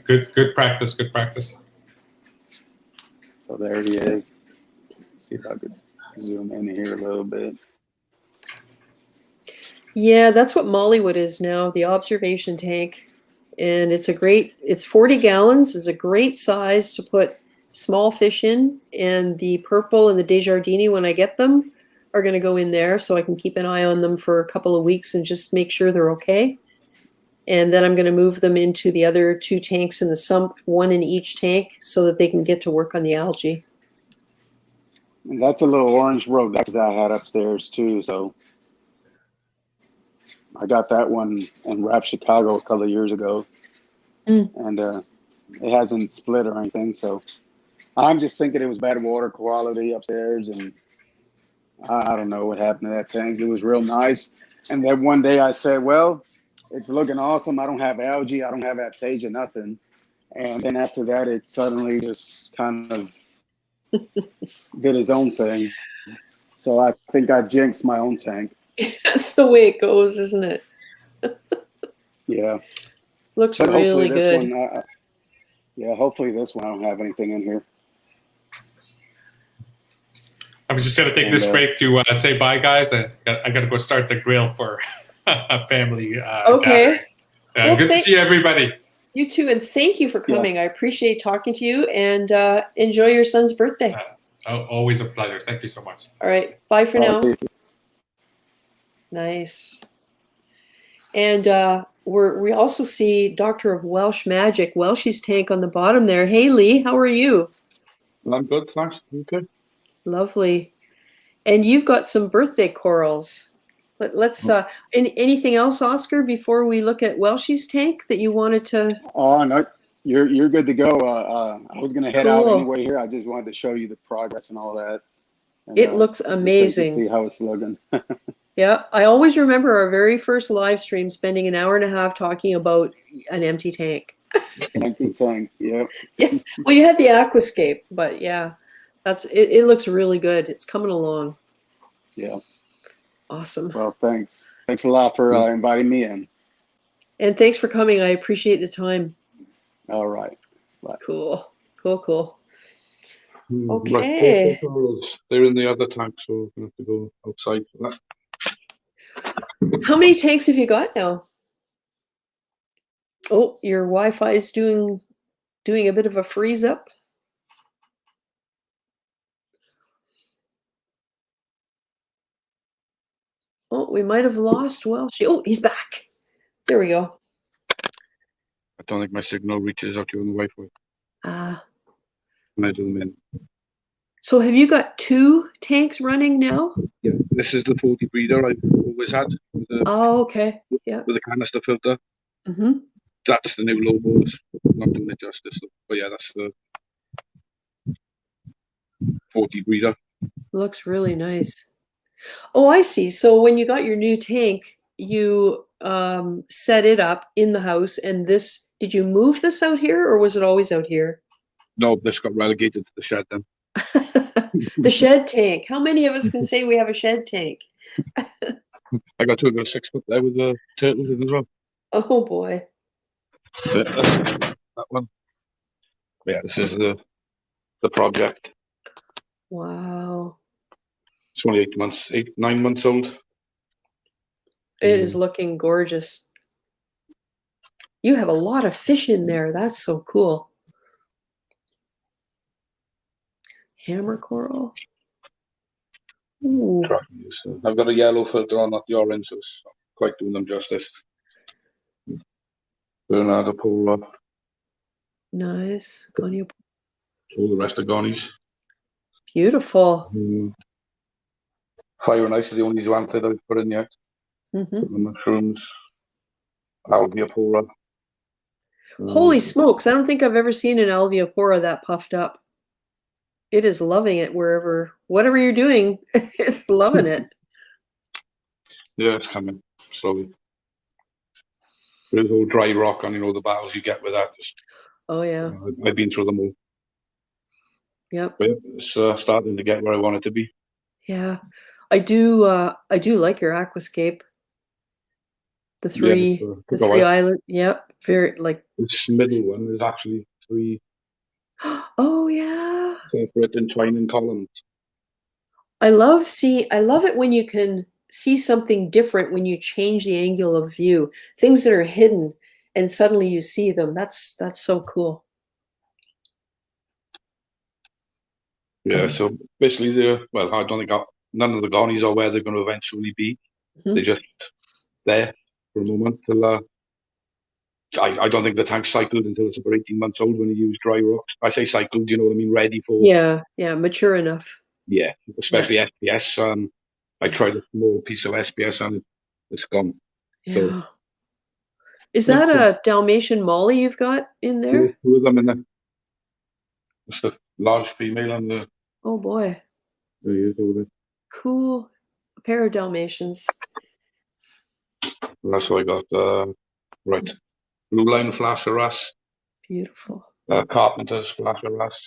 Good practice. Good practice. So there he is. See if I could zoom in here a little bit. Yeah, that's what Mollywood is now, the observation tank. And it's 40 gallons, is a great size to put small fish in. And the purple and the Desjardins, when I get them, are going to go in there so I can keep an eye on them for a couple of weeks and just make sure they're okay. And then I'm going to move them into the other 2 tanks in the sump, 1 in each tank, so that they can get to work on the algae. And that's a little orange Rhodex I had upstairs too. So I got that one in Rap Chicago a couple of years ago. And it hasn't split or anything. So I'm just thinking it was bad water quality upstairs, and I don't know what happened to that tank. It was real nice. And then one day I said, well, it's looking awesome. I don't have algae. I don't have aptasia, nothing. And then after that, it suddenly just kind of did his own thing. So I think I jinxed my own tank. That's the way it goes, isn't it? Yeah. Looks But really hopefully good. this one, hopefully this one I don't have anything in here. I was just going to take this break to say bye, guys. I got to go start the grill for a family Okay. Well, good to see everybody. You too, and thank you for coming. I appreciate talking to you, and enjoy your son's birthday. Always a pleasure. Thank you so much. All right. Bye for now. Nice. And we also see Doctor of Welsh Magic, Welshie's tank on the bottom there. Hey, Lee, how are you? I'm good, thanks. I'm good. Lovely. And you've got some birthday corals. Let's anything else, Oscar, before we look at Welshie's tank that you wanted to? Oh no, you're good to go. I was gonna head out anyway here. I just wanted to show you the progress and all that. And, it looks amazing. So you can see how it's looking. Yeah, I always remember our very first live stream spending an hour and a half talking about an empty tank. Empty tank, yeah. Yeah. Well, you had the aquascape, but yeah, it looks really good. It's coming along. Yeah. Awesome. Well, thanks. Thanks a lot for inviting me in. And thanks for coming. I appreciate the time. All right. Bye. Cool. Cool. Okay. They're in the other tank, so we have to go outside for that. How many tanks have you got now? Oh, your Wi-Fi is doing a bit of a freeze up. Oh, we might have lost Welshie. Oh, he's back. There we go. I don't think my signal reaches out to you on the Wi-Fi. When I do them in. So have you got 2 tanks running now? Yeah, this is the 40 breeder I've always had. Okay. Yeah. With a canister filter. Mm-hmm. That's the new logo. Not doing it justice, but yeah, that's the 40 breeder. Looks really nice. Oh, I see. So when you got your new tank, you set it up in the house, and did you move this out here, or was it always out here? No, this got relegated to the shed then. The shed tank. How many of us can say we have a shed tank? I got 2 of 6 foot there with the turtles in as well. Oh boy. That one. Yeah, this is the project. Wow. It's only 9 months old. It is looking gorgeous. You have a lot of fish in there. That's so cool. Hammer coral. Ooh. I've got a yellow filter on, not the orange, so it's not quite doing them justice. Bernardo Polo. Nice. All the rest are Gonnies. Beautiful. Fire and ice are the only two anthid I've put in yet. Mm-hmm. The mushrooms. Alveopora. Holy smokes. I don't think I've ever seen an alveopora that puffed up. It is loving it whatever you're doing, it's loving it. Yeah, it's coming slowly. There's all dry rock on, the battles you get with that. Oh, yeah. I've been through them all. Yep. But it's starting to get where I want it to be. Yeah. I do like your aquascape. The three island. Yep. Very like this middle one is actually 3. Oh yeah. Separate entwining columns. I love it when you can see something different when you change the angle of view. Things that are hidden and suddenly you see them. That's so cool. Yeah, so basically I don't think none of the Gonnies are where they're going to eventually be. Mm-hmm. They're just there for a moment till I don't think the tank's cycled until it's about 18 months old when you use dry rocks. I say cycled, you know what I mean, ready for... Yeah, mature enough. Yeah, especially SPS. I tried a small piece of SPS and it's gone. Yeah. So, is that a Dalmatian Molly you've got in there? 2 of them in there. It's the large female and the... Oh boy. There he is over there. Cool. A pair of Dalmatians. That's what I got. Right. Blue line flasher wrasse. Beautiful. Carpenter's flasher wrasse.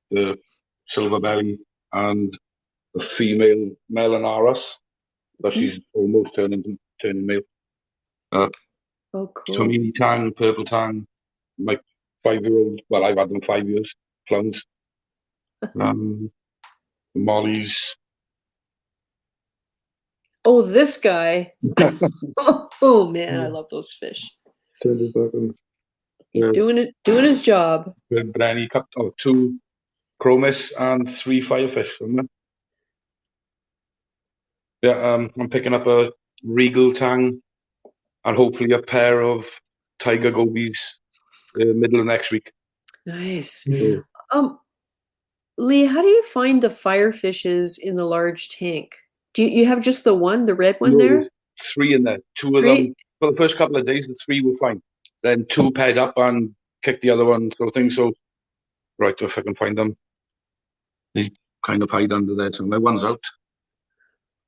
The silver belly and the female Melanaris, but she's almost turning male. Oh, cool. Tomini tang, purple tang, my 5-year-old. Well, I've had them 5 years. Clowns. Mollies. Oh, this guy. Oh man, I love those fish. He's doing his job. Brenny cut 2 chromis and 3 firefish from them. Yeah, I'm picking up a Reefgrrl tang and hopefully a pair of tiger gobies middle of next week. Nice. Lee, how do you find the firefishes in the large tank? Do you have just the one, the red one there? 3 in there. 2 of them. For the first couple of days, the 3 were fine. Then 2 paired up and kicked the other one. So right, if I can find them. They kind of hide under there. So my one's out.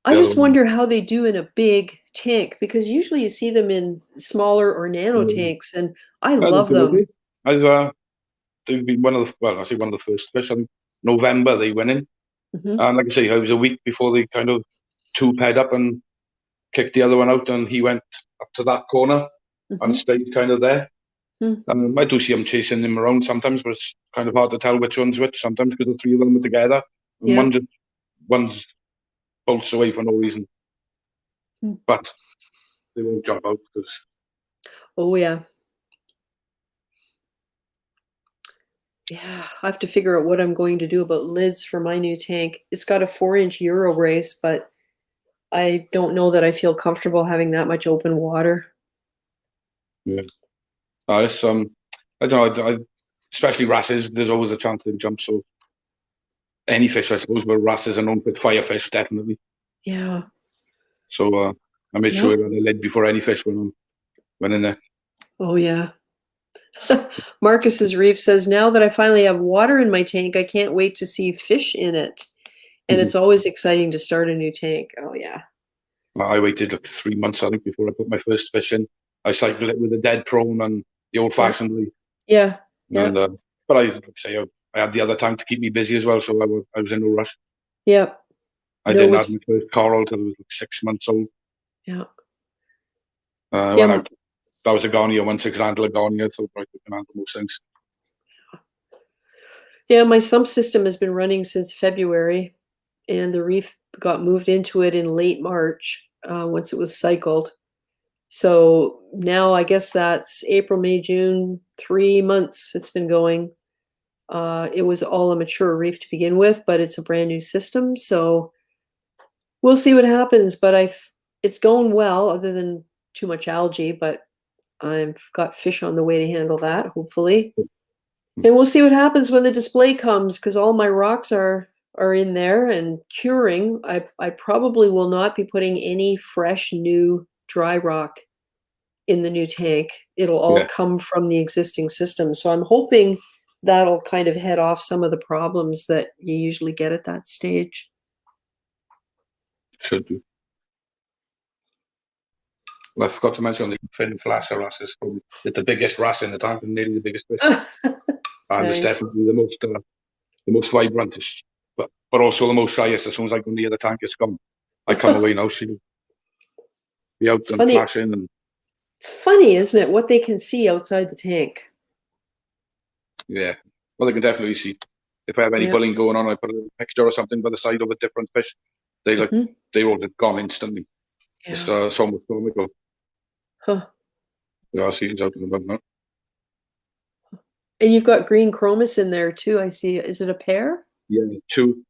I just wonder how they do in a big tank, because usually you see them in smaller or nano tanks, and I love them. They've been one of the first fish. I think November they went in. Mm-hmm. And like I say, it was a week before they kind of 2 paired up and kicked the other one out, and he went up to that corner and stayed kind of there. And I do see him chasing him around sometimes, but it's kind of hard to tell which one's which sometimes because the 3 of them are together. And one's bolts away for no reason. But they won't jump out because... Oh, yeah. Yeah, I have to figure out what I'm going to do about lids for my new tank. It's got a 4-inch Euro brace, but I don't know that I feel comfortable having that much open water. Yeah. I don't know, especially wrasses, there's always a chance they'll jump, so any fish, I suppose, but wrasses are known for firefish, definitely. Yeah. So I made sure that I lid before any fish went in there. Oh, yeah. Marcus's Reef says, now that I finally have water in my tank, I can't wait to see fish in it. And it's always exciting to start a new tank. Oh, yeah. I waited like 3 months, I think, before I put my first fish in. I cycled it with a dead prawn and the old-fashioned way. Yeah. And, but I've I had the other tank to keep me busy as well, so I was in no rush. Yeah. I didn't have my first coral till I was like 6 months old. Yeah. That was a Garnier, 1/6 handle of Garnier, so I can handle most things. Yeah, my sump system has been running since February, and the reef got moved into it in late March once it was cycled. So now I guess that's April, May, June, 3 months it's been going. It was all a mature reef to begin with, but it's a brand new system, so we'll see what happens. But it's going well, other than too much algae, but I've got fish on the way to handle that, hopefully. And we'll see what happens when the display comes, because all my rocks are in there and curing. I probably will not be putting any fresh new dry rock in the new tank. It'll all come from the existing system. So I'm hoping that'll kind of head off some of the problems that you usually get at that stage. Should do. Well, I forgot to mention the fin flasher wrasse is probably the biggest wrasse in the tank and nearly the biggest fish. And it's definitely the most vibrant, but also the most shyest. As soon as I go near the tank, it's gone. I come away now, she'll be out and flashing. And it's funny, isn't it, what they can see outside the tank? Yeah, well, they can definitely see. If I have any bullying going on, I put a picture or something by the side of a different fish. They all get gone instantly. Yeah. It's almost comical. Huh. Yeah, I see it's out in the mud now. And you've got green chromis in there too, I see. Is it a pair? Yeah, 2.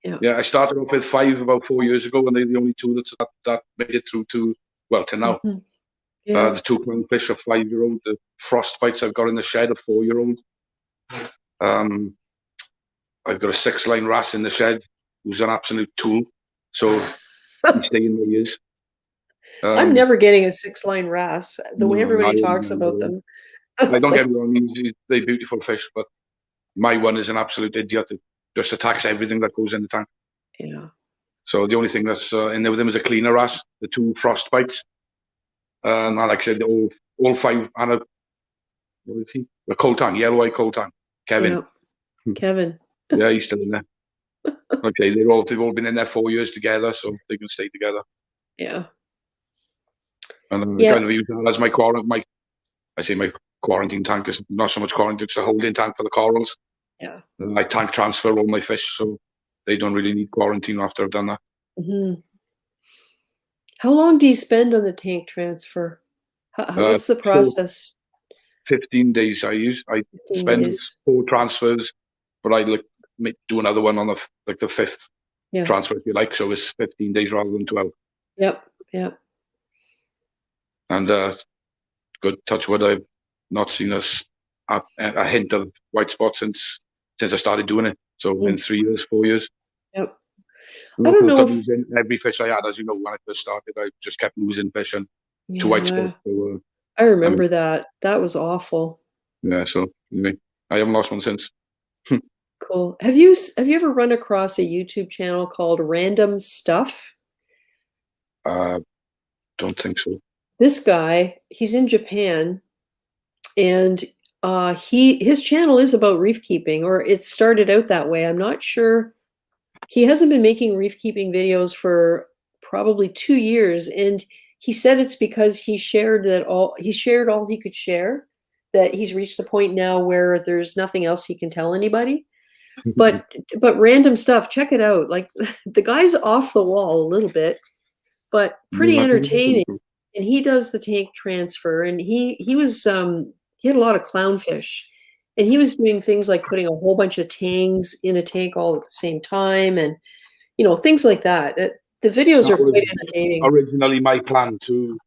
Yeah, I started off with 5 about 4 years ago, and they're the only 2 that made it through to now. The 2 clownfish are 5-year-old. The frostbites I've got in the shed are 4-year-old. I've got a 6-line wrasse in the shed who's an absolute tool. So he's staying where he is. I'm never getting a 6-line wrasse. The way everybody talks about them. I don't get me wrong, they're beautiful fish, but my one is an absolute idiot. It just attacks everything that goes in the tank. Yeah. So the only thing that's in there with him is a cleaner wrasse, the 2 frostbites. And like I said, all 5, and what is he? A coltan, yellow-eye coltan. Kevin. Yeah. Kevin. Yeah, he's still in there. Okay, they've all been in there 4 years together, so they can stay together. Yeah. And I kind of use that as my quarantine tank is not so much quarantine, it's a holding tank for the corals. Yeah. And I tank transfer all my fish, so they don't really need quarantine after I've done that. Mm-hmm. How long do you spend on the tank transfer? What's the process? 15 days I use. I spend 4 transfers, but I do another one on the 5th transfer, if you like. So it's 15 days rather than 12. Yep. And good touch wood, I've not seen a hint of white spots since I started doing it. So in 3 years, 4 years. Yep. I don't know losing every fish I had, as you know, when I first started, I just kept losing fish and to white spots. So, I remember that. That was awful. Yeah. So anyway, I haven't lost one since. Cool. Have you ever run across a YouTube channel called Random Stuff? Don't think so. This guy, he's in Japan, and his channel is about reef keeping, or it started out that way. I'm not sure. He hasn't been making reef keeping videos for probably 2 years, and he said it's because he shared all he could share, that he's reached the point now where there's nothing else he can tell anybody. But Random Stuff, check it out. Like, the guy's off the wall a little bit, but pretty entertaining. And he does the tank transfer, and he had a lot of clownfish, and he was doing things like putting a whole bunch of tangs in a tank all at the same time, and things like that. The videos are quite entertaining. Originally, my plan to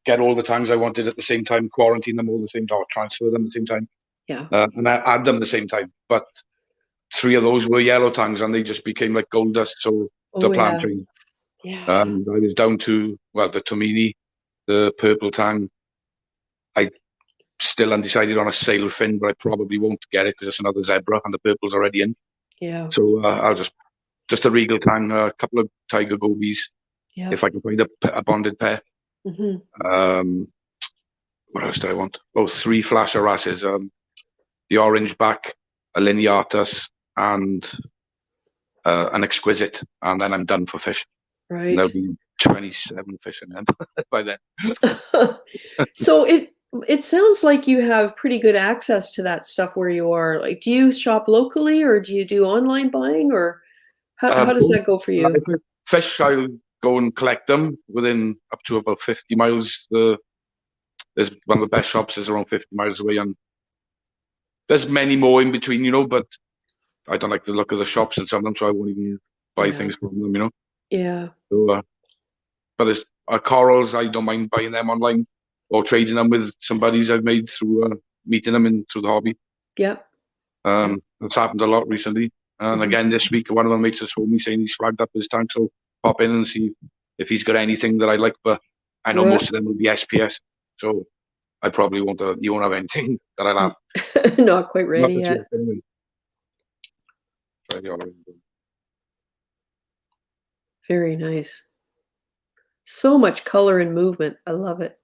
get all the tangs I wanted at the same time, quarantine them all at the same time, transfer them at the same time. Yeah. And I add them at the same time. But 3 of those were yellow tangs, and they just became like gold dust. So the plant tree. Yeah. And I was down to the Tomini, the purple tang. I still undecided on a sail fin, but I probably won't get it because it's another zebra, and the purple's already in. Yeah. So I'll just a regal tang, a couple of tiger gobies, if I can find a bonded pair. Mm-hmm. What else do I want? 3 flasher wrasses. The orange back a lineatus, and an exquisite, and then I'm done for fish. Right. And there'll be 27 fish in them by then. So it sounds like you have pretty good access to that stuff where you are. Like, do you shop locally or do you do online buying, or how does that go for you? If it's fish, I'll go and collect them within up to about 50 miles. There's one of the best shops is around 50 miles away, and there's many more in between, but I don't like the look of the shops and some of them, so I won't even buy things from them, Yeah. So, but there's corals, I don't mind buying them online or trading them with some buddies I've made through meeting them through the hobby. Yep. It's happened a lot recently. And again, this week, one of them makes us phone me saying he's flagged up his tank, so pop in and see if he's got anything that I like. But I know most of them will be SPS, so I probably won't. You won't have anything that I'll have. Not quite ready yet. Very nice. So much color and movement. I love it.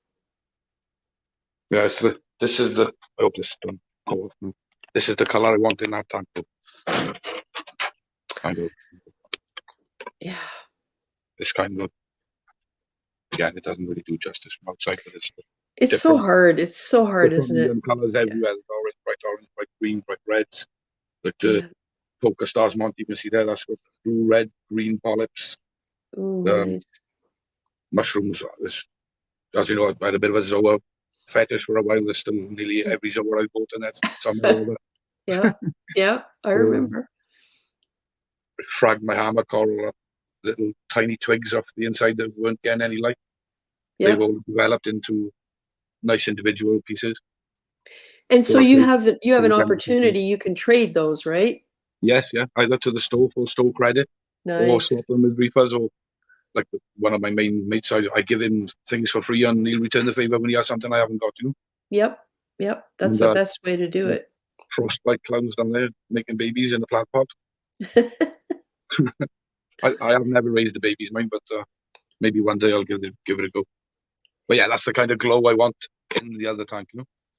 Yeah, so this is the. I hope this don't go off now. This is the color I want in that tank. Kind of. Yeah. This kind of. Yeah, it doesn't really do justice from outside, but it's so hard. It's so hard, isn't it? Colors everywhere. Orange, bright green, bright reds. Like the Poker Stars Monte, you can see there. That's got blue, red, green polyps. Nice. Mushrooms. As you know, I had a bit of a zoa fetish for a while. There's still nearly every zoa I bought, and that's somewhere over. Yeah, I remember. Fragged my hammer coral up, little tiny twigs off the inside that weren't getting any light. They've all developed into nice individual pieces. And so you have an opportunity. You can trade those, right? Yes, yeah. Either to the store for store credit, or swap them with reefers, or like one of my main mates, I give him things for free and he'll return the favor when he has something I haven't got to. Yep. That's the best way to do it. Frostbite clowns down there making babies in the plant pot. I have never raised the babies, mine, but maybe one day I'll give it a go. But yeah, that's the kind of glow I want in the other tank,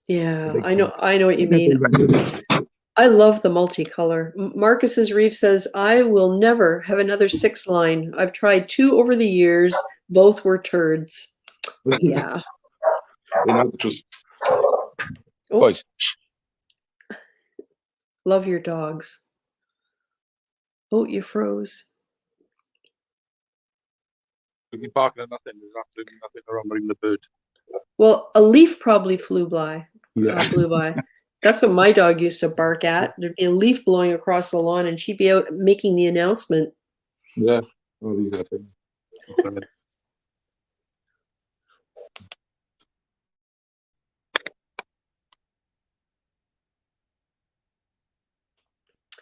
Yeah, I know what you mean. I love the multicolor. Marcus's Reef says, I will never have another 6-line. I've tried 2 over the years. Both were turds. Yeah. Boys. Love your dogs. Oh, you froze. You'll be barking at nothing. There's absolutely nothing around even the bird. Well, a leaf probably blew by. That's what my dog used to bark at. There'd be a leaf blowing across the lawn, and she'd be out making the announcement. Yeah. Oh, these are things.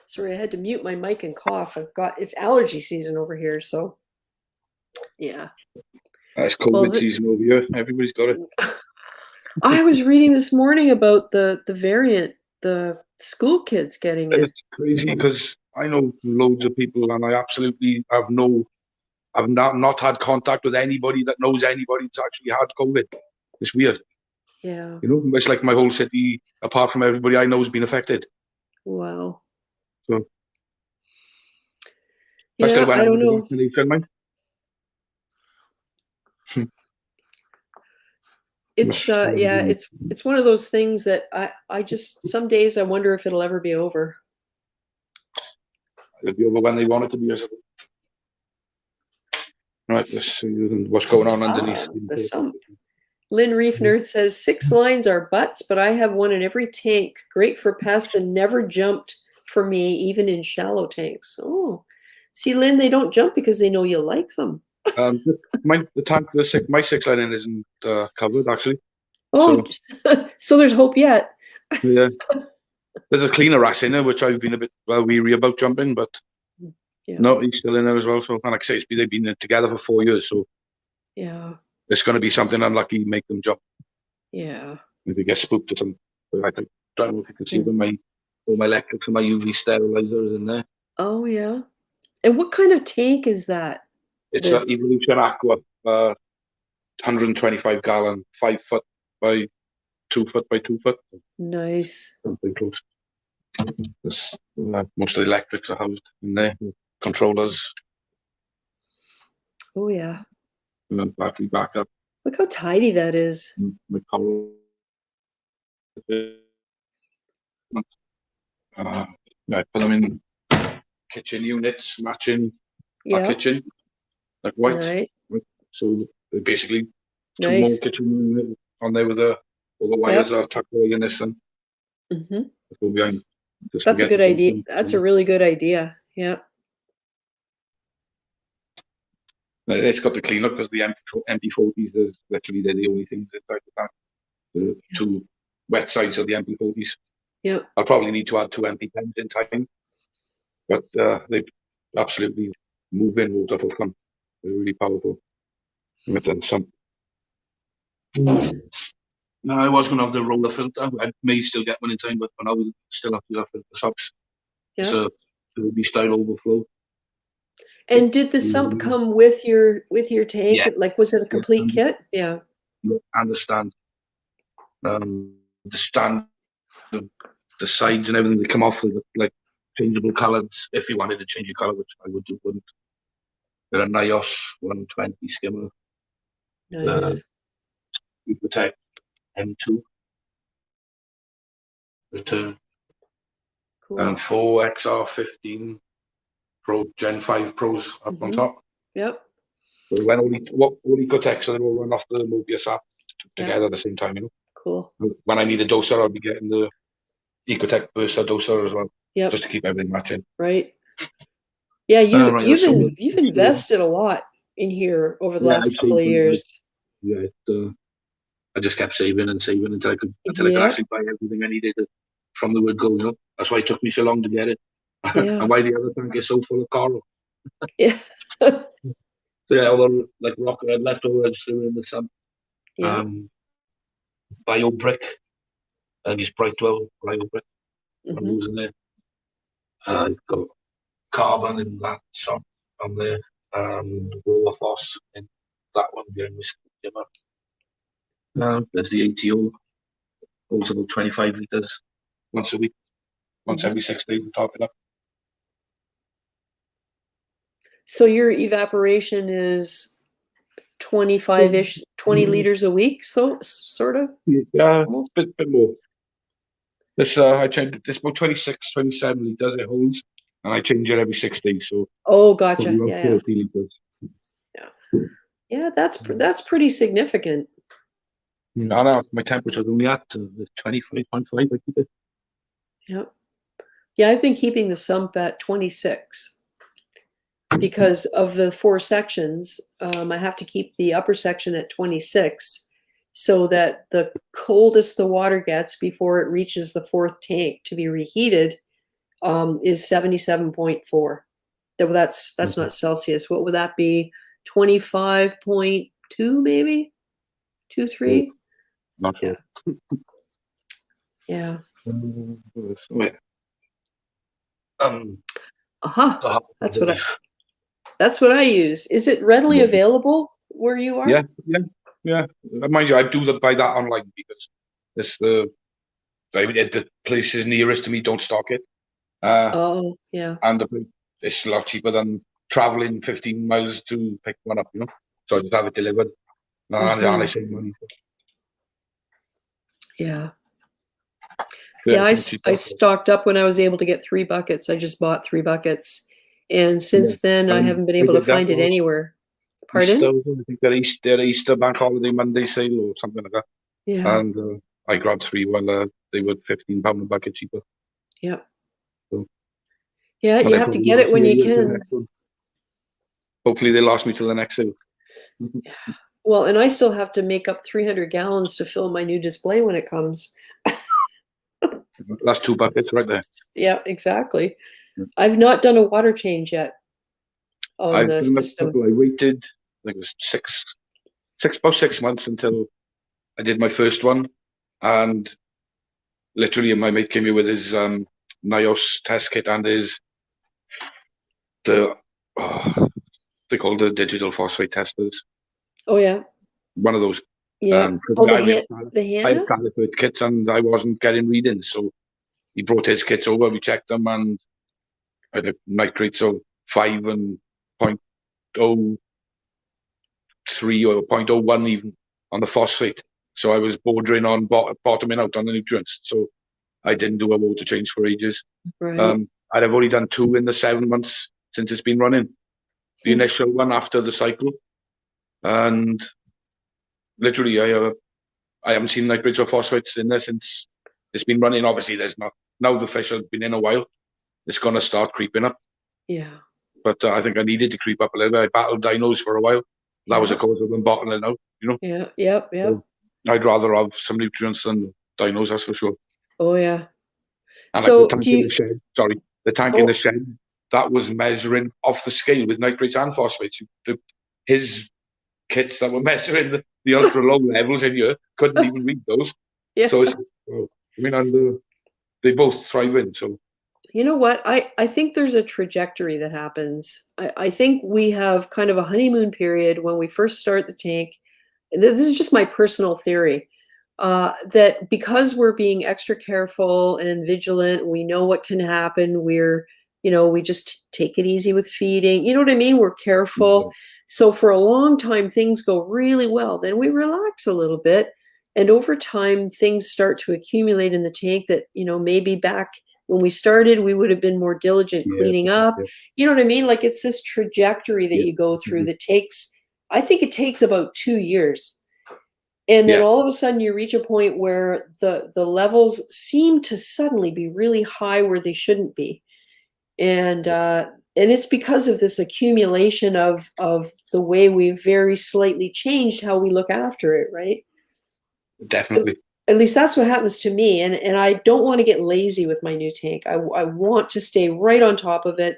Sorry, I had to mute my mic and cough. It's allergy season over here, so yeah. It's COVID season over here. Everybody's got it. I was reading this morning about the variant, the school kids getting it. It's crazy because I know loads of people, and I absolutely I've not had contact with anybody that knows anybody that's actually had COVID. It's weird. Yeah. It's like my whole city, apart from everybody I know, has been affected. Wow. So. Yeah, I don't know. It's one of those things that I just, some days I wonder if it'll ever be over. It'll be over when they want it to be. Right, let's see what's going on underneath. The sump. Lynn Reef Nerd says 6 lines are butts, but I have one in every tank. Great for pests and never jumped for me, even in shallow tanks. Oh, see, Lynn, they don't jump because they know you like them. My 6-line in isn't covered actually. Oh, so there's hope yet. Yeah, there's a cleaner ass in there, which I've been a bit weary about jumping, but no, he's still in there as well. So, and like I say, they've been together for 4 years, so yeah, it's going to be something unlucky make them jump. Yeah, if they get spooked at them. I don't know if you can see them. All my electrics and my UV sterilizer is in there. Oh yeah, and what kind of tank is that? It's an Evolution Aqua, 125 gallon, 5 foot by 2 foot by 2 foot. Nice. Something close. It's, most of the electrics are housed in there, controllers, Oh yeah. and then battery backup. Look how tidy that is. My power. I put them in kitchen units matching our Yeah. kitchen, like white. Right. So they're basically two Nice. more kitchen units on there with all the wires are tucked away in this and go behind. Just That's a forget good about idea. them. That's a really good idea. Yeah. It's got to clean up because the MP40s is literally they're the only things inside the tank. The two wet sides of the MP40s. Yeah. I'll probably need to add 2 MP10s in time, but they absolutely move in waterproof them. They're really powerful. But then some. No, I was going to have the roller filter. I may still get one in time, but for now we'll still have to have filter subs. Yeah. So it'll be style overflow. And did the sump come with your tank? Yeah. Like, was it a complete kit? Yeah. And the stand. The stand, the sides and everything, they come off with like changeable colours if you wanted to change your colour, which I wouldn't. They're a NIOS 120 skimmer. Nice. Reefkeeping M2 return. Cool. And 4 XR15 Pro Gen 5 Pros up on top. Yep. So when all the Ecotex, so they all run off the Mobius app together at the same time, you know. Cool. When I need a doser, I'll be getting the Ecotech Versa doser as well. Yep. Just to keep everything matching. Right. Yeah, Right, you've invested a lot in here over the last couple of years. I just kept saving and saving until I could actually buy everything I needed from the word go. You know, that's why it took me so long to get it, and why the other tank is so full of coral. Yeah. Yeah, although like rock red leftovers in the sun. Yeah. Bio brick. I think it's Brightwell bio brick. I'm using there. I've got carbon in that shop on there. Roller Foss in that one behind the skimmer. There's the ATO. Holds about 25 litres once a week. Once every 6 days we top it up. So your evaporation is 25-ish, 20 liters a week, so sort of? Yeah, a bit more. This I change it. It's about 26, 27 litres it holds, and I change it every 6 days. So gotcha. Yeah. 40 litres. Yeah, that's pretty significant. I know my temperature's only at 25.5. I keep it. Yeah, I've been keeping the sump at 26 because of the 4 sections. I have to keep the upper section at 26 so that the coldest the water gets before it reaches the 4th tank to be reheated is 77.4. That's not Celsius. What would that be? 25.2 maybe? 2-3? Not sure. Yeah. That's what I use. Is it readily available where you are? Yeah. Mind you, I do buy that online because it's the places nearest to me don't stock it. And it's a lot cheaper than traveling 15 miles to pick one up, you know. So I just have it delivered. And I save money. Yeah, I stocked up when I was able to get 3 buckets. I just bought 3 buckets. And since then, I haven't been able to find it anywhere. Pardon? I think their Easter Bank Holiday Monday sale or something like that. Yeah. And I grabbed 3 while they were £15 a bucket cheaper. Yeah. So, yeah, you have to get it when you can. Hopefully they last me till the next sale. Well, and I still have to make up 300 gallons to fill my new display when it comes. That's 2 buckets right there. Yeah, exactly. I've not done a water change yet on the system. I waited, I think it was about 6 months until I did my first one. And literally my mate came here with his NIOS test kit and they call the digital phosphate testers. Oh, yeah. One of those. Yeah. The HANA? I had calibrate kits and I wasn't getting readings. So he brought his kits over, we checked them, and I had a nitrates of 5 and 0.03 or 0.01 even on the phosphate. So I was bordering on bottoming out on the nutrients. So I didn't do a water change for ages. Right. I'd have only done 2 in the 7 months since it's been running. The initial one after the cycle, and literally I haven't seen nitrates or phosphates in there since it's been running. Obviously, there's not now. The fish have been in a while. It's gonna start creeping up. Yeah. But I think I needed to creep up a little bit. I battled dinos for a while. That was a cause of them bottling out. You know. Yeah. Yep. Yep. So I'd rather have some nutrients than dinos, that's for sure. Oh yeah. And So like the tank in the shed. Sorry, the tank in the shed. That was measuring off the scale with nitrates and phosphates. His kits that were measuring the ultra low levels in here couldn't even read those. Yeah. So it's, I mean, and they both thrive in. So you know what? I think there's a trajectory that happens. I think we have kind of a honeymoon period when we first start the tank. This is just my personal theory. That because we're being extra careful and vigilant, we know what can happen. We just take it easy with feeding. You know what I mean? We're careful. Yeah. So for a long time, things go really well. Then we relax a little bit. And over time, things start to accumulate in the tank that, maybe back when we started, we would have been more diligent cleaning up. Yeah. You know what I mean? Like it's this trajectory that you go through that I think it takes about 2 years. And then all of a sudden you reach a point where the levels seem to suddenly be really high where they shouldn't be. And it's because of this accumulation of the way we've very slightly changed how we look after it, right? Definitely. At least that's what happens to me. And I don't want to get lazy with my new tank. I want to stay right on top of it.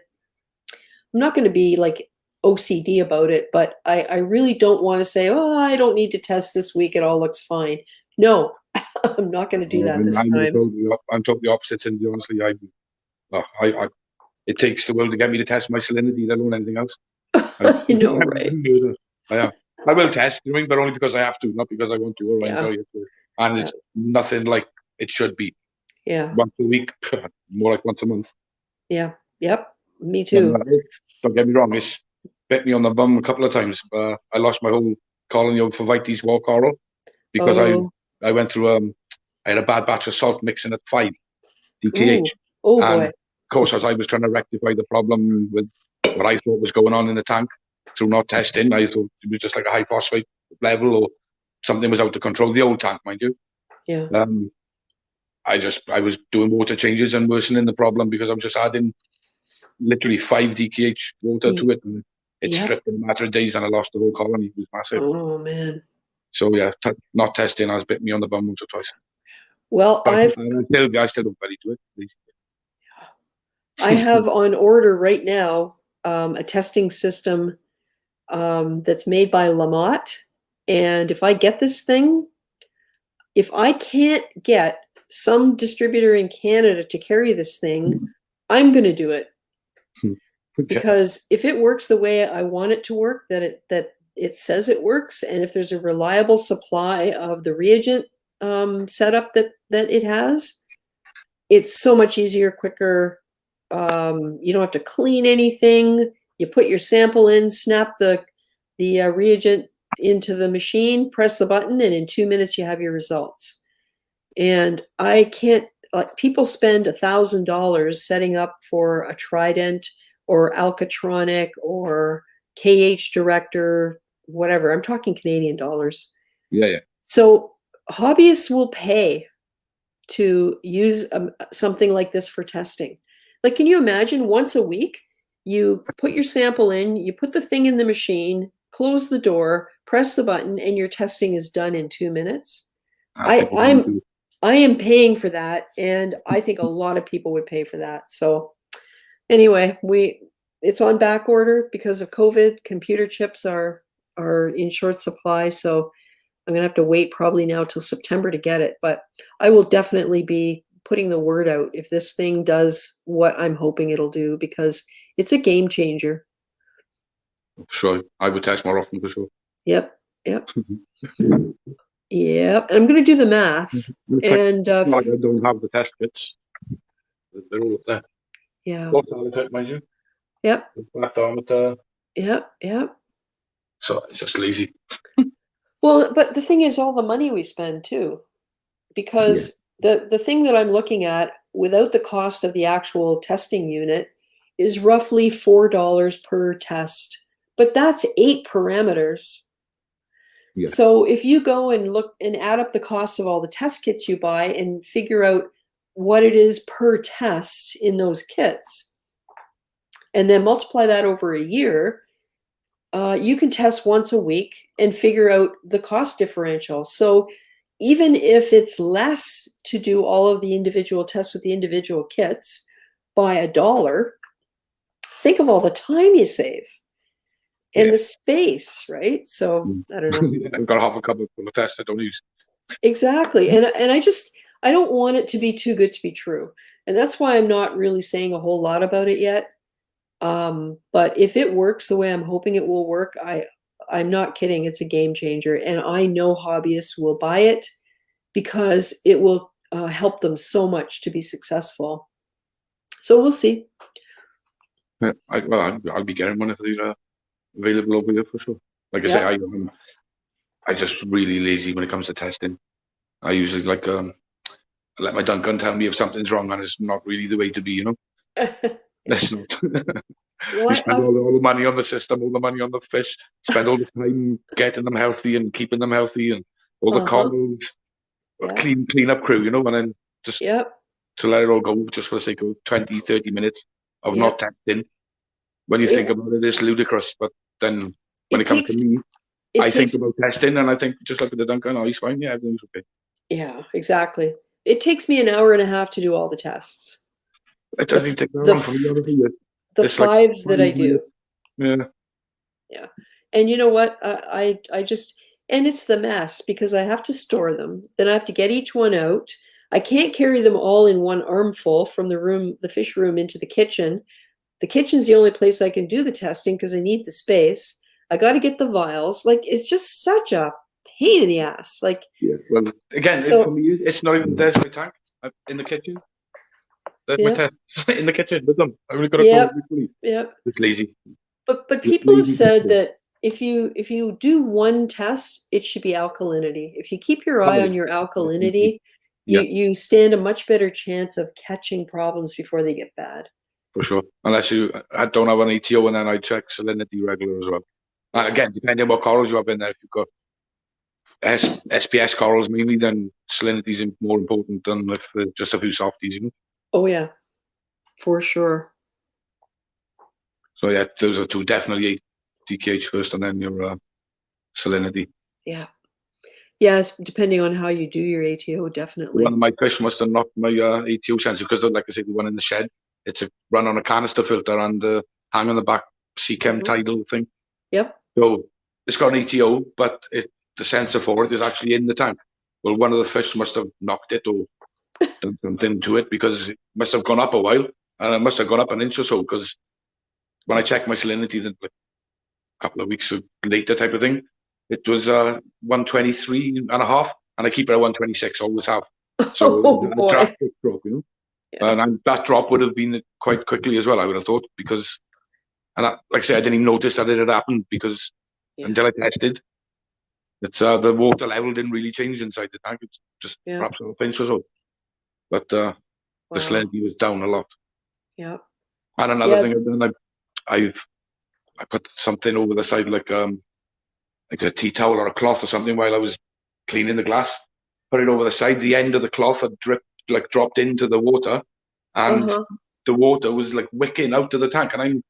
I'm not going to be like OCD about it, but I really don't want to say, oh, I don't need to test this week. It all looks fine. No, I'm not going to do that this time. I'm totally opposite, and honestly, it takes the world to get me to test my salinity, let alone anything else. You know, right? I will test, but only because I have to, not because I want to or I enjoy it. And it's nothing like it should be. Yeah. Once a week, more like once a month. Yeah. Yep. Me too. Don't get me wrong, it's bit me on the bum a couple of times. I lost my whole colony of Vites wall coral because I went through I had a bad batch of salt mixing at 5 DKH. Oh and boy. Of course, as I was trying to rectify the problem with what I thought was going on in the tank through not testing, I thought it was just like a high phosphate level or something was out of control. The old tank, mind you. Yeah. I was doing water changes and worsening the problem because I'm just adding literally 5 DKH water to it, and it stripped in a matter of days, and I lost the whole colony. It was massive. Oh man. So yeah, not testing has bit me on the bum once or twice. Well, I still don't really do it. I have on order right now a testing system that's made by Lamotte, and if I get this thing, if I can't get some distributor in Canada to carry this thing, I'm going to do it. Because if it works the way I want it to work, that it says it works, and if there's a reliable supply of the reagent setup that it has, it's so much easier, quicker. You don't have to clean anything. You put your sample in, snap the reagent into the machine, press the button, and in 2 minutes you have your results. And I can't. People spend $1,000 setting up for a Trident or Alcatronic or KH Director, whatever. I'm talking Canadian dollars. Yeah. So hobbyists will pay to use something like this for testing. Like, can you imagine once a week, you put your sample in, you put the thing in the machine, close the door, press the button, and your testing is done in 2 minutes? I am paying for that, and I think a lot of people would pay for that. So anyway, it's on back order because of COVID. Computer chips are in short supply, so I'm gonna have to wait probably now till September to get it. But I will definitely be putting the word out if this thing does what I'm hoping it'll do, because it's a game changer. Sure, I would test more often for sure. Yep. Yep. And I'm going to do the math. And I don't have the test kits. They're all up there. Yeah. What's that, mind you? Yep. Black diameter. Yep. Yep. So it's just lazy. Well, but the thing is all the money we spend too, because the thing that I'm looking at without the cost of the actual testing unit is roughly $4 per test, but that's 8 parameters. Yeah. So if you go and look and add up the cost of all the test kits you buy and figure out what it is per test in those kits, and then multiply that over a year, you can test once a week and figure out the cost differential. So even if it's less to do all of the individual tests with the individual kits by $1, think of all the time you save and the space, right? So I don't know. I've got half a couple of tests I don't use. Exactly. And I don't want it to be too good to be true. And that's why I'm not really saying a whole lot about it yet. But if it works the way I'm hoping it will work, I'm not kidding. It's a game changer. And I know hobbyists will buy it because it will help them so much to be successful. So we'll see. Yeah, I'll be getting one if they're available over here for sure. Like I say, I just really lazy when it comes to testing. I usually like let my Duncan tell me if something's wrong and it's not really the way to be, you know. Let's not. We spend all the money on the system, all the money on the fish, spend all the time getting them healthy and keeping them healthy, and all the corals, clean up crew, you know, and then just to let it all go just for the sake of 20, 30 minutes of not testing. When you think about it, it's ludicrous. But then when it comes to me, I think about testing, and I think just look at the Duncan, oh, he's fine, yeah, everything's okay. Yeah, exactly. It takes me an hour and a half to do all the tests. It doesn't even take that long for me. The 5 that I do. Yeah. Yeah. And you know what? I just, and it's the mess because I have to store them. Then I have to get each one out. I can't carry them all in one armful from the fish room into the kitchen. The kitchen's the only place I can do the testing because I need the space. I got to get the vials. Like, it's just such a pain in the ass. Like, yeah. Well, again, for me, it's not even, there's my tank in the kitchen. There's my test in the kitchen with them. I really got to go. It's lazy. But people have said that if you do one test, it should be alkalinity. If you keep your eye on your alkalinity, you stand a much better chance of catching problems before they get bad. For sure. Unless I don't have an ATO, and then I check salinity regular as well. And again, depending on what corals you have in there, if you've got SPS corals mainly, then salinity is more important than if there's just a few softies, you know? Oh yeah, for sure. So yeah, those are two, definitely DKH first and then your salinity. Yeah. Yes, depending on how you do your ATO, definitely. One of my fish must have knocked my ATO sensor because, like I said, the one in the shed, it's run on a canister filter and hang on the back Seachem tidal thing. Yep. So it's got an ATO, but the sensor for it is actually in the tank. Well, one of the fish must have knocked it or done something to it because it must have gone up a while, and it must have gone up an inch or so because when I checked my salinity like a couple of weeks later type of thing, it was 123.5, and I keep it at 126, always have. So a drastic drop, you know. Yeah. And that drop would have been quite quickly as well, I would have thought, because, and like I said, I didn't even notice that it had happened because until I tested, it's the water level didn't really change inside the tank. It's just perhaps a pinch or so. But the salinity was down a lot. Yeah. And another thing I've done, I put something over the side like a tea towel or a cloth or something while I was cleaning the glass. Put it over the side. The end of the cloth had dropped into the water, and the water was like wicking out of the tank. And I'm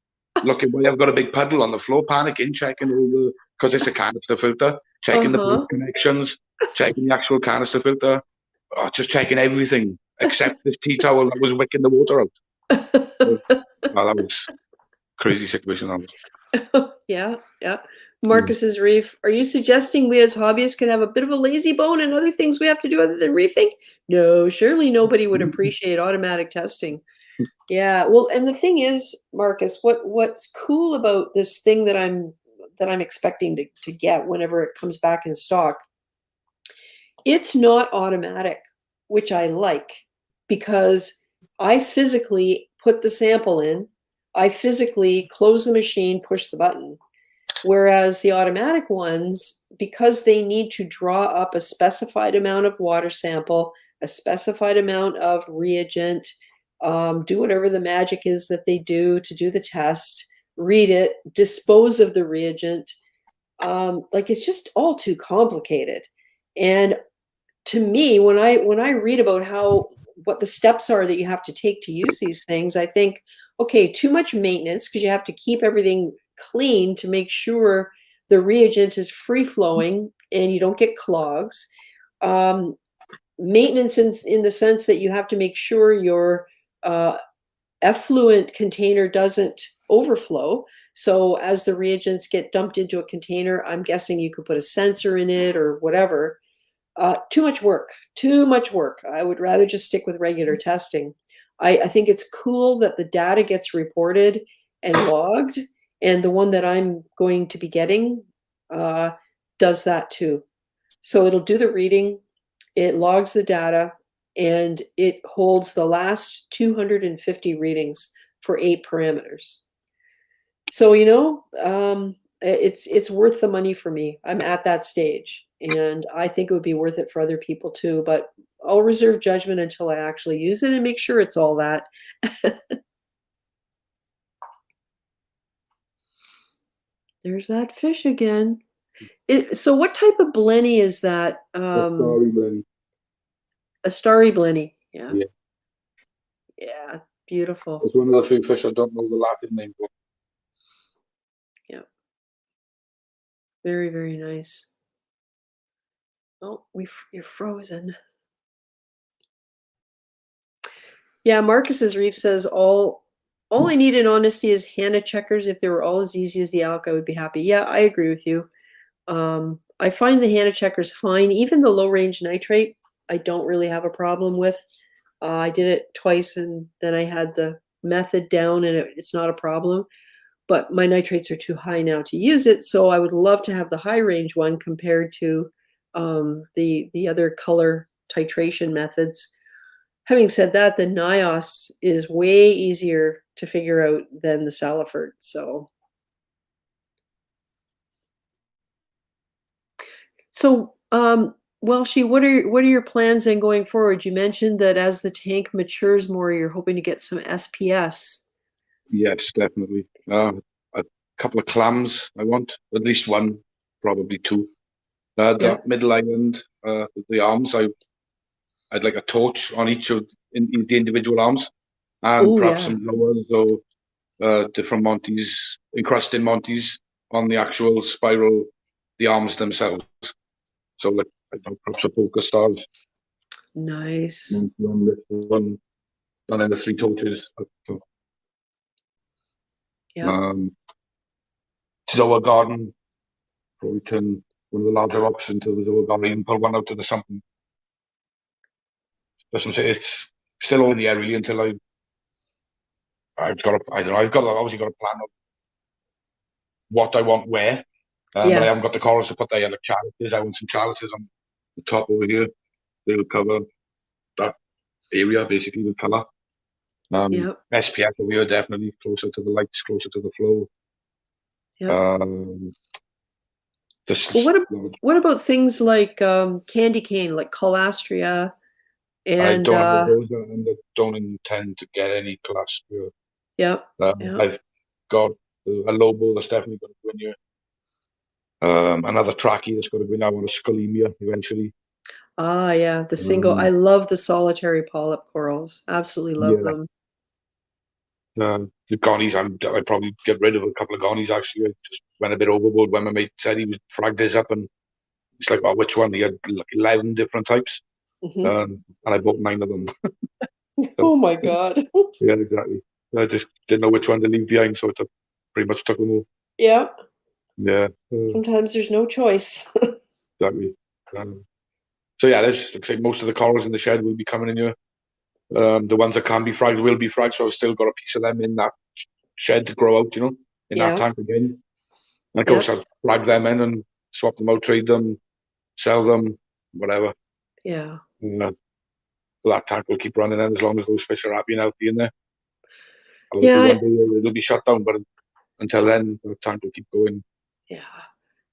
looking where I've got a big puddle on the floor, panicking, checking all because it's a canister filter, checking the pipe connections, checking the actual canister filter, just checking everything except this tea towel that was wicking the water out. That was crazy situation. Yeah. Marcus's Reef. Are you suggesting we as hobbyists can have a bit of a lazy bone and other things we have to do other than reefing? No, surely nobody would appreciate automatic testing. Yeah. Well, and the thing is, Marcus, what's cool about this thing that I'm expecting to get whenever it comes back in stock, it's not automatic, which I like, because I physically put the sample in. I physically close the machine, push the button. Whereas the automatic ones, because they need to draw up a specified amount of water sample, a specified amount of reagent, do whatever the magic is that they do to do the test, read it, dispose of the reagent. Like it's just all too complicated. And to me, when I read about what the steps are that you have to take to use these things, I think, okay, too much maintenance because you have to keep everything clean to make sure the reagent is free flowing and you don't get clogs. Maintenance in the sense that you have to make sure your effluent container doesn't overflow. So as the reagents get dumped into a container, I'm guessing you could put a sensor in it or whatever. Too much work, too much work. I would rather just stick with regular testing. I think it's cool that the data gets reported and logged, and the one that I'm going to be getting does that too. So it'll do the reading, it logs the data, and it holds the last 250 readings for 8 parameters. So, it's worth the money for me. I'm at that stage, and I think it would be worth it for other people too, but I'll reserve judgment until I actually use it and make sure it's all that. There's that fish again. So what type of blenny is that? Starry blenny. A starry blenny. Yeah. Yeah. Yeah, beautiful. It's one of the few fish I don't know the Latin name for. Yeah. Very, very nice. Oh, you're frozen. Yeah, Marcus's Reef says all I need in honesty is Hannah checkers. If they were all as easy as the Alk, I would be happy. Yeah, I agree with you. I find the Hannah checkers fine. Even the low range nitrate, I don't really have a problem with. I did it twice and then I had the method down and it's not a problem. But my nitrates are too high now to use it, so I would love to have the high range one compared to the other color titration methods. Having said that, the NIOS is way easier to figure out than the Salifert. So Welshie, what are your plans then going forward? You mentioned that as the tank matures more, you're hoping to get some SPS. Yes, definitely. A couple of clams I want, at least one, probably two. That middle island, the arms, I'd like a torch on each of the individual arms, and perhaps some blowers or different Monties, encrusted Monties on the actual spiral, the arms themselves. So like perhaps a poker stars. Nice. One, and then the 3 torches. Yeah. Zoa Garden, probably turn one of the larger options to the Zoa Garden and pull one out to the something. It's still all in the air really until I've obviously got a plan of what I want where. But I haven't got the corals to put there yet, like chalices. I want some chalices on the top over here. They'll cover that area basically with colour. SPF over here definitely closer to the lights, closer to the flow. What about things like candy cane, like colastria? And I don't have those, and I don't intend to get any colastria. I've got a Lobo that's definitely going to go in here. Another Trachy that's going to go in. I want a Sculemia eventually. The single. I love the solitary polyp corals. Absolutely love them. The Gonnies, I'd probably get rid of a couple of Gonnies actually. I just went a bit overboard when my mate said he would frag this up, and it's like, well, which one? He had like 11 different types, and I bought 9 of them. Oh my god! Yeah, exactly. I just didn't know which one to leave behind, so I pretty much took them all. Yeah. Yeah. Sometimes there's no choice. Exactly. So yeah, there's looks like most of the corals in the shed will be coming in here. The ones that can be fragged will be fragged, so I've still got a piece of them in that shed to grow out, in that tank again. And of course, I'll frag them in and swap them out, trade them, sell them, whatever. Yeah. that tank will keep running then as long as those fish are happy and healthy in there. Yeah, One day it'll be shut down, but until then, the tank will keep going. yeah.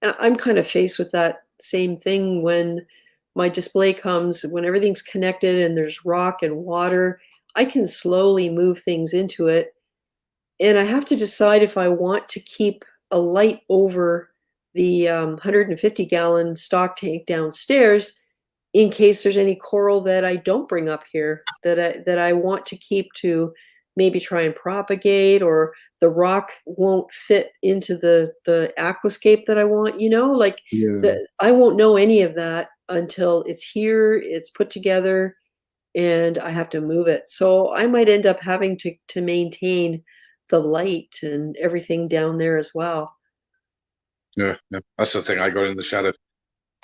And I'm kind of faced with that same thing when my display comes, when everything's connected and there's rock and water, I can slowly move things into it. And I have to decide if I want to keep a light over the 150-gallon stock tank downstairs in case there's any coral that I don't bring up here that I want to keep to maybe try and propagate, or the rock won't fit into the aquascape that I want, like I won't know any of that until it's here, it's put together, and I have to move it. So I might end up having to maintain the light and everything down there as well. Yeah, that's the thing I got in the shed.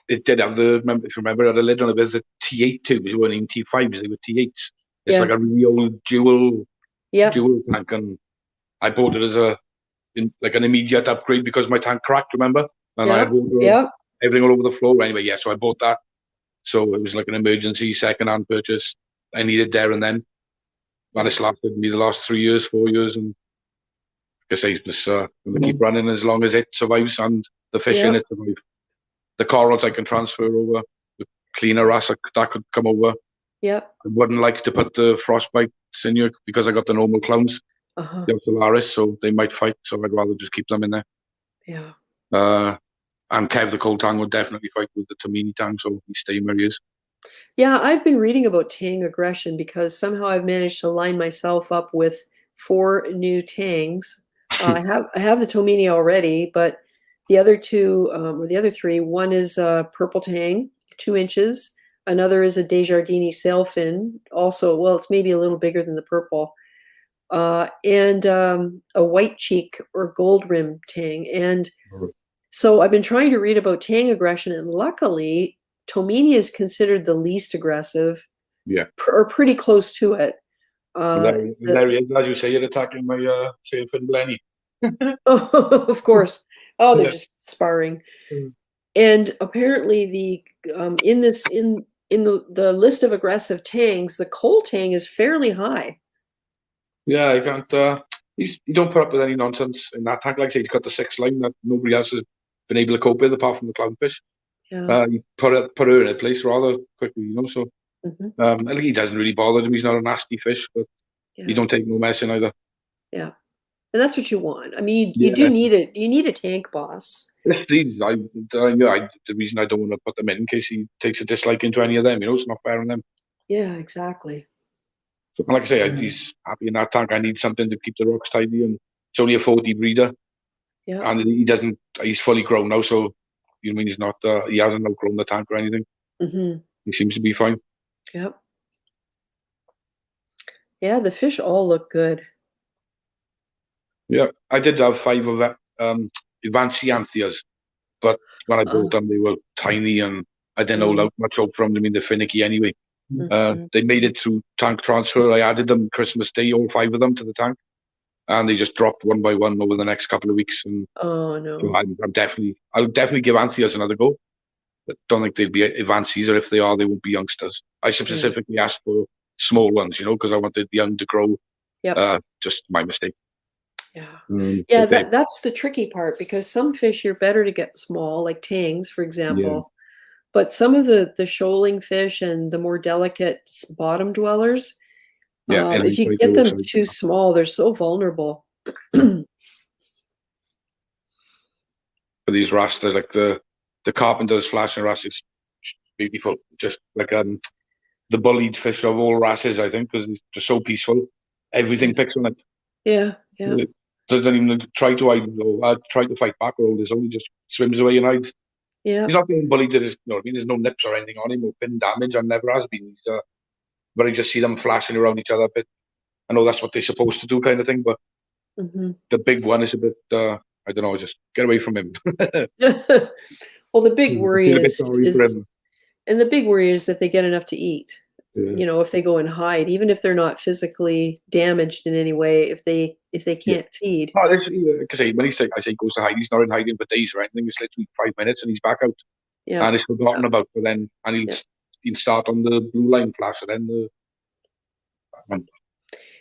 It did have if you remember, it had a lid on it. There's a T8 tube. It wasn't even T5s. They were T8s. It's like a really old dual tank, and I bought it as like an immediate upgrade because my tank cracked. Remember, and I had water, everything all over the floor. Anyway, so I bought that. So it was like an emergency second-hand purchase. I needed there and then, and it's lasted me the last 3 years, 4 years, and like I say, just going to keep running as long as it survives and the fish in it survive. The corals I can transfer over, the cleaner wrasse that could come over. Yeah. I wouldn't like to put the frostbites in here because I got the normal clowns, the Solaris, so they might fight. So I'd rather just keep them in there. Yeah. And Kev the cold tang would definitely fight with the Tomini tang, so he's staying where he is. Yeah, I've been reading about tang aggression because somehow I've managed to line myself up with 4 new tangs. I have the Tomini already, but the other 2, or the other 3, one is a purple tang, 2 inches. Another is a Desjardins sailfin, also, well, it's maybe a little bigger than the purple. And a white cheek or gold rim tang. And so I've been trying to read about tang aggression, and luckily, Tomini is considered the least aggressive. Yeah. Or pretty close to it. There he is. As you say, you're attacking my sailfin Blenny. Of course. Oh, they're just sparring. And apparently in the list of aggressive tangs, the coal tang is fairly high. Yeah, I can't. He don't put up with any nonsense in that tank. Like I say, he's got the 6 line that nobody else has been able to cope with apart from the clownfish. Yeah. He put her in a place rather quickly, So I think he doesn't really bother him. He's not a nasty fish, but he don't take no messing either. Yeah, and that's what you want. I mean, you do need it. You need a tank boss. The reason I don't want to put them in case he takes a dislike into any of them, it's not fair on them. Yeah, exactly. So, like I say, he's happy in that tank. I need something to keep the rocks tidy, and it's only a 40 breeder. Yeah, and he doesn't. He's fully grown now, so he's not. He hasn't outgrown the tank or anything. He seems to be fine. Yep. Yeah, the fish all look good. Yeah, I did have 5 of that advanced Cyantheas, but when I bought them, they were tiny, and I didn't hold out much hope from them. They're finicky anyway. They made it through tank transfer. I added them Christmas Day, all 5 of them to the tank, and they just dropped one by one over the next couple of weeks. And oh no! So I'll definitely give Antheas another go. But don't think they'd be advances, or if they are, they won't be youngsters. I specifically asked for small ones, because I wanted the young to grow. Yep. Just my mistake. Yeah. That's the tricky part, because some fish are better to get small, like tangs, for example. But some of the shoaling fish and the more delicate bottom dwellers, if you get them too small, they're so vulnerable. For these wrasse, like the carpenter's flashing wrasse is beautiful. Just like the bullied fish of all wrasses, I think, because they're so peaceful. Everything picks on it. Yeah. It doesn't even try to hide or try to fight back or all this. Only just swims away and hides. Yeah. He's not being bullied. There's no nips or anything on him or pin damage, and never has been. But I just see them flashing around each other a bit. I know that's what they're supposed to do, kind of thing. But the big one is a bit. I don't know. Just get away from him. Well, the big worry is that they get enough to eat. Yeah. If they go and hide, even if they're not physically damaged in any way, if they can't feed. Oh, because when I say he goes to hide, he's not in hiding for days or anything. It's literally 5 minutes and he's back out. Yeah. And he's forgotten about. But then, and you'd start on the blue line flash, and then the.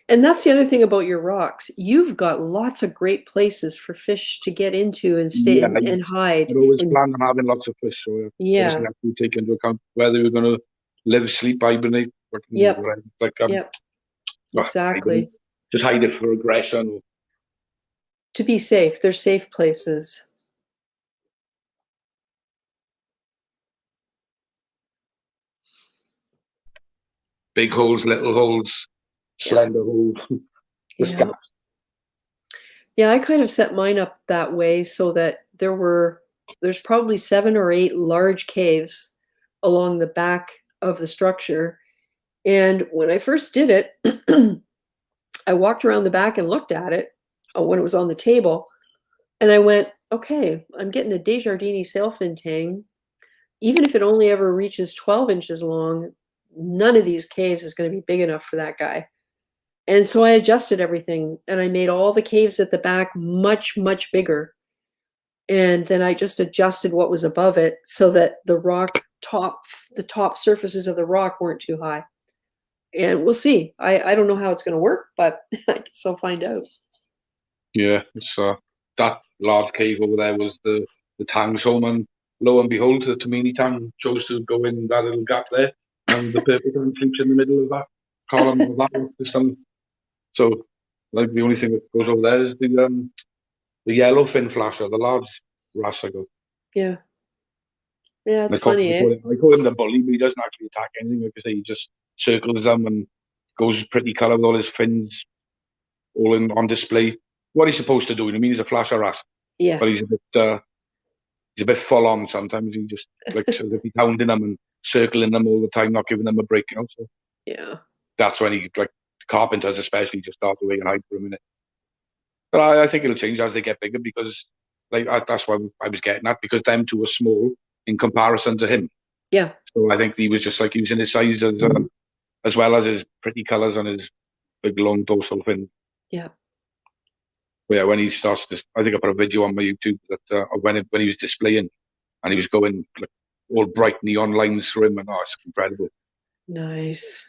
And that's the other thing about your rocks. You've got lots of great places for fish to get into and stay Yeah, and hide. I'd always And plan on having lots of fish, so yeah, obviously have to take into account whether we're going to live, sleep, hibernate, Yep. whatever. Like yep, exactly. Just hide it for aggression. Or, To be safe, they're safe places. big holes, little holes, slender holes. Just Yeah. gaps. Yeah, I kind of set mine up that way so that there's probably 7 or 8 large caves along the back of the structure. And when I first did it, I walked around the back and looked at it when it was on the table. And I went, okay, I'm getting a Desjardins sailfin tang. Even if it only ever reaches 12 inches long, none of these caves is going to be big enough for that guy. And so I adjusted everything and I made all the caves at the back much, much bigger. And then I just adjusted what was above it so that the top surfaces of the rock weren't too high. And we'll see. I don't know how it's going to work, but I guess I'll find out. Yeah, it's that large cave over there was the Tang's home, and lo and behold, the Tamini Tang chose to go in that little gap there, and the purple Tang sleeps in the middle of that column of that rock system. So, like the only thing that goes over there is the yellowfin flasher, the large wrasse. Yeah. Yeah, it's I call, funny, I eh? call him, I call him the bully, but he doesn't actually attack anything. Like I say, he just circles them and goes pretty colour with all his fins all on display. What he's supposed to do, I mean, he's a flasher wrasse, Yeah. but he's a bit full on sometimes. He just like so if he's hounding them and circling them all the time, not giving them a break, you know. So Yeah. that's when he like carpenters especially just start away and hide for a minute. But I think it'll change as they get bigger because that's why I was getting at, because them two are small in comparison to him. Yeah. So I think he was just like using his size as well as his pretty colours on his big long dorsal fin. Yeah. But yeah, when he starts to, I think I put a video on my YouTube that when he was displaying and he was going like all bright neon lines through him, and oh, it's incredible. Nice.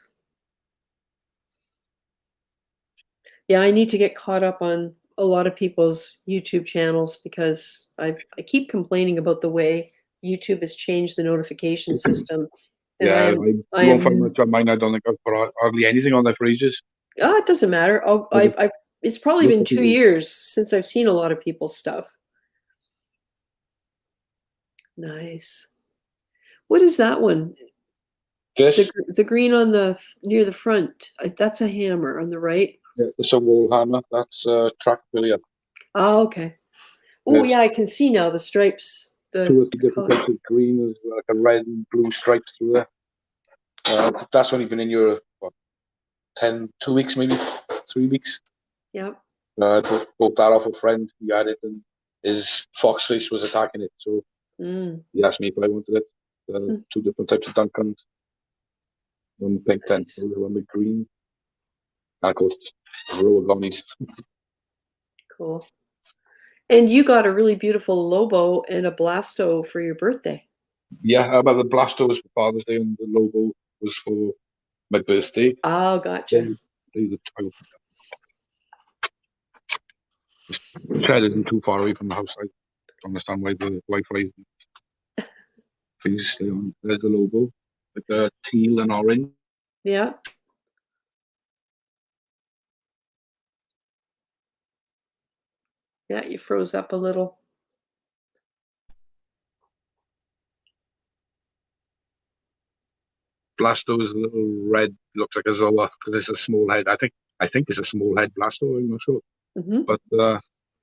Yeah, I need to get caught up on a lot of people's YouTube channels because I keep complaining about the way YouTube has changed the notification system. And Yeah, I you won't find am. much on mine. I don't think I've put hardly anything on there for ages. Oh, it doesn't matter. It's probably been 2 years since I've seen a lot of people's stuff. Nice. What is that one? This? The green on near the front. That's a hammer on the right. Yeah, it's a wall hammer. That's track billiard. Oh, okay. Oh, yeah, I can see now the stripes. Two or three different types of green, with like a red and blue stripes through there. That's only been in Europe, 2 weeks, maybe 3 weeks. Yep. I bought that off a friend. He had it, and his foxfish was attacking it. So he asked me if I wanted it. 2 different types of Duncans. One pink tent, one with green. And of course, a row of gummies. Cool. And you got a really beautiful Lobo and a Blasto for your birthday. Yeah, but the Blasto was for Father's Day, and the Lobo was for my birthday. Oh, gotcha. Shed isn't too far away from the house. I don't understand why the Wi-Fi isn't. Please stay on. There's the Lobo with the teal and orange. Yeah. Yeah, you froze up a little. Blasto is a little red, looks like a Zoa because it's a small head. I think it's a small head Blasto. I'm not sure, but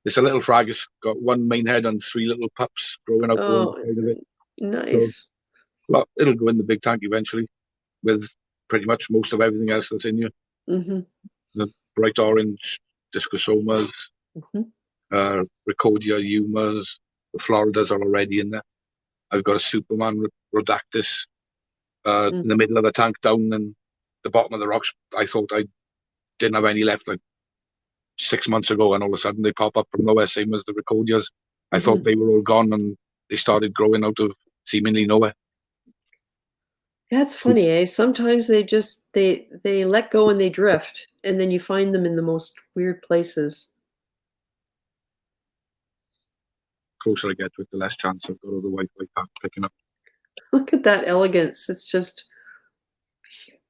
it's a little frag. It's got one main head and 3 little pups growing out the side of it. Nice. So, well, it'll go in the big tank eventually, with pretty much most of everything else that's in here. The bright orange Discosomas, Rickodia Humas, the Floridas are already in there. I've got a Superman Rhodactis in the middle of the tank down in the bottom of the rocks. I thought I didn't have any left like 6 months ago, and all of a sudden they pop up from nowhere, same as the Ricodias. I thought they were all gone, and they started growing out of seemingly nowhere. Yeah, it's funny, eh? Sometimes they let go and they drift, and then you find them in the most weird places. Closer I get to it, the less chance I've got of the Wi-Fi pack picking up. Look at that elegance. It's just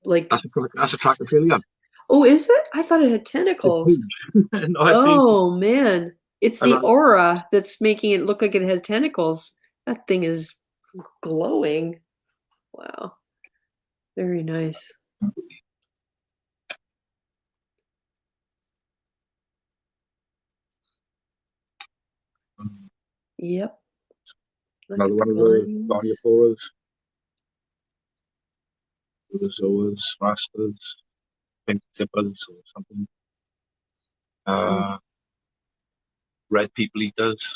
like That's a trachyphylian. Oh, is it? I thought it had It's tentacles. huge. No, I see. Oh man. It's I the love it. aura that's making it look like it has tentacles. That thing is glowing. Wow. Very nice. Yep. Look Another at the one of the blinds. Gonioporas, the Zoas, Rastas, pink zippers or something. Red people eaters.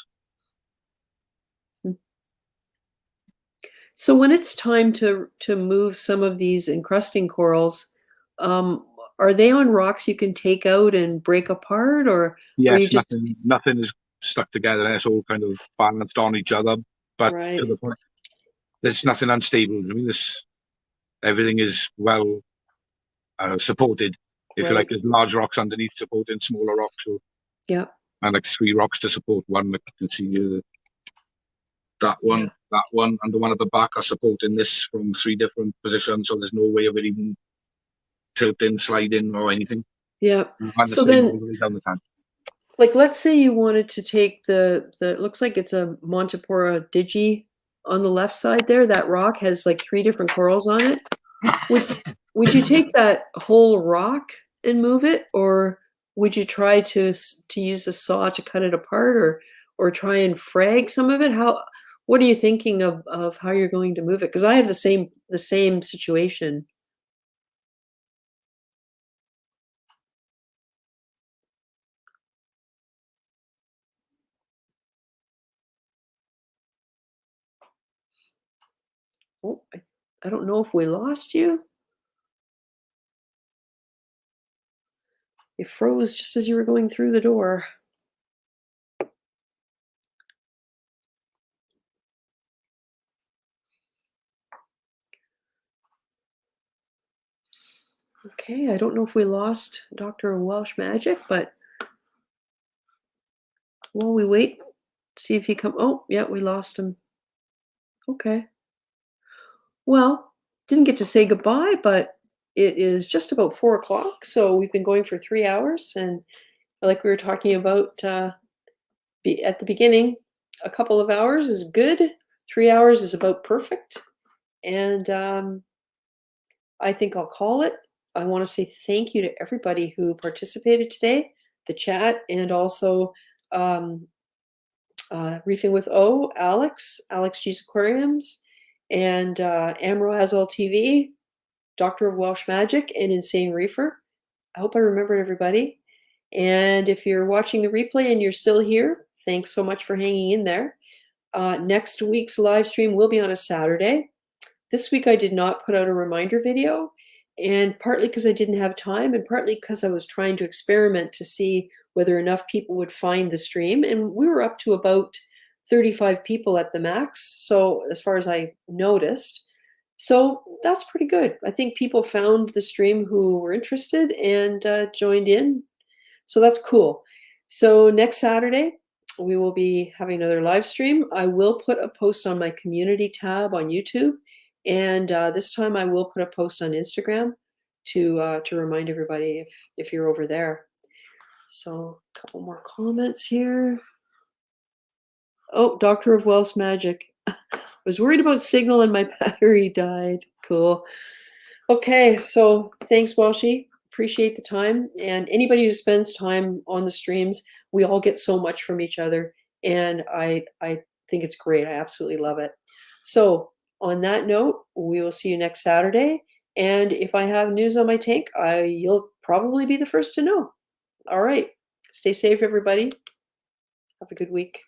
So when it's time to move some of these encrusting corals, um, are they on rocks you can take out and break apart, or are Yes, you just nothing is stuck together. It's all kind of balanced on each other, but right? to the point, there's nothing unstable. I mean, everything is well supported. If you like, Right. there's large rocks underneath supporting smaller rocks, Yeah. and like 3 rocks to support one. Like you can see here, that Yeah. one, and the one at the back are supporting this from 3 different positions, so there's no way of it even tilting, sliding, or anything. Yeah. And the So same then, all the way down the tank. like, let's say you wanted to take the it looks like it's a Montipora digi on the left side there. That rock has like 3 different corals on it. Would you take that whole rock and move it, or would you try to use a saw to cut it apart, or try and frag some of it? What are you thinking of how you're going to move it? Because I have the same situation. Oh, I don't know if we lost you. You froze just as you were going through the door. Okay, I don't know if we lost Dr. Welsh Magic, but while we wait, see if he come. Oh, yeah, we lost him. Okay. Well, didn't get to say goodbye, but it is just about 4 o'clock. So we've been going for 3 hours, and like we were talking about at the beginning, a couple of hours is good. 3 hours is about perfect, and I think I'll call it. I want to say thank you to everybody who participated today, the chat, and also um, Reefing with Alex G's Aquariums, and Amro Azol TV, Doctor of Welsh Magic, and Insane Reefer. I hope I remembered everybody. And if you're watching the replay and you're still here, thanks so much for hanging in there. Next week's live stream will be on a Saturday. This week I did not put out a reminder video, and partly because I didn't have time, and partly because I was trying to experiment to see whether enough people would find the stream. And we were up to about 35 people at the max, so as far as I noticed. So that's pretty good. I think people found the stream who were interested and joined in. So that's cool. So next Saturday, we will be having another live stream. I will put a post on my community tab on YouTube. And this time I will put a post on Instagram to remind everybody if you're over there. So a couple more comments here. Oh, Doctor of Welsh Magic. I was worried about signal and my battery died. Cool. Okay, so thanks, Welshie. Appreciate the time. And anybody who spends time on the streams, we all get so much from each other. And I think it's great. I absolutely love it. So on that note, we will see you next Saturday. And if I have news on my tank, you'll probably be the first to know. All right. Stay safe, everybody. Have a good week.